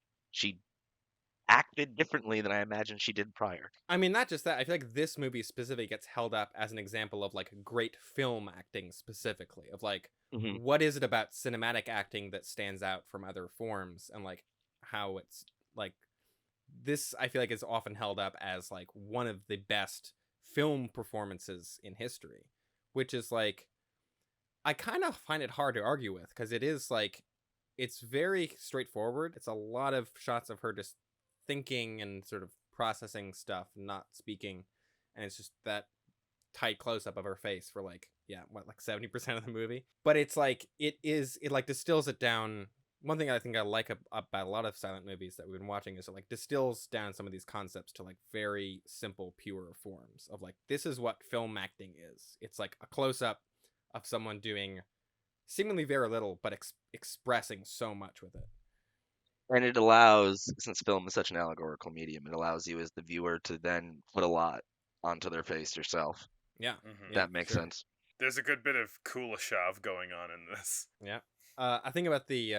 acted differently than I imagined she did prior. I mean, not just that. I feel like this movie specifically gets held up as an example of like great film acting specifically, of like Hmm. what is it about cinematic acting that stands out from other forms, and like how it's like this. I feel like is often held up as like one of the best film performances in history, which is like I kind of find it hard to argue with because it is like it's very straightforward. It's a lot of shots of her just thinking and sort of processing stuff, not speaking, and it's just that tight close up of her face for like like 70% of the movie. But it's like it like distills it down. One thing I think I like about a lot of silent movies that we've been watching is it like distills down some of these concepts to like very simple, pure forms of like this is what film acting is. It's like a close up of someone doing seemingly very little, but expressing so much with it. And it allows, since film is such an allegorical medium, it allows you as the viewer to then put a lot onto their face yourself. Yeah, Hmm. yeah, That makes sure. sense. There's a good bit of Kuleshov going on in this. Yeah. I think about the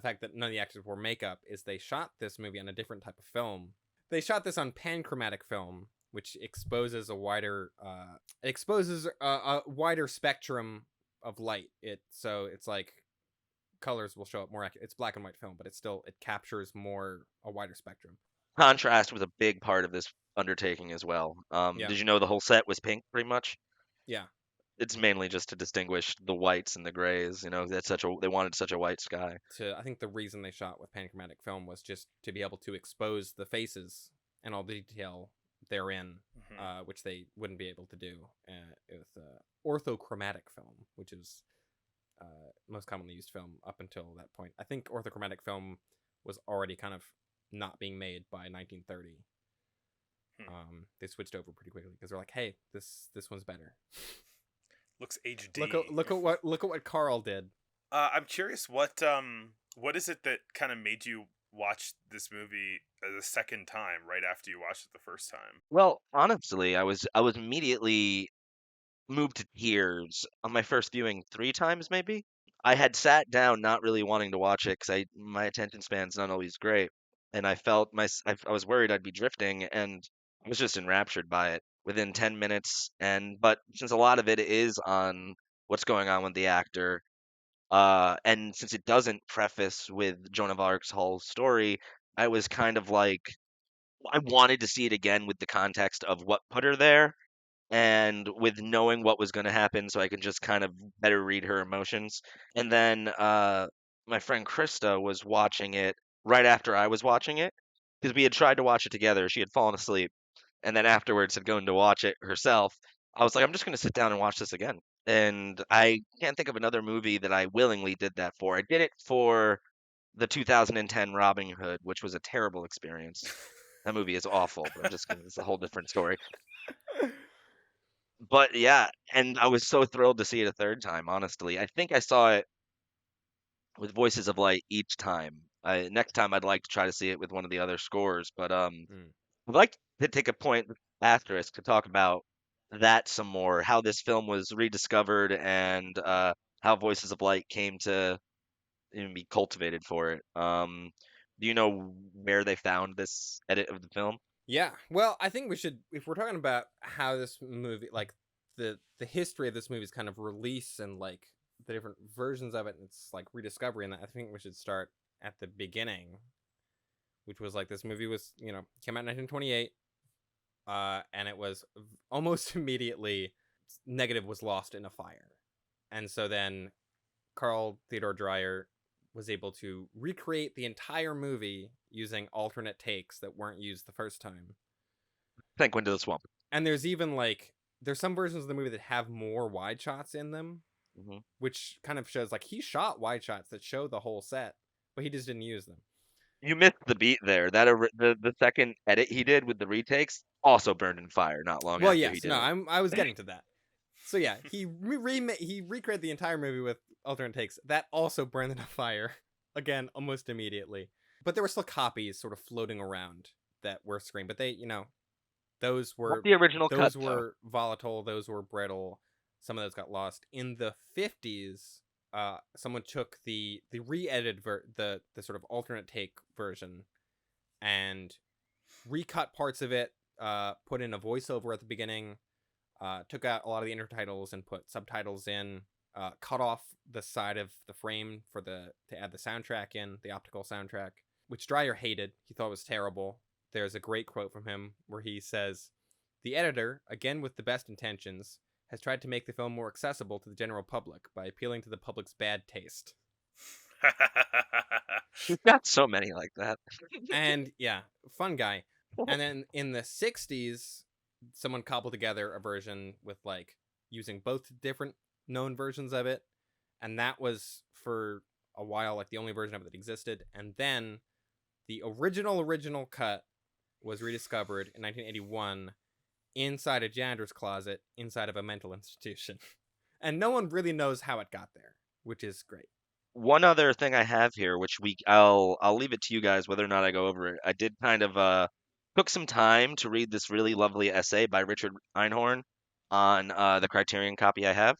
fact that none of the actors wore makeup is they shot this movie on a different type of film. They shot this on panchromatic film, which exposes a wider spectrum of light. It's like colors will show up more accurate. It's black and white film, but it captures more a wider spectrum. Contrast was a big part of this undertaking as well. Yeah, Did you know the whole set was pink, pretty much? yeah. It's mainly just to distinguish the whites and the grays. They wanted such a white sky. I think the reason they shot with panchromatic film was just to be able to expose the faces and all the detail therein, Hmm. which they wouldn't be able to do with orthochromatic film, which is most commonly used film up until that point. I think orthochromatic film was already kind of not being made by 1930. They switched over pretty quickly because they're like, "Hey, this one's better." Looks HD. Look at what Carl did. I'm curious what is it that kind of made you watch this movie the second time right after you watched it the first time? Well, honestly, I was immediately moved to tears on my first viewing 3 times maybe. I had sat down not really wanting to watch it because my attention span's not always great, and I felt I was worried I'd be drifting, and I was just enraptured by it within 10 minutes. And but since a lot of it is on what's going on with the actor, and since it doesn't preface with Joan of Arc's whole story, I was kind of like I wanted to see it again with the context of what put her there and with knowing what was going to happen so I can just kind of better read her emotions. And then my friend Krista was watching it right after I was watching it because we had tried to watch it together. She had fallen asleep and then afterwards had gone to watch it herself. I was like, I'm just going to sit down and watch this again. And I can't think of another movie that I willingly did that for. I did it for the 2010 Robin Hood, which was a terrible experience. That movie is awful, but I'm just gonna, it's a whole different story. But yeah, and I was so thrilled to see it a third time, honestly. I think I saw it with Voices of Light each time. Next time I'd like to try to see it with one of the other scores, but Mm. I'd like to take a point asterisk to talk about that some more, how this film was rediscovered and how Voices of Light came to even be cultivated for it. Do you know where they found this edit of the film? Yeah. Well, I think we should, if we're talking about how this movie, like the history of this movie's kind of release and like the different versions of it, and it's like rediscovery, and that, I think we should start at the beginning, which was like this movie was, came out in 1928, and it was almost immediately negative was lost in a fire, and so then Carl Theodor Dreyer was able to recreate the entire movie using alternate takes that weren't used the first time. Think Into the Swamp. And there's even like there's some versions of the movie that have more wide shots in them, Hmm. which kind of shows like he shot wide shots that show the whole set, but he just didn't use them. You missed the beat there. The second edit he did with the retakes also burned in fire not long Well, after he yes, did no, it. I was getting to that. So yeah, he recreated the entire movie with alternate takes. That also burned in a fire again almost immediately. But there were still copies sort of floating around that were screened, but they, those Not were the original cut though. volatile, those were brittle. Some of those got lost. In the 50s, someone took the re-edited the sort of alternate take version and recut parts of it, put in a voiceover at the beginning, took out a lot of the intertitles and put subtitles in, cut off the side of the frame for to add the soundtrack in, the optical soundtrack, which Dreyer hated. He thought it was terrible. There's a great quote from him where he says, "The editor, again with the best intentions, has tried to make the film more accessible to the general public by appealing to the public's bad taste." We've got so many like that. And yeah, fun guy. And then in the 60s, someone cobbled together a version with like using both different known versions of it. And that was for a while like the only version of it that existed. And then the original cut was rediscovered in 1981 inside a janitor's closet inside of a mental institution. And no one really knows how it got there, which is great. One other thing I have here, which I'll leave it to you guys whether or not I go over it. I did kind of took some time to read this really lovely essay by Richard Einhorn on the Criterion copy I have.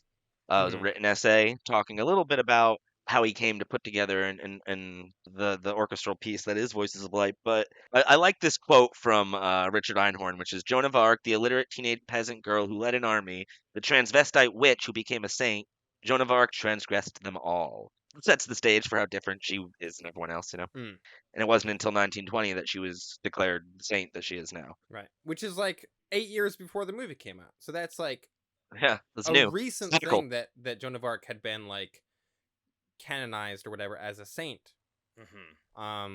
It was a Mm-hmm. written essay talking a little bit about how he came to put together and the orchestral piece that is Voices of Light. But I like this quote from Richard Einhorn, which is Joan of Arc, the illiterate teenage peasant girl who led an army, the transvestite witch who became a saint. Joan of Arc transgressed them all. Sets the stage for how different she is than everyone else, you know. Mm, And it wasn't until 1920 that she was declared the saint that she is now. right. Which is like 8 years before the movie came out. So that's like Yeah, that's a new. recent Cynical. thing that Joan of Arc had been like canonized or whatever as a saint.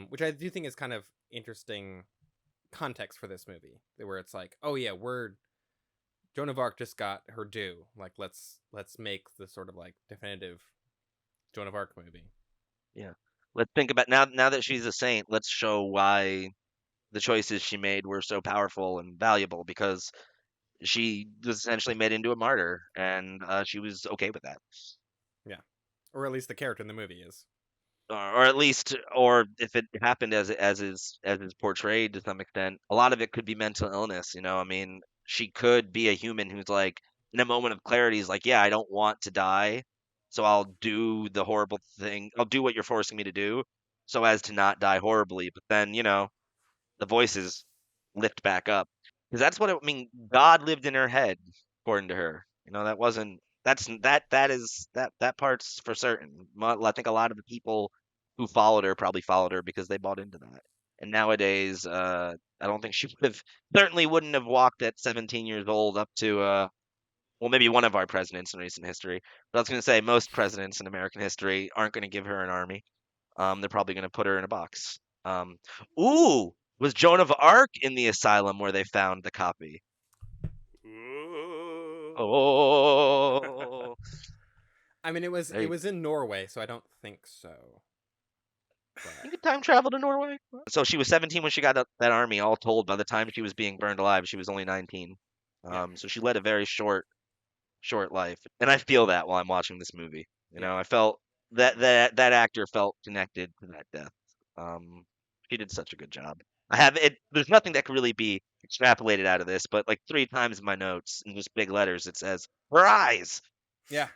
Which I do think is kind of interesting context for this movie, where it's like, oh yeah, we're Joan of Arc just got her due. Like let's make the sort of like definitive Joan of Arc movie. Yeah. Let's think about now that she's a saint, let's show why the choices she made were so powerful and valuable because she was essentially made into a martyr and she was okay with that. Yeah. Or at least the character in the movie is. Or at least, or if it happened as is portrayed to some extent, a lot of it could be mental illness. I mean, she could be a human who's like, in a moment of clarity, is like, yeah, I don't want to die, so I'll do the horrible thing. I'll do what you're forcing me to do, so as to not die horribly. But then, the voices lift back up, because that's what I mean. God lived in her head, according to her. That wasn't. That part's for certain. I think a lot of the people who followed her probably followed her because they bought into that. And nowadays, I don't think she would have certainly wouldn't have walked at 17 years old up to well, maybe one of our presidents in recent history. But I was going to say most presidents in American history aren't going to give her an army. They're probably going to put her in a box. Um, ooh, was Joan of Arc in the asylum where they found the copy? Ooh. Oh, I mean, it was there you in Norway, so I don't think so. You But could time travel to Norway. So she was 17 when she got that army. All told, by the time she was being burned alive, she was only 19. yeah, So she led a very short life, and I feel that while I'm watching this movie. yeah. I felt that actor felt connected to that death. Um, she did such a good job. I have it. There's nothing that could really be extrapolated out of this, but like 3 times in my notes in just big letters, it says her eyes. Yeah.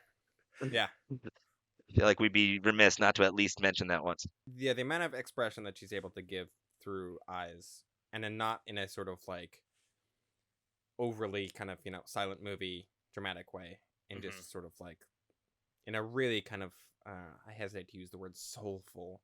Yeah. I feel like we'd be remiss not to at least mention that once. Yeah, the amount of expression that she's able to give through eyes, and then not in a sort of like overly kind of, silent movie dramatic way, and Mhm. just sort of like in a really kind of I hesitate to use the word soulful,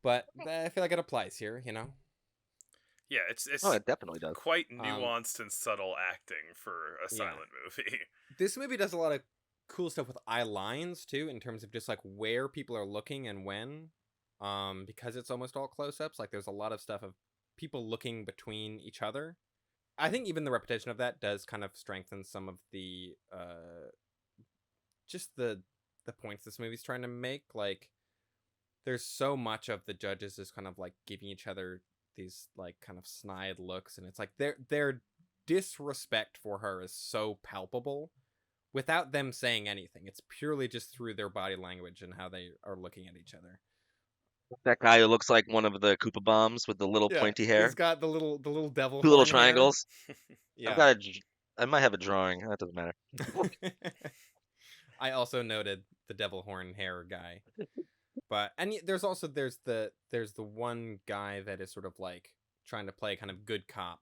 but I feel like it applies here, Yeah, Oh, it's it definitely does. quite nuanced and subtle acting for a Yeah. silent movie. This movie does a lot of cool stuff with eye lines too, in terms of just like where people are looking and when. Because it's almost all close-ups, like there's a lot of stuff of people looking between each other. I think even the repetition of that does kind of strengthen some of the just the points this movie's trying to make. Like there's so much of the judges just kind of like giving each other these like kind of snide looks, and it's like their disrespect for her is so palpable without them saying anything. It's purely just through their body language and how they are looking at each other. That guy who looks like one of the Koopa Bombs with the little Yeah, pointy he's hair, got the little devil 2 little horn hair. triangles. I've Yeah. got I might have a drawing. That doesn't matter. I also noted the devil horn hair guy. But there's also there's the one guy that is sort of like trying to play kind of good cop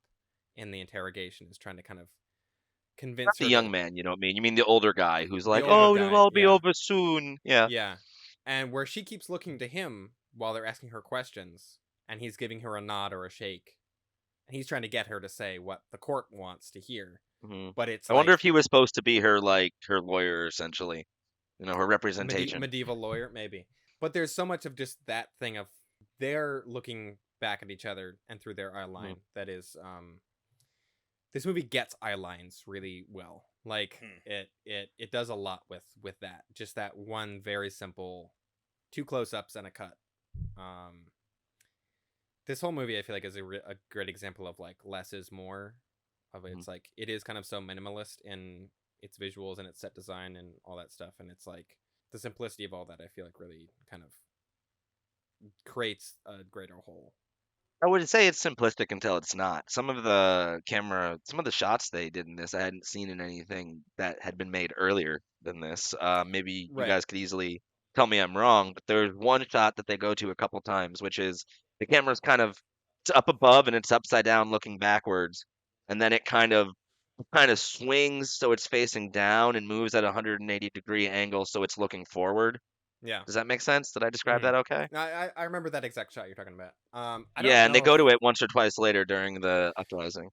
in the interrogation, is trying to kind of Not convince the her young to man, you know what I mean? You mean the older guy who's the like, older "Oh, it'll guy. all be Yeah. over soon." Yeah. Yeah. And where she keeps looking to him while they're asking her questions, and he's giving her a nod or a shake, and he's trying to get her to say what the court wants to hear. hmm But it's I wonder if like he was supposed to be her her lawyer essentially, her representation. medieval lawyer, maybe. But there's so much of just that thing of they're looking back at each other and through their eye line that is this movie gets eye lines really well. Like it does a lot with that. Just that one very simple 2 close-ups and a cut. This whole movie I feel like is a great example of like less is more. Of Mhm. it's like it is kind of so minimalist in its visuals and its set design and all that stuff, and it's like the simplicity of all that I feel like really kind of creates a greater whole. I would say it's simplistic until it's not. Some of the shots they did in this, I hadn't seen in anything that had been made earlier than this. Maybe you Right. guys could easily tell me I'm wrong, but there's one shot that they go to a couple times, which is the camera's kind of it's up above and it's upside down looking backwards, and then it kind of swings so it's facing down and moves at a 180-degree angle so it's looking forward. Yeah. Does that make sense? Did I describe that okay? I remember that exact shot you're talking about. I don't Yeah, and they know go if to it once or twice later during the uprising.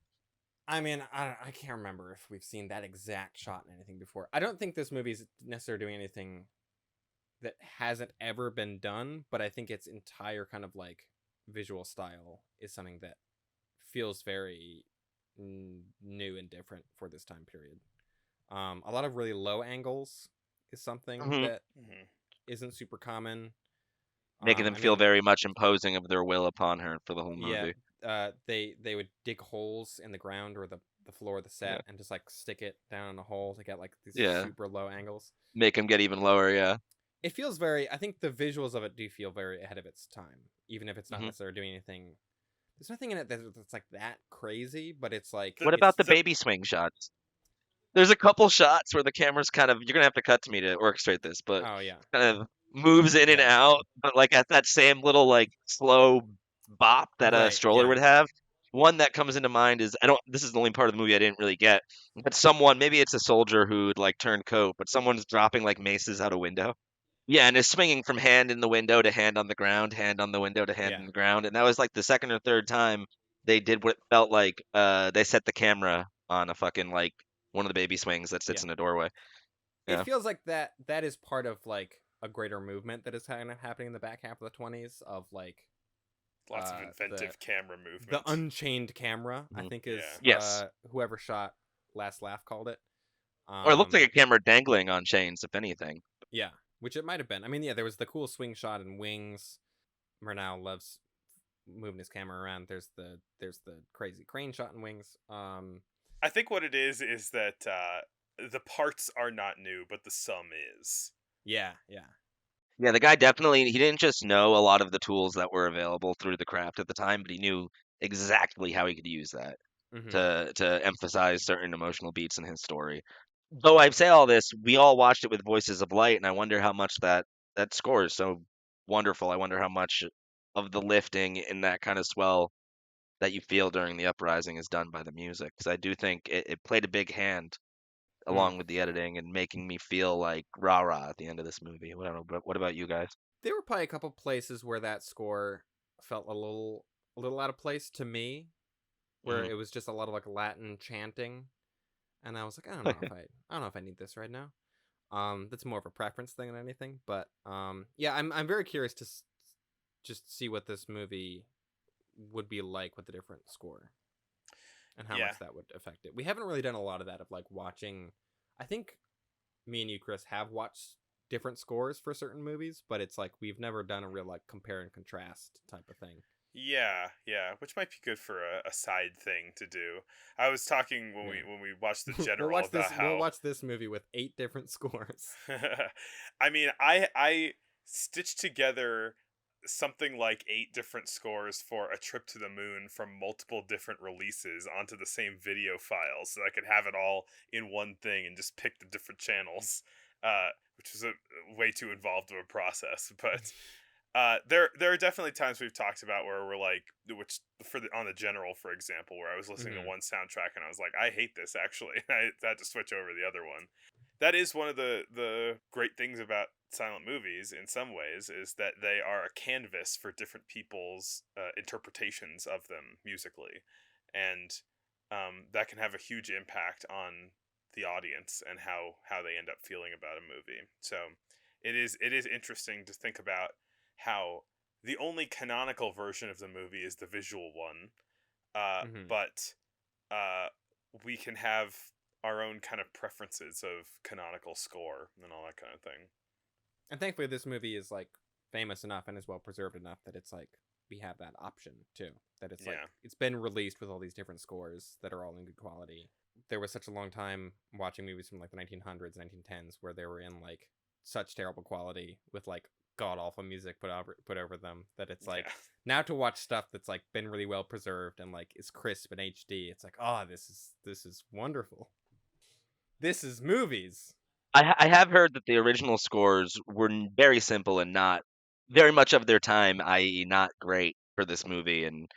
I mean, I can't remember if we've seen that exact shot in anything before. I don't think this movie's necessarily doing anything that hasn't ever been done, but I think its entire kind of like visual style is something that feels very new and different for this time period. A lot of really low angles is something Mhm. that isn't super common. Making them I feel mean, very much imposing of their will upon her for the whole yeah, movie. they would dig holes in the ground or the floor of the set Yeah. and just like stick it down in a hole to get like these Yeah. super low angles. Make them get even lower, yeah. It feels very. I think the visuals of it do feel very ahead of its time, even if it's not Hmm. necessarily doing anything. There's nothing in it that's like that crazy, but it's like The What about it's. the the baby swing shots? There's a couple shots where the camera's kind of, you're gonna have to cut to me to orchestrate this, but Oh yeah, kind of moves in and yeah, out, but like at that same little like slow bop that a right, stroller yeah, would have. One that comes into mind is, I don't, this is the only part of the movie I didn't really get, but someone, maybe it's a soldier who'd like turned coat, but someone's dropping like maces out a window. Yeah, and is swinging from hand in the window to hand on the ground, hand on the window to hand yeah, on the ground, and that was like the second or third time they did what felt like they set the camera on a fucking like one of the baby swings that sits yeah. in a doorway. It Yeah. feels like that is part of like a greater movement that is kind of happening in the back half of the 20s of like lots of the inventive camera the movement. unchained camera. I Mhm. think Yeah. is Yes. whoever shot Last Laugh called it. Or it looked like Um, a camera dangling on chains, if anything. yeah, which it might have been. I mean, yeah, there was the cool swing shot in Wings. Murnau loves moving his camera around. There's the crazy crane shot in Wings. I think what it is that the parts are not new, but the sum is. Yeah, yeah, Yeah, the guy definitely, he didn't just know a lot of the tools that were available through the craft at the time, but he knew exactly how he could use that hmm to emphasize certain emotional beats in his story. Though I say all this, we all watched it with Voices of Light, and I wonder how much that score is so wonderful. I wonder how much of the lifting in that kind of swell that you feel during the uprising is done by the music, because I do think it played a big hand mm. along with the editing and making me feel like rah rah at the end of this movie. I don't know, but what about you guys? There were probably a couple places where that score felt a little out of place to me, where Mhm. it was just a lot of like Latin chanting, and I was like, I don't know if I need this right now. That's more of a preference thing than anything, but yeah, I'm very curious to just see what this movie would be like with a different score and how Yeah. much that would affect it. We haven't really done a lot of that of like watching. I think me and you, Chris, have watched different scores for certain movies, but it's like we've never done a real like compare and contrast type of thing. Yeah, yeah, which might be good for a side thing to do. I was talking when Yeah, we watched the we'll general watch about this. We'll how watch this movie with 8 different scores. I mean, I stitched together something like 8 different scores for A Trip to the Moon from multiple different releases onto the same video file so I could have it all in one thing and just pick the different channels, which was a way too involved of a process. But there are definitely times we've talked about where we're like, which for the on the general, for example, where I was listening to hmm one soundtrack and I was like, I hate this actually. I had to switch over to the other one. That is one of the great things about silent movies in some ways is that they are a canvas for different people's interpretations of them musically, and that can have a huge impact on the audience and how they end up feeling about a movie. So it is interesting to think about how the only canonical version of the movie is the visual one, hmm but uh, we can have our own kind of preferences of canonical score and all that kind of thing. And thankfully, this movie is like famous enough and is well preserved enough that it's like we have that option too. That it's like Yeah. it's been released with all these different scores that are all in good quality. There was such a long time watching movies from like the 1900s, 1910s where they were in like such terrible quality with like god awful music put over them that it's Yeah. like now to watch stuff that's like been really well preserved and like is crisp in HD. It's like, oh, this is wonderful. This is movies. I have heard that the original scores were very simple and not very much of their time, i.e., not great for this movie. And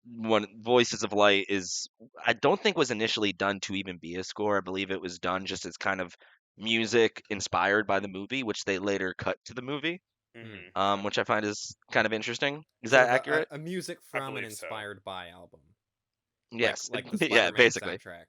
one Voices of Light is, I don't think was initially done to even be a score. I believe it was done just as kind of music inspired by the movie, which they later cut to the movie, Mm-hmm. which I find is kind of interesting. Is Sort that of accurate? a music I from and believe so. inspired by album, Yes. like the Yeah, Spider-Man basically. soundtrack.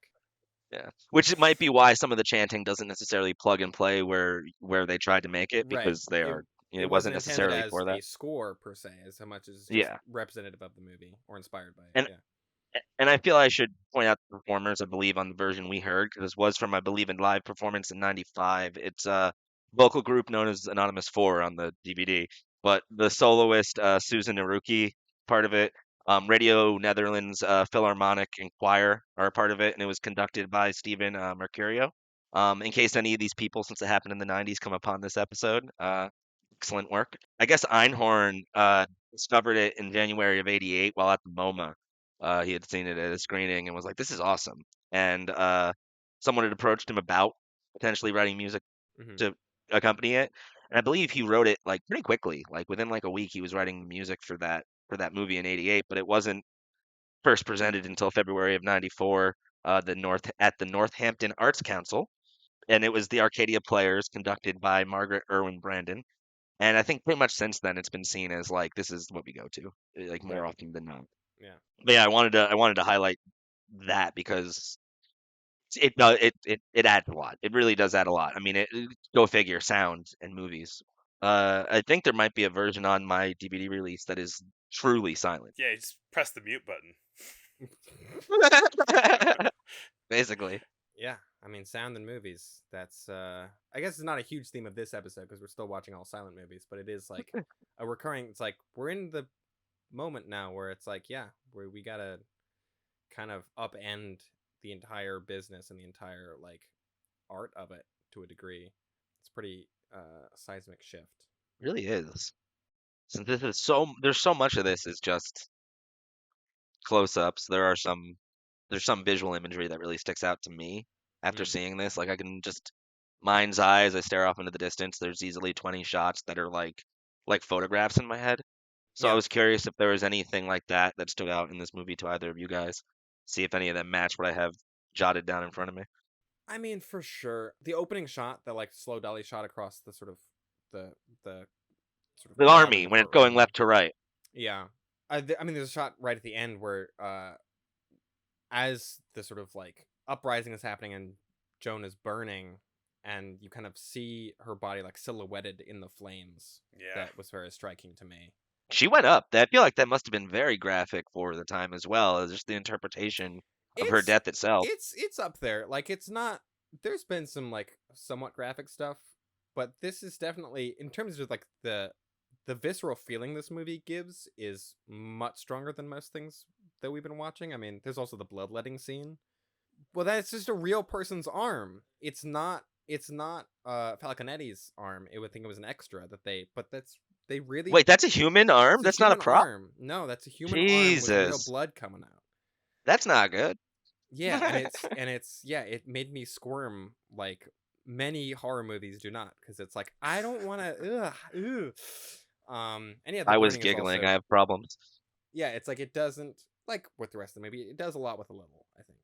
Yeah. Which might be why some of the chanting doesn't necessarily plug and play where they tried to make it, Right. because they It are, it it wasn't wasn't intended necessarily as for that. a score per se, as much as just Yeah. representative of the movie or inspired by it. And Yeah. and I feel I should point out the performers, I believe, on the version we heard, because this was from, I believe, a live performance in '95. It's a vocal group known as Anonymous 4 on the DVD, but the soloist Susan Naruki part of it. Radio Netherlands Philharmonic and Choir are a part of it, and it was conducted by Stephen Mercurio. In case any of these people, since it happened in the 90s, come upon this episode, excellent work. I guess Einhorn discovered it in January of '88 while at the MoMA. He had seen it at a screening and was like, "This is awesome." And someone had approached him about potentially writing music Hmm. to accompany it. And I believe he wrote it like pretty quickly, like within like a week. He was writing music for that movie in '88, but it wasn't first presented until February of '94, the Northampton Arts Council, and it was the Arcadia Players conducted by Margaret Irwin Brandon. And I think pretty much since then it's been seen as like this is what we go to, like more Right. often than not. Yeah. But yeah, I wanted to highlight that because it adds a lot. It really does add a lot. I mean, go figure, sound and movies. I think there might be a version on my DVD release that is truly silent. Yeah, you just press the mute button. Basically. Yeah. I mean, sound in movies. That's I guess it's not a huge theme of this episode because we're still watching all silent movies, but it is like a recurring. It's like we're in the moment now where it's like, yeah, we gotta kind of upend the entire business and the entire like art of it to a degree. It's pretty seismic shift. Really is. Since there's so much of this is just close-ups. There's some visual imagery that really sticks out to me after Mm. seeing this. Like I can just mind's eye as I stare off into the distance. There's easily 20 shots that are like photographs in my head. So I Yeah. was curious if there was anything like that that stood out in this movie to either of you guys. See if any of them match what I have jotted down in front of me. I mean, for sure, the opening shot, that like slow dolly shot across the sort of the sort of The crowd in army the when it's going courtroom. left to right. Yeah. I mean, there's a shot right at the end where as the sort of like uprising is happening and Joan is burning, and you kind of see her body like silhouetted in the flames. Yeah. That was very striking to me. She went up. I feel like that must have been very graphic for the time as well, as just the interpretation of her It's death itself. it's up there. Like, it's not. There's been some like somewhat graphic stuff, but this is definitely, in terms of like the visceral feeling this movie gives, is much stronger than most things that we've been watching. I mean, there's also the bloodletting scene. Well, that's just a real person's arm. It's not Falconetti's arm. It would think it was an extra that they, but they really. Wait, that's a human arm? It's a That's not a human prop? arm. No, that's a human arm with real Jesus. blood coming out. That's not good. Yeah, and it's yeah, it made me squirm like many horror movies do not, because it's like I don't want to. And yeah, the I was burning is giggling. also, I have problems. yeah. It's like it doesn't, like with the rest of the movie. It does a lot with a little, I think.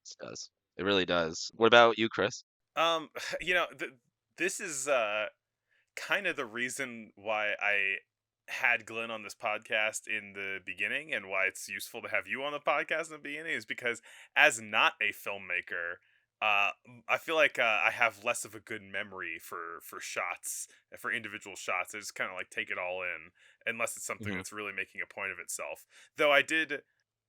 It does. It really does. What about you, Chris? Um, this is kind of the reason why I had Glenn on this podcast in the beginning, and why it's useful to have you on the podcast in the beginning, is because as not a filmmaker, I feel like I have less of a good memory for shots, for individual shots. I just kind of like take it all in, unless it's something Hmm. that's really making a point of itself. Though I did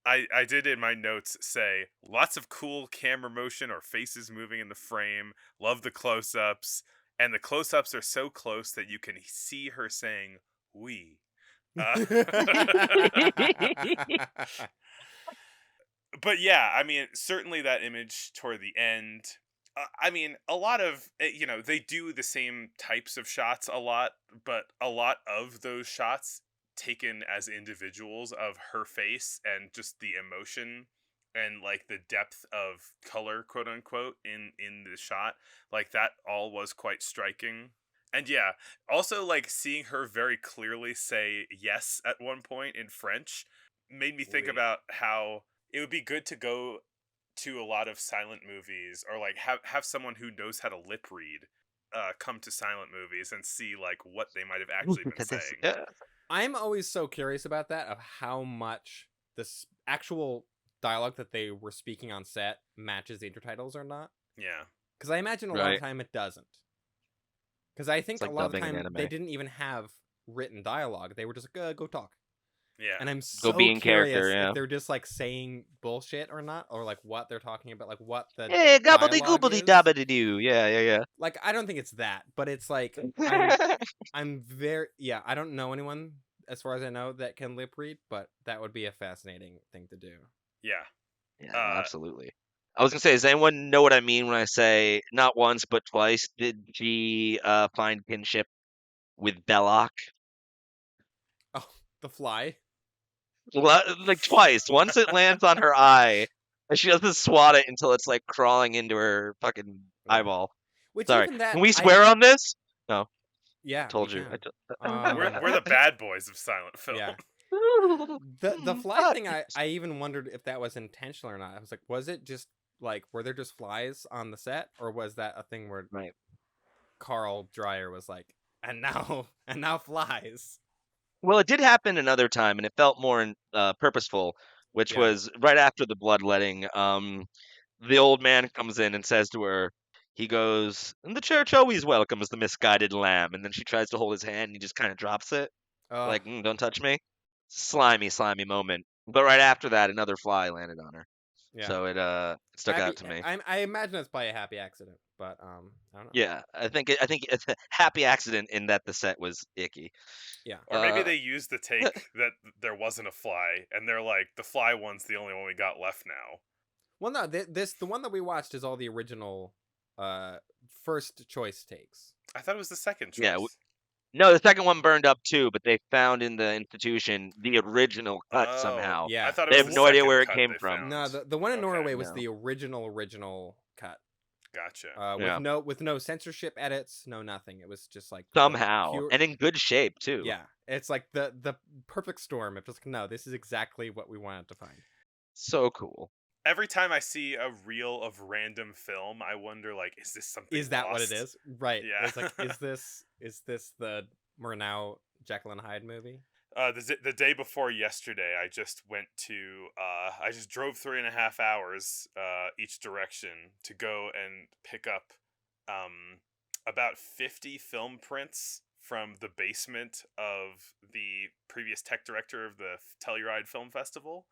in my notes say lots of cool camera motion or faces moving in the frame. Love the close-ups, and the close-ups are so close that you can see her saying "we." Uh, but yeah, I mean, certainly that image toward the end. I mean, a lot of they do the same types of shots a lot, but a lot of those shots taken as individuals of her face and just the emotion and like the depth of color, quote unquote, in the shot, like that all was quite striking. And yeah, also like seeing her very clearly say yes at one point in French made me think Oui. about how it would be good to go to a lot of silent movies, or like have someone who knows how to lip read come to silent movies and see like what they might have actually been saying. I'm always so curious about that, of how much this actual dialogue that they were speaking on set matches the intertitles or not. Yeah. Because I imagine a lot of Right. time it doesn't. Because I think It's a like lot of the dubbing an time they anime. didn't even have written dialogue. They were just like, go talk. Yeah. And I'm Go be so in character, curious yeah. if they're just like saying bullshit or not, or like what they're talking about, like what the Hey, gobbledy dialogue goobledy is. dabbedy doo. Yeah. Like, I don't think it's that, but it's like I'm very, yeah. I don't know anyone, as far as I know, that can lip read, but that would be a fascinating thing to do. Yeah. Yeah, no, absolutely. I was gonna say, does anyone know what I mean when I say not once but twice did she find kinship with Belloc? Oh, the fly. Like twice. Once it lands on her eye, and she doesn't swat it until it's like crawling into her fucking Yeah. eyeball. Which Sorry. even Can that we I swear on this? No, yeah, we told you. can. We're the bad boys of silent film. Yeah. The fly Fuck. thing I even wondered if that was intentional or not. I was like, was it just like were there just flies on the set, or was that a thing where Right. Carl Dreyer was like, and now and now flies. Well, it did happen another time, and it felt more purposeful, which Yeah. was right after the bloodletting. The old man comes in and says to her, he goes, "And the church always welcomes the misguided lamb." And then she tries to hold his hand, and he just kind of drops it, Oh, like, "Don't touch me." Slimy, slimy moment. But right after that, another fly landed on her, yeah. so it stuck out Happy. to me. I imagine it's probably a happy accident, but I don't know. Yeah, I think it's a happy accident in that the set was icky. Yeah. Or maybe Uh, they used the take that there wasn't a fly, and they're like, the fly one's the only one we got left now. Well, no, the one that we watched is all the original, uh, first choice takes. I thought it was the second yeah, choice. no, the second one burned up too, but they found in the institution the original cut Oh, somehow. I Yeah. thought it They was have the no idea second where it cut came they from. found. No, the one in Okay, Norway was No. the original cut. gotcha. Yeah, With no censorship edits, no nothing. It was just like the somehow, pure. and in good shape too. Yeah, it's like the perfect storm. It's just like, no, this is exactly what we wanted to find. So cool. Every time I see a reel of random film, I wonder, like, is this something Is that what it lost? is? Right. Yeah. It's like, is this the Murnau Jekyll and Hyde movie? The day before yesterday, I just went to. I just drove 3.5 hours each direction to go and pick up about 50 film prints from the basement of the previous tech director of the Telluride Film Festival.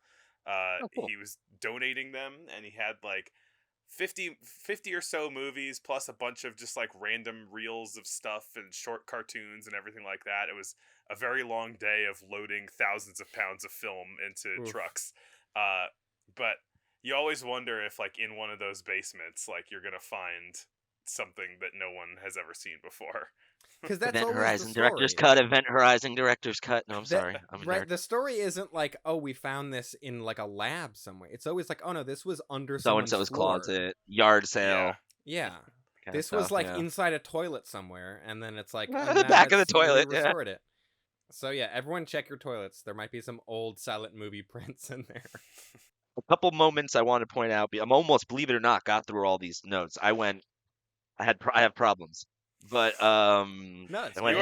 Oh, cool. He was donating them, and he had like 50 or so movies plus a bunch of just like random reels of stuff and short cartoons and everything like that. It was a very long day of loading thousands of pounds of film into Oof. trucks. But you always wonder if like in one of those basements, like you're gonna find something that no one has ever seen before. Because that's Event always Horizon the Director's story. Cut. Event Horizon Director's Cut. No, I'm That- sorry. I'm a right. nerd. The story isn't like, oh, we found this in like a lab somewhere. It's always like, oh no, this was under So and someone's so's floor. closet, yard sale. Yeah. Yeah. Kinda This was stuff, like yeah. inside a toilet somewhere, and then it's like The now back of the it's- we toilet, yeah. restored it. So yeah, everyone check your toilets. There might be some old silent movie prints in there. A couple moments I want to point out. I'm almost, believe it or not, got through all these notes. I have problems, but No, it's I went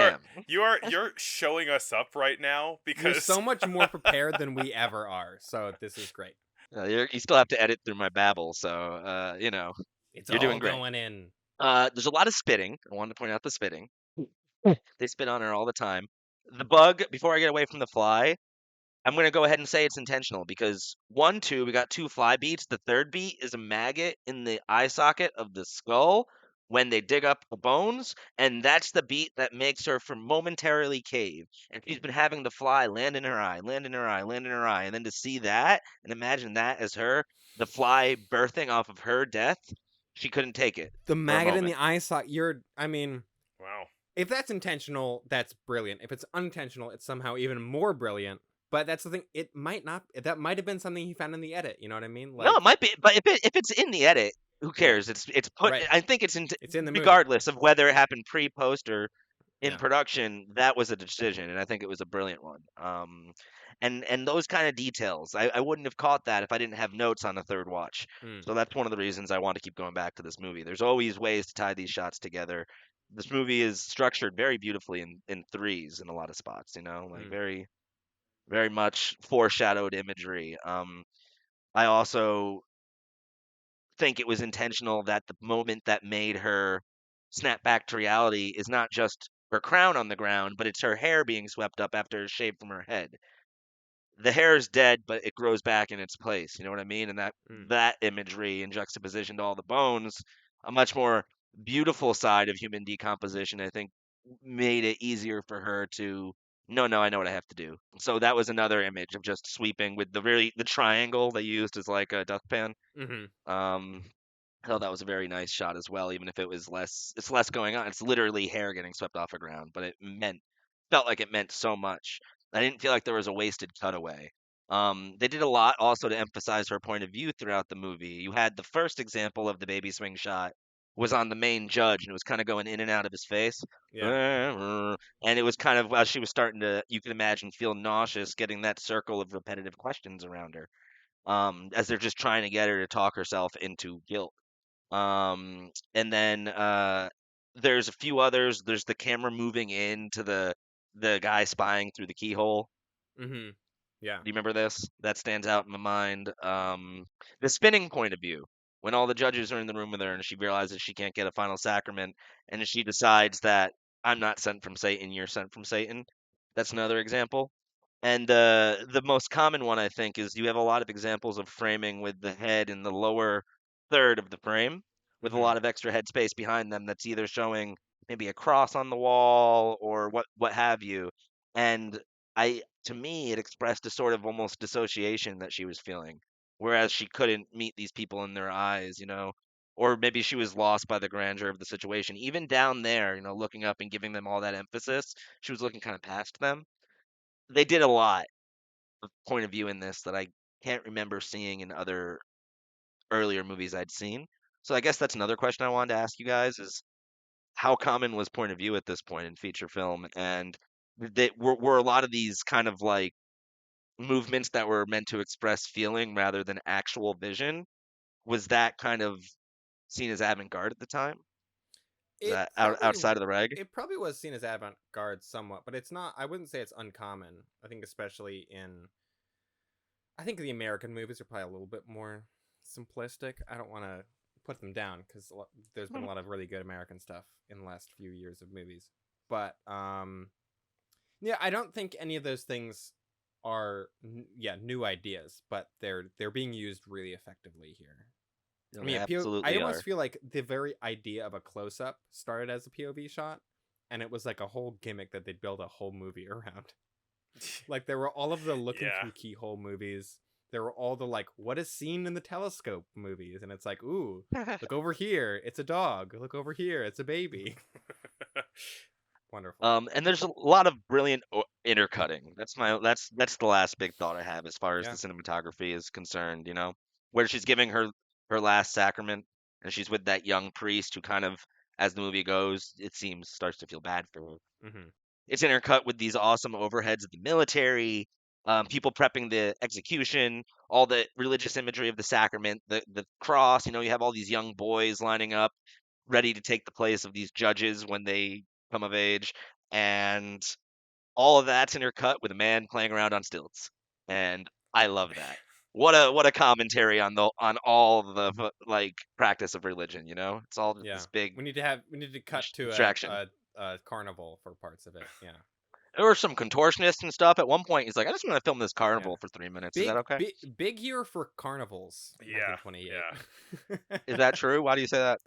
You are ham. you're showing us up right now You're because so much more prepared than we ever are. So this is great. You still have to edit through my babble, so It's You're all doing great. going in. there's a lot of spitting. I wanted to point out the spitting. They spit on her all the time. The bug, before I get away from the fly, I'm going to go ahead and say it's intentional because we got two fly beats. The third beat is a maggot in the eye socket of the skull when they dig up the bones, and that's the beat that makes her for momentarily cave. And she's been having the fly land in her eye, land in her eye, land in her eye, and then to see that and imagine that as her, the fly birthing off of her death, she couldn't take it. The for a maggot in the moment. eye socket. I mean, wow. if that's intentional, that's brilliant. If it's unintentional, it's somehow even more brilliant. But that's the thing. It might not. That might have been something he found in the edit. You know what I mean? No, it might be, but if it's in the edit, who cares? It's put. Right. I think it's It's in the movie. regardless of whether it happened pre, post, or in Yeah. production. That was a decision, and I think it was a brilliant one. And those kind of details, I wouldn't have caught that if I didn't have notes on a third watch. Mm. So that's one of the reasons I want to keep going back to this movie. There's always ways to tie these shots together. This movie is structured very beautifully in threes in a lot of spots. Like Mm. very, very much foreshadowed imagery. I also think it was intentional that the moment that made her snap back to reality is not just her crown on the ground, but it's her hair being swept up after it's shaved from her head. The hair is dead, but it grows back in its place. You know what I mean? And Mm. that imagery in juxtaposition to all the bones, a much more beautiful side of human decomposition, I think, made it easier for her to No, no, I know what I have to do. So that was another image of just sweeping with the triangle they used as like a dustpan. Mm-hmm. Um, I thought that was a very nice shot as well, even if it was it's less going on. It's literally hair getting swept off the ground, but felt like it meant so much. I didn't feel like there was a wasted cutaway. They did a lot also to emphasize her point of view throughout the movie. You had the first example of the baby swing shot was on the main judge, and it was kind of going in and out of his face. Yeah. And it was kind of while she was starting to, you can imagine, feel nauseous, getting that circle of repetitive questions around her, as they're just trying to get her to talk herself into guilt. And then there's a few others. There's the camera moving into the guy spying through the keyhole. Mm-hmm. Yeah. Do you remember this? That stands out in my mind. The spinning point of view, when all the judges are in the room with her and she realizes she can't get a final sacrament, and she decides that I'm not sent from Satan, you're sent from Satan. That's another example. And the most common one, I think, is you have a lot of examples of framing with the head in the lower third of the frame, with a Mm-hmm. lot of extra head space behind them that's either showing maybe a cross on the wall or what have you. And to me, it expressed a sort of almost dissociation that she was feeling, whereas she couldn't meet these people in their eyes, or maybe she was lost by the grandeur of the situation. Even down there, looking up and giving them all that emphasis, she was looking kind of past them. They did a lot of point of view in this that I can't remember seeing in other earlier movies I'd seen. So I guess that's another question I wanted to ask you guys is how common was point of view at this point in feature film, and were a lot of these kind of like movements that were meant to express feeling rather than actual vision? Was that kind of seen as avant-garde at the time? Is It that probably outside of the reg? it probably was seen as avant-garde somewhat, but it's not. I wouldn't say it's uncommon. I think especially in I think the American movies are probably a little bit more simplistic. I don't want to put them down because there's been a lot of really good American stuff in the last few years of movies. But yeah, I don't think any of those things are new ideas, but they're being used really effectively here. No, I they mean, I absolutely almost are. feel like the very idea of a close up started as a POV shot, and it was like a whole gimmick that they'd build a whole movie around. Like there were all of the looking Yeah. through keyhole movies. There were all the like what is seen in the telescope movies, and it's like, ooh, look over here, it's a dog. Look over here, it's a baby. Wonderful. And there's a lot of brilliant intercutting. That's the last big thought I have as far as the Yeah. cinematography is concerned. Where she's giving her last sacrament, and she's with that young priest who kind of, as the movie goes, it seems starts to feel bad for her. Mm-hmm. It's intercut with these awesome overheads of the military, people prepping the execution, all the religious imagery of the sacrament, the cross. You have all these young boys lining up, ready to take the place of these judges when they come of age, and all of that's intercut with a man playing around on stilts, and I love that. What a commentary on all the like practice of religion. It's all just Yeah. this big We need to cut to distraction. a carnival for parts of it. Yeah. There were some contortionists and stuff. At one point, he's like, "I just want to film this Yeah. carnival for 3 minutes. Is that okay?" Big year for carnivals in Yeah. 1928. Is that true? Why do you say that?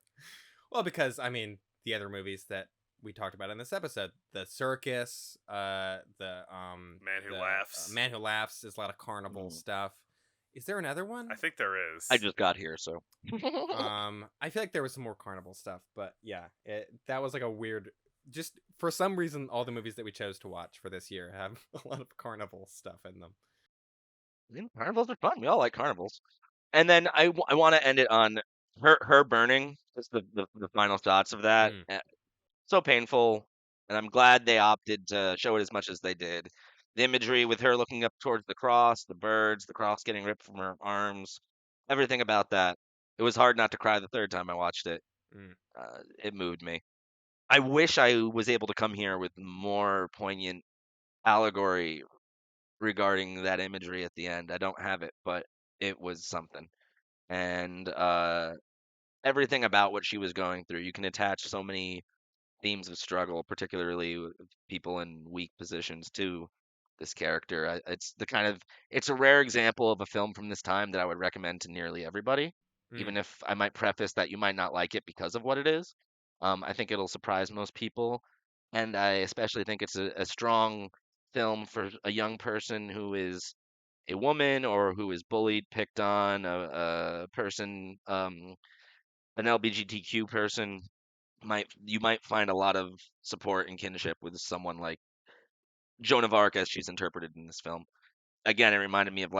Well, because I mean, the other movies that we talked about in this episode, the circus, Man Who the Laughs. Man Who Laughs is a lot of carnival stuff. Is there another one? I think there is. I just got here, so. I feel like there was some more carnival stuff, but yeah, that was like a weird. Just for some reason, all the movies that we chose to watch for this year have a lot of carnival stuff in them. Carnivals are fun. We all like carnivals. And then I want to end it on her burning. Just the final shots of that. Mm, So painful, and I'm glad they opted to show it as much as they did. The imagery with her looking up towards the cross, the birds, the cross getting ripped from her arms, everything about that. It was hard not to cry the third time I watched it. mm. It moved me. I wish I was able to come here with more poignant allegory regarding that imagery at the end. I don't have it, but it was something. And everything about what she was going through, you can attach so many themes of struggle, particularly with people in weak positions, to this character. It's a rare example of a film from this time that I would recommend to nearly everybody, Mm. even if I might preface that you might not like it because of what it is. I think it'll surprise most people, and I especially think it's a strong film for a young person who is a woman or who is bullied, picked on, a person, an LGBTQ person, you might find a lot of support and kinship with someone like Joan of Arc as she's interpreted in this film. Again, it reminded me of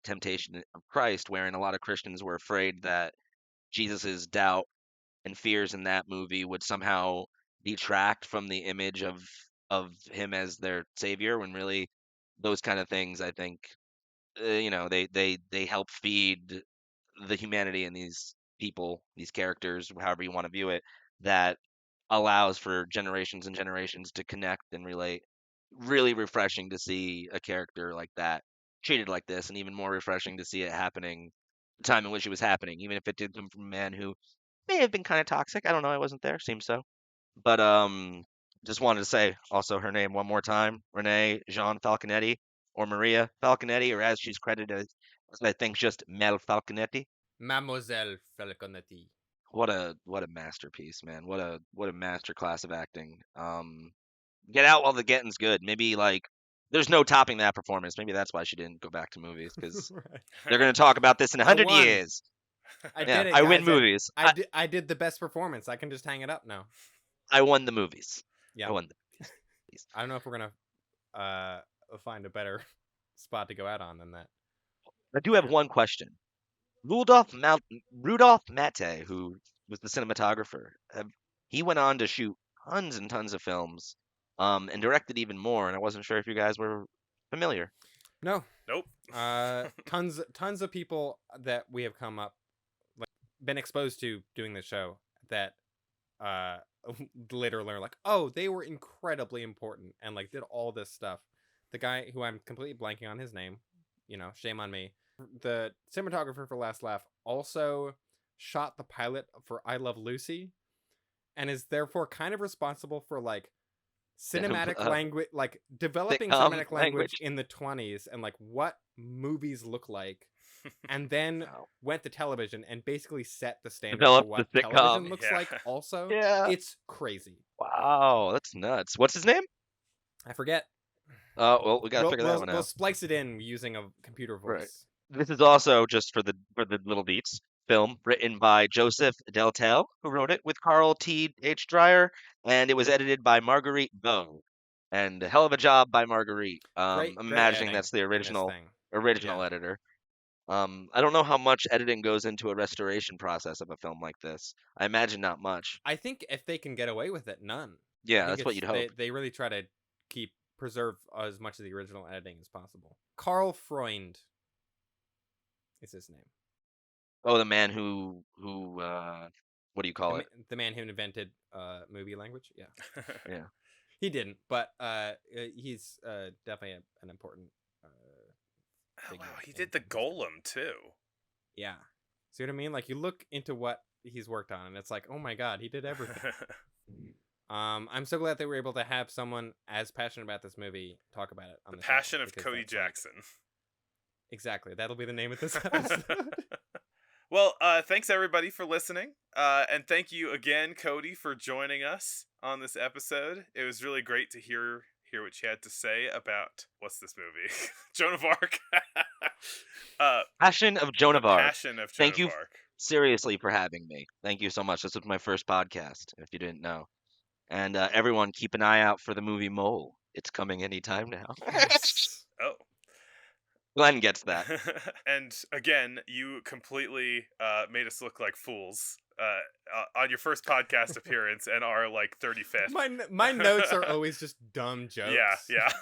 Temptation of Christ, wherein a lot of Christians were afraid that Jesus's doubt and fears in that movie would somehow detract from the image of him as their savior, when really those kind of things, I think, they help feed the humanity in these people, these characters, however you want to view it, that allows for generations and generations to connect and relate. Really refreshing to see a character like that treated like this, and even more refreshing to see it happening the time in which it was happening, even if it did come from a man who may have been kind of toxic. I don't know, I wasn't there, seems so. But just wanted to say also her name one more time, Renee Jean Falconetti, or Maria Falconetti, or as she's credited as I think just Mel Falconetti. Mademoiselle Falconetti. What a masterpiece, man. What a masterclass of acting. Get out while the getting's good. Maybe like there's no topping that performance. Maybe that's why she didn't go back to movies, because Right. they're gonna talk about this in I 100 won. years. I Yeah, did it, I guys. win movies. I did the best performance. I can just hang it up now. I won the movies. Yeah. I won the movies. I don't know if we're gonna find a better spot to go out on than that. I do have one question. Rudolph Matte, who was the cinematographer, he went on to shoot tons and tons of films, and directed even more. And I wasn't sure if you guys were familiar. No. Nope. Tons of people that we have come up, like, been exposed to doing the show that later learn, like, oh, they were incredibly important and like did all this stuff. The guy who I'm completely blanking on his name, shame on me. The cinematographer for Last Laugh also shot the pilot for I Love Lucy, and is therefore kind of responsible for like cinematic language, like developing sitcom cinematic language in the 20s and like what movies look like, and then Wow. went to television and basically set the standard Developed for what the sitcom. television looks Yeah. like also. Yeah. It's crazy. Wow, that's nuts. What's his name? I forget. Well, we gotta figure that one We'll out. splice it in using a computer voice. Right. This is also, just for the little beats, film written by Joseph Deltel, who wrote it with Carl T. H. Dreyer, and it was edited by Marguerite Bow. And a hell of a job by Marguerite. Great I'm imagining editing that's the in this original thing. original Yeah. editor. I don't know how much editing goes into a restoration process of a film like this. I imagine not much. I think if they can get away with it, none. Yeah, I think that's what you'd hope. They really try to preserve as much of the original editing as possible. Carl Freund is his name. Oh, the man who what do you call it? The man who invented movie language. Yeah. Yeah. He didn't, but he's definitely an important Oh, figure wow, he in did the history. Golem too. Yeah. See what I mean? Like, you look into what he's worked on, and it's like, oh my god, he did everything. I'm so glad they were able to have someone as passionate about this movie talk about it on The the show, Passion of because Cody that's, like, Jackson. exactly. That'll be the name of this episode. Well, thanks everybody for listening, and thank you again, Cody, for joining us on this episode. It was really great to hear what you had to say about what's this movie, Joan of Arc. Passion of Joan of Arc. Passion of Joan Thank of you Arc. seriously for having me. Thank you so much. This was my first podcast, if you didn't know. And everyone, keep an eye out for the movie Mole. It's coming anytime now. Yes. Oh. Glenn gets that. And again, you completely made us look like fools on your first podcast appearance and our like 35th. My notes are always just dumb jokes. Yeah.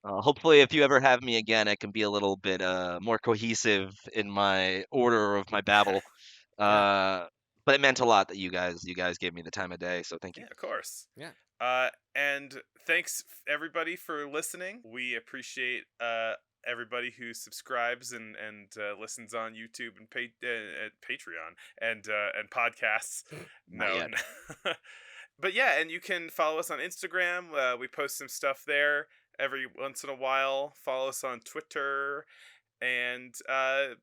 Hopefully, if you ever have me again, I can be a little bit more cohesive in my order of my babble. But it meant a lot that you guys gave me the time of day, so thank you. Yeah, of course. Yeah. And thanks everybody for listening. We appreciate everybody who subscribes and listens on YouTube and Patreon and podcasts. Not yet. But yeah, and you can follow us on Instagram. We post some stuff there every once in a while. Follow us on Twitter. And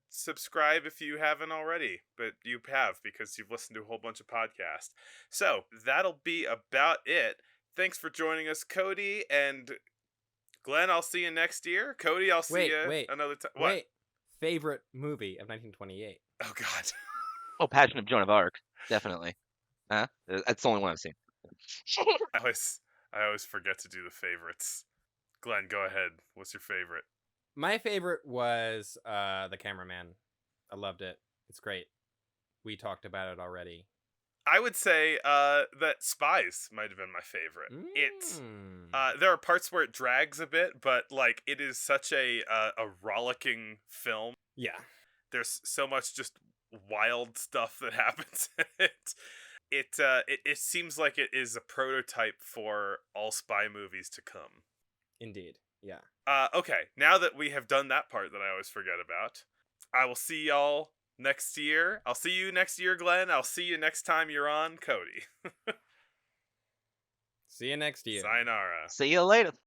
subscribe if you haven't already, but you have because you've listened to a whole bunch of podcasts. So that'll be about it. Thanks for joining us, Cody, and Glenn, I'll see you next year. Cody, I'll see you another time. What? Wait. Favorite movie of 1928. Oh God. Oh, Passion of Joan of Arc, definitely. Huh? That's the only one I've seen. I always forget to do the favorites. Glenn, go ahead. What's your favorite? My favorite was The Cameraman. I loved it. It's great. We talked about it already. I would say that Spies might have been my favorite. It's there are parts where it drags a bit, but like it is such a rollicking film. Yeah. There's so much just wild stuff that happens in it. It seems like it is a prototype for all spy movies to come. Indeed. Yeah. Okay, now that we have done that part that I always forget about, I will see y'all next year. I'll see you next year, Glenn. I'll see you next time you're on, Cody. See you next year. Sayonara. See you later.